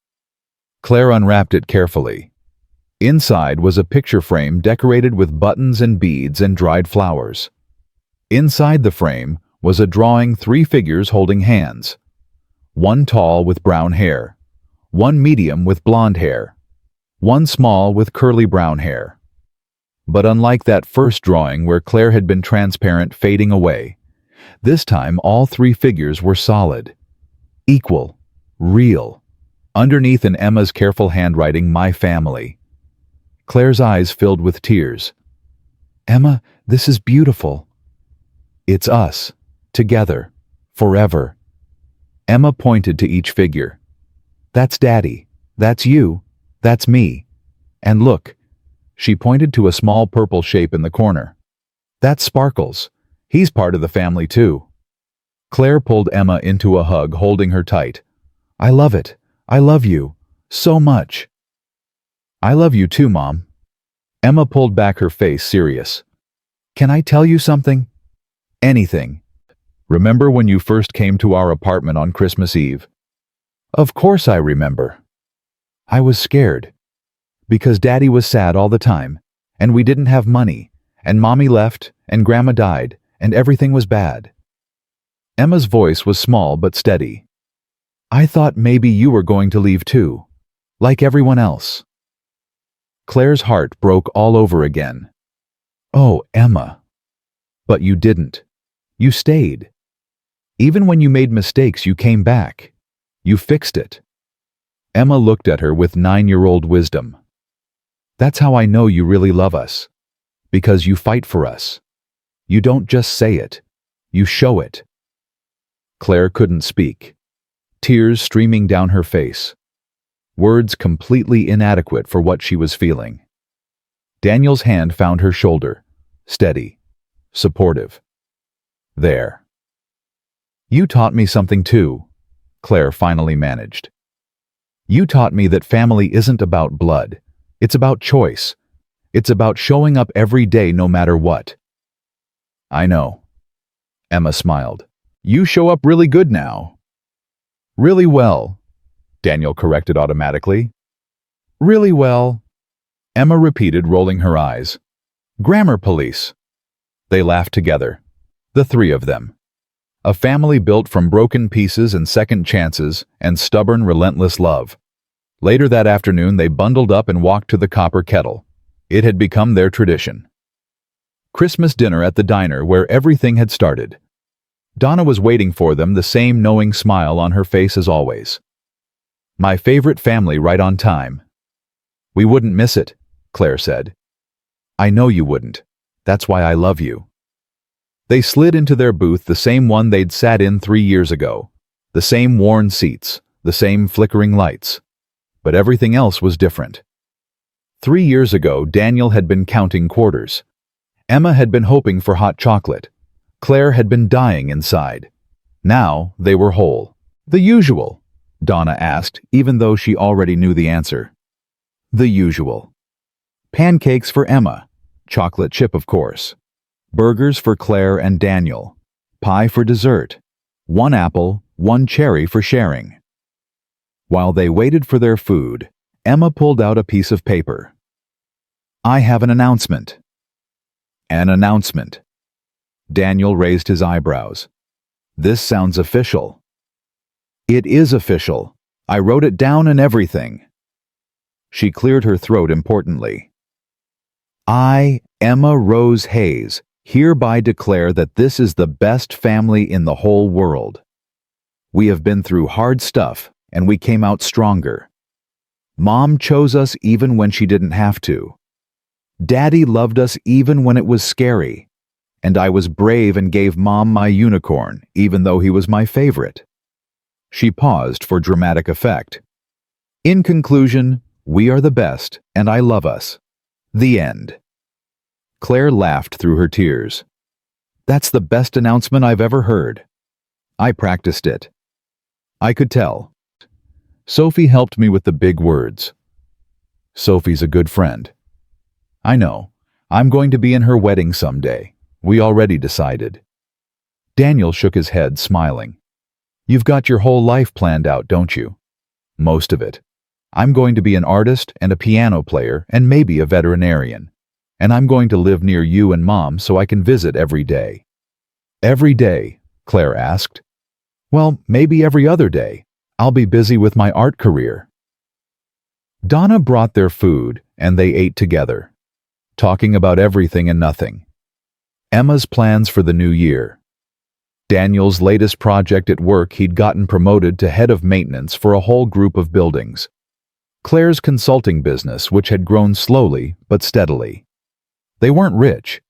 Claire unwrapped it carefully. Inside was a picture frame decorated with buttons and beads and dried flowers. Inside the frame was a drawing 3 figures holding hands. One tall with brown hair, one medium with blonde hair, one small with curly brown hair. But unlike that first drawing where Claire had been transparent fading away, this time all 3 figures were solid, equal, real, underneath in Emma's careful handwriting, my family. Claire's eyes filled with tears. Emma, this is beautiful. It's us, together, forever. Emma pointed to each figure. That's Daddy, that's you, that's me. And look, she pointed to a small purple shape in the corner. That's Sparkles. He's part of the family too. Claire pulled Emma into a hug, holding her tight. I love it. I love you. So much. I love you too, Mom. Emma pulled back, her face serious. Can I tell you something? Anything. Remember when you first came to our apartment on Christmas Eve? Of course I remember. I was scared. Because Daddy was sad all the time, and we didn't have money, and Mommy left, and Grandma died, and everything was bad. Emma's voice was small but steady. I thought maybe you were going to leave too, like everyone else. Claire's heart broke all over again. Oh, Emma. But you didn't. You stayed. Even when you made mistakes, you came back. You fixed it. Emma looked at her with 9-year-old wisdom. That's how I know you really love us. Because you fight for us. You don't just say it. You show it. Claire couldn't speak. Tears streaming down her face. Words completely inadequate for what she was feeling. Daniel's hand found her shoulder. Steady. Supportive. There. You taught me something too, Claire finally managed. You taught me that family isn't about blood. It's about choice. It's about showing up every day no matter what. I know. Emma smiled. You show up really good now. Really well, Daniel corrected automatically. Really well, Emma repeated, rolling her eyes. Grammar police. They laughed together. The 3 of them. A family built from broken pieces and second chances and stubborn, relentless love. Later that afternoon, they bundled up and walked to the Copper Kettle. It had become their tradition. Christmas dinner at the diner where everything had started. Donna was waiting for them, the same knowing smile on her face as always. "My favorite family, right on time." "We wouldn't miss it," Claire said. "I know you wouldn't. That's why I love you." They slid into their booth, the same one they'd sat in 3 years ago. The same worn seats, the same flickering lights. But everything else was different. 3 years ago, Daniel had been counting quarters. Emma had been hoping for hot chocolate. Claire had been dying inside. Now they were whole. "The usual?" Donna asked, even though she already knew the answer. "The usual. Pancakes for Emma. Chocolate chip, of course. Burgers for Claire and Daniel. Pie for dessert. 1 apple, 1 cherry for sharing." While they waited for their food, Emma pulled out a piece of paper. "I have an announcement." "An announcement." Daniel raised his eyebrows. "This sounds official." "It is official. I wrote it down and everything." She cleared her throat importantly. "I, Emma Rose Hayes, hereby declare that this is the best family in the whole world. We have been through hard stuff, and we came out stronger. Mom chose us even when she didn't have to. Daddy loved us even when it was scary. And I was brave and gave Mom my unicorn, even though he was my favorite." She paused for dramatic effect. "In conclusion, we are the best, and I love us. The end." Claire laughed through her tears. "That's the best announcement I've ever heard. I practiced it. I could tell. Sophie helped me with the big words. Sophie's a good friend. I know. I'm going to be in her wedding someday. We already decided." Daniel shook his head, smiling. "You've got your whole life planned out, don't you?" "Most of it. I'm going to be an artist and a piano player and maybe a veterinarian. And I'm going to live near you and Mom so I can visit every day." "Every day?" Claire asked. "Well, maybe every other day. I'll be busy with my art career." Donna brought their food, and they ate together, talking about everything and nothing. Emma's plans for the new year. Daniel's latest project at work, he'd gotten promoted to head of maintenance for a whole group of buildings. Claire's consulting business, which had grown slowly but steadily. They weren't rich.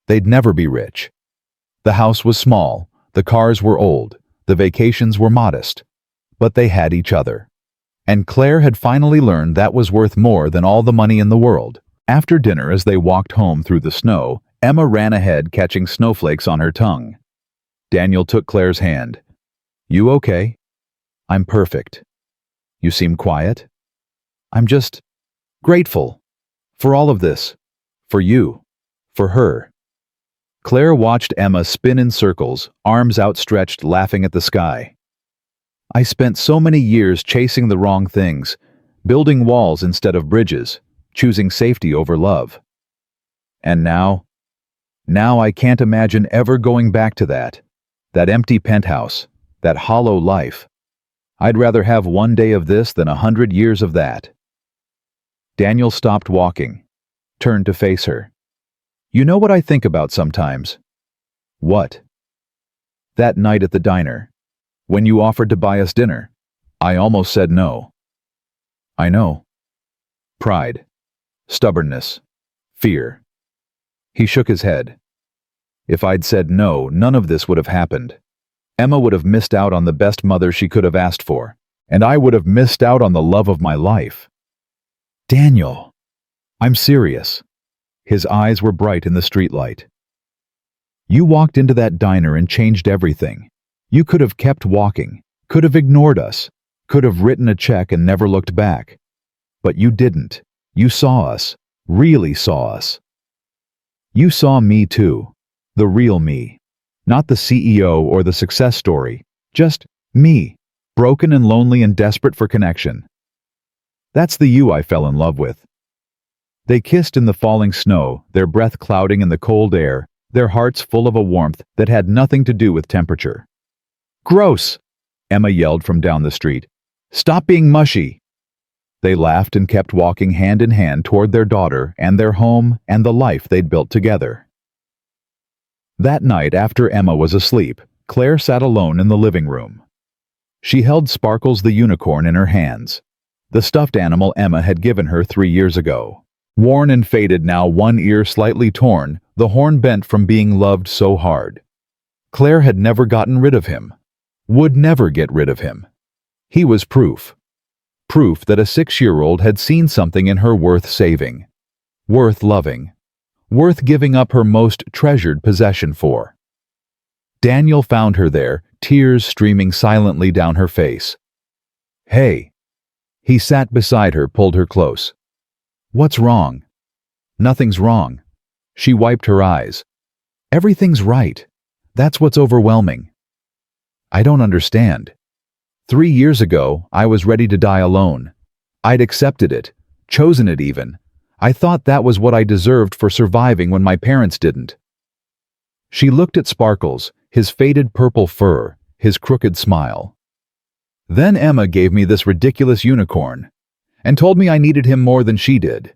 They'd never be rich. The house was small, the cars were old, the vacations were modest. But they had each other. And Claire had finally learned that was worth more than all the money in the world. After dinner, as they walked home through the snow, Emma ran ahead, catching snowflakes on her tongue. Daniel took Claire's hand. "You okay?" "I'm perfect." "You seem quiet." "I'm just grateful for all of this. For you. For her." Claire watched Emma spin in circles, arms outstretched, laughing at the sky. "I spent so many years chasing the wrong things, building walls instead of bridges, choosing safety over love. And now I can't imagine ever going back to that empty penthouse, that hollow life. I'd rather have 1 day of this than 100 years of that." Daniel stopped walking, turned to face her. "You know what I think about sometimes?" "What?" "That night at the diner. When you offered to buy us dinner. I almost said no." "I know." Pride. Stubbornness. Fear. He shook his head. "If I'd said no, none of this would have happened. Emma would have missed out on the best mother she could have asked for, and I would have missed out on the love of my life." "Daniel." "I'm serious." His eyes were bright in the streetlight. "You walked into that diner and changed everything. You could have kept walking, could have ignored us, could have written a check and never looked back. But you didn't. You saw us, really saw us. You saw me too, the real me. Not the CEO or the success story, just me, broken and lonely and desperate for connection. That's the you I fell in love with." They kissed in the falling snow, their breath clouding in the cold air, their hearts full of a warmth that had nothing to do with temperature. "Gross!" Emma yelled from down the street. "Stop being mushy!" They laughed and kept walking hand in hand toward their daughter and their home and the life they'd built together. That night, after Emma was asleep, Claire sat alone in the living room. She held Sparkles the unicorn in her hands, the stuffed animal Emma had given her 3 years ago. Worn and faded now, one ear slightly torn, the horn bent from being loved so hard. Claire had never gotten rid of him, would never get rid of him. He was proof. Proof that a 6-year-old had seen something in her worth saving, worth loving, worth giving up her most treasured possession for. Daniel found her there, tears streaming silently down her face. "Hey." He sat beside her, pulled her close. "What's wrong?" "Nothing's wrong." She wiped her eyes. "Everything's right. That's what's overwhelming." "I don't understand. 3 years ago, I was ready to die alone. I'd accepted it, chosen it even. I thought that was what I deserved for surviving when my parents didn't." She looked at Sparkles, his faded purple fur, his crooked smile. "Then Emma gave me this ridiculous unicorn, and told me I needed him more than she did.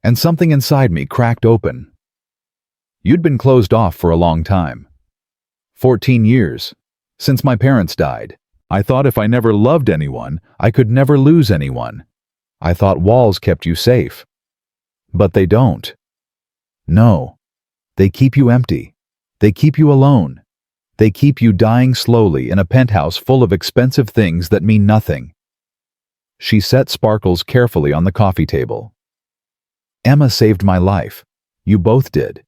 And something inside me cracked open. You'd been closed off for a long time. 14 years, since my parents died. I thought if I never loved anyone, I could never lose anyone. I thought walls kept you safe. But they don't. No. They keep you empty. They keep you alone. They keep you dying slowly in a penthouse full of expensive things that mean nothing." She set Sparkles carefully on the coffee table. "Emma saved my life. You both did.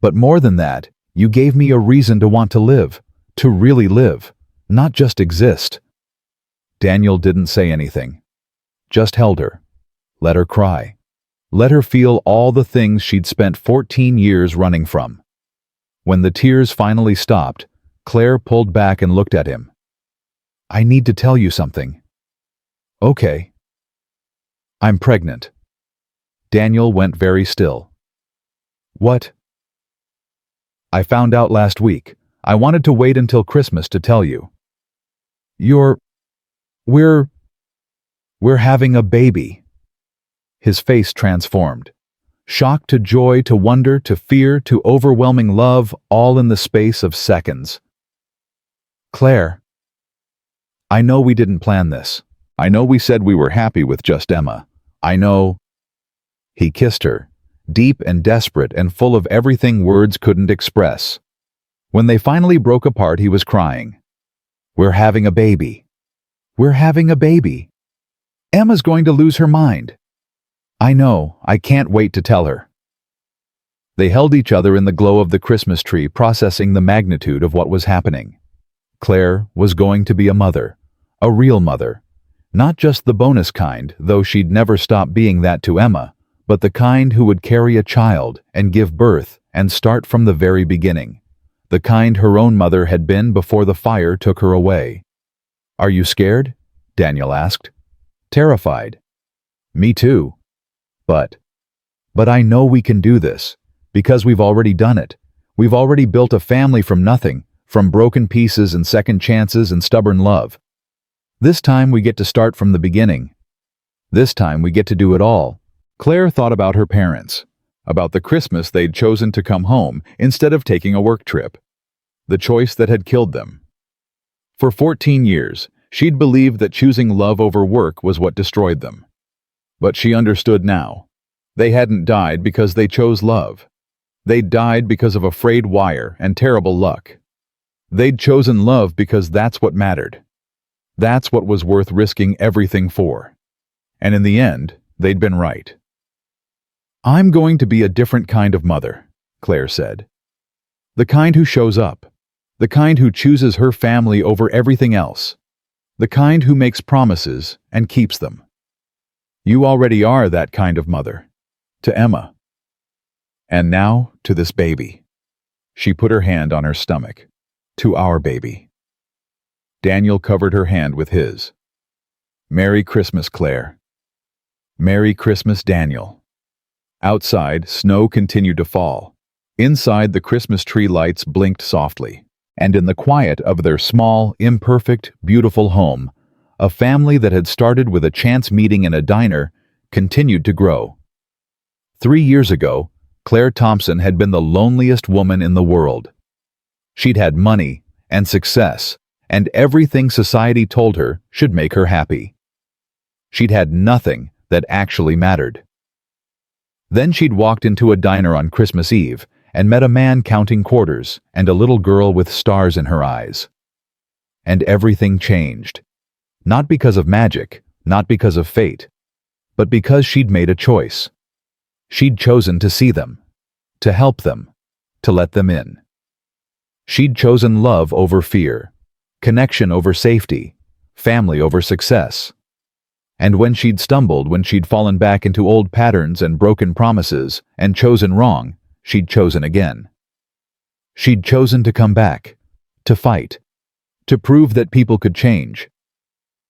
But more than that, you gave me a reason to want to live, to really live, not just exist." Daniel didn't say anything. Just held her. Let her cry. Let her feel all the things she'd spent 14 years running from. When the tears finally stopped, Claire pulled back and looked at him. "I need to tell you something." "Okay." "I'm pregnant." Daniel went very still. "What?" "I found out last week. I wanted to wait until Christmas to tell you." We're having a baby." His face transformed. Shock to joy to wonder to fear to overwhelming love, all in the space of seconds. "Claire, I know we didn't plan this. I know we said we were happy with just Emma. I know—" He kissed her, deep and desperate and full of everything words couldn't express. When they finally broke apart, he was crying. "We're having a baby. We're having a baby. Emma's going to lose her mind. I know, I can't wait to tell her." They held each other in the glow of the Christmas tree, processing the magnitude of what was happening. Claire was going to be a mother, a real mother. Not just the bonus kind, though she'd never stop being that to Emma, but the kind who would carry a child and give birth and start from the very beginning. The kind her own mother had been before the fire took her away. "Are you scared?" Daniel asked. "Terrified." "Me too. But I know we can do this, because we've already done it. We've already built a family from nothing, from broken pieces and second chances and stubborn love. This time we get to start from the beginning. This time we get to do it all." Claire thought about her parents, about the Christmas they'd chosen to come home instead of taking a work trip, the choice that had killed them. For 14 years, she'd believed that choosing love over work was what destroyed them. But she understood now. They hadn't died because they chose love. They'd died because of a frayed wire and terrible luck. They'd chosen love because that's what mattered. That's what was worth risking everything for. And in the end, they'd been right. "I'm going to be a different kind of mother," Claire said. "The kind who shows up. The kind who chooses her family over everything else. The kind who makes promises and keeps them. You already are that kind of mother. To Emma. And now to this baby." She put her hand on her stomach. "To our baby." Daniel covered her hand with his. "Merry Christmas, Claire." "Merry Christmas, Daniel." Outside, snow continued to fall. Inside, the Christmas tree lights blinked softly. And in the quiet of their small, imperfect, beautiful home, a family that had started with a chance meeting in a diner continued to grow. 3 years ago, Clare Thompson had been the loneliest woman in the world. She'd had money and success, and everything society told her should make her happy. She'd had nothing that actually mattered. Then she'd walked into a diner on Christmas Eve and met a man counting quarters and a little girl with stars in her eyes. And everything changed. Not because of magic, not because of fate, but because she'd made a choice. She'd chosen to see them, to help them, to let them in. She'd chosen love over fear, connection over safety, family over success. And when she'd stumbled, when she'd fallen back into old patterns and broken promises and chosen wrong, she'd chosen again. She'd chosen to come back, to fight, to prove that people could change,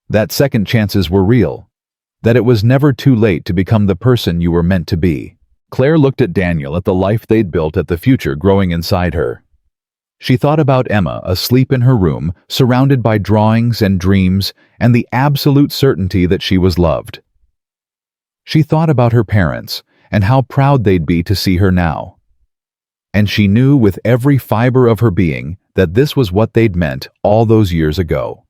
that second chances were real, that it was never too late to become the person you were meant to be. Clare looked at Daniel, at the life they'd built, at the future growing inside her. She thought about Emma, asleep in her room, surrounded by drawings and dreams and the absolute certainty that she was loved. She thought about her parents and how proud they'd be to see her now. And she knew with every fiber of her being that this was what they'd meant all those years ago.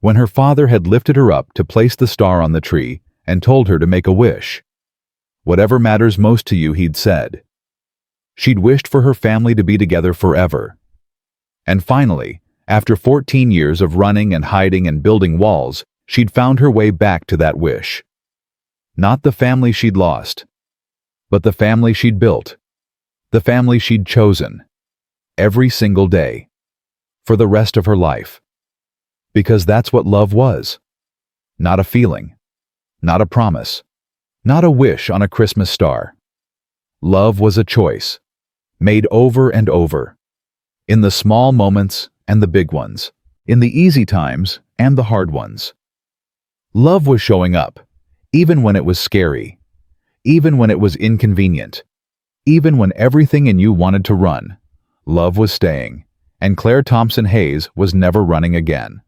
When her father had lifted her up to place the star on the tree and told her to make a wish. "Whatever matters most to you," he'd said. She'd wished for her family to be together forever. And finally, after 14 years of running and hiding and building walls, she'd found her way back to that wish. Not the family she'd lost, but the family she'd built, the family she'd chosen, every single day, for the rest of her life. Because that's what love was. Not a feeling, not a promise, not a wish on a Christmas star. Love was a choice, made over and over, in the small moments and the big ones, in the easy times and the hard ones. Love was showing up, even when it was scary, even when it was inconvenient, even when everything in you wanted to run. Love was staying, and Clare Thompson Hayes was never running again.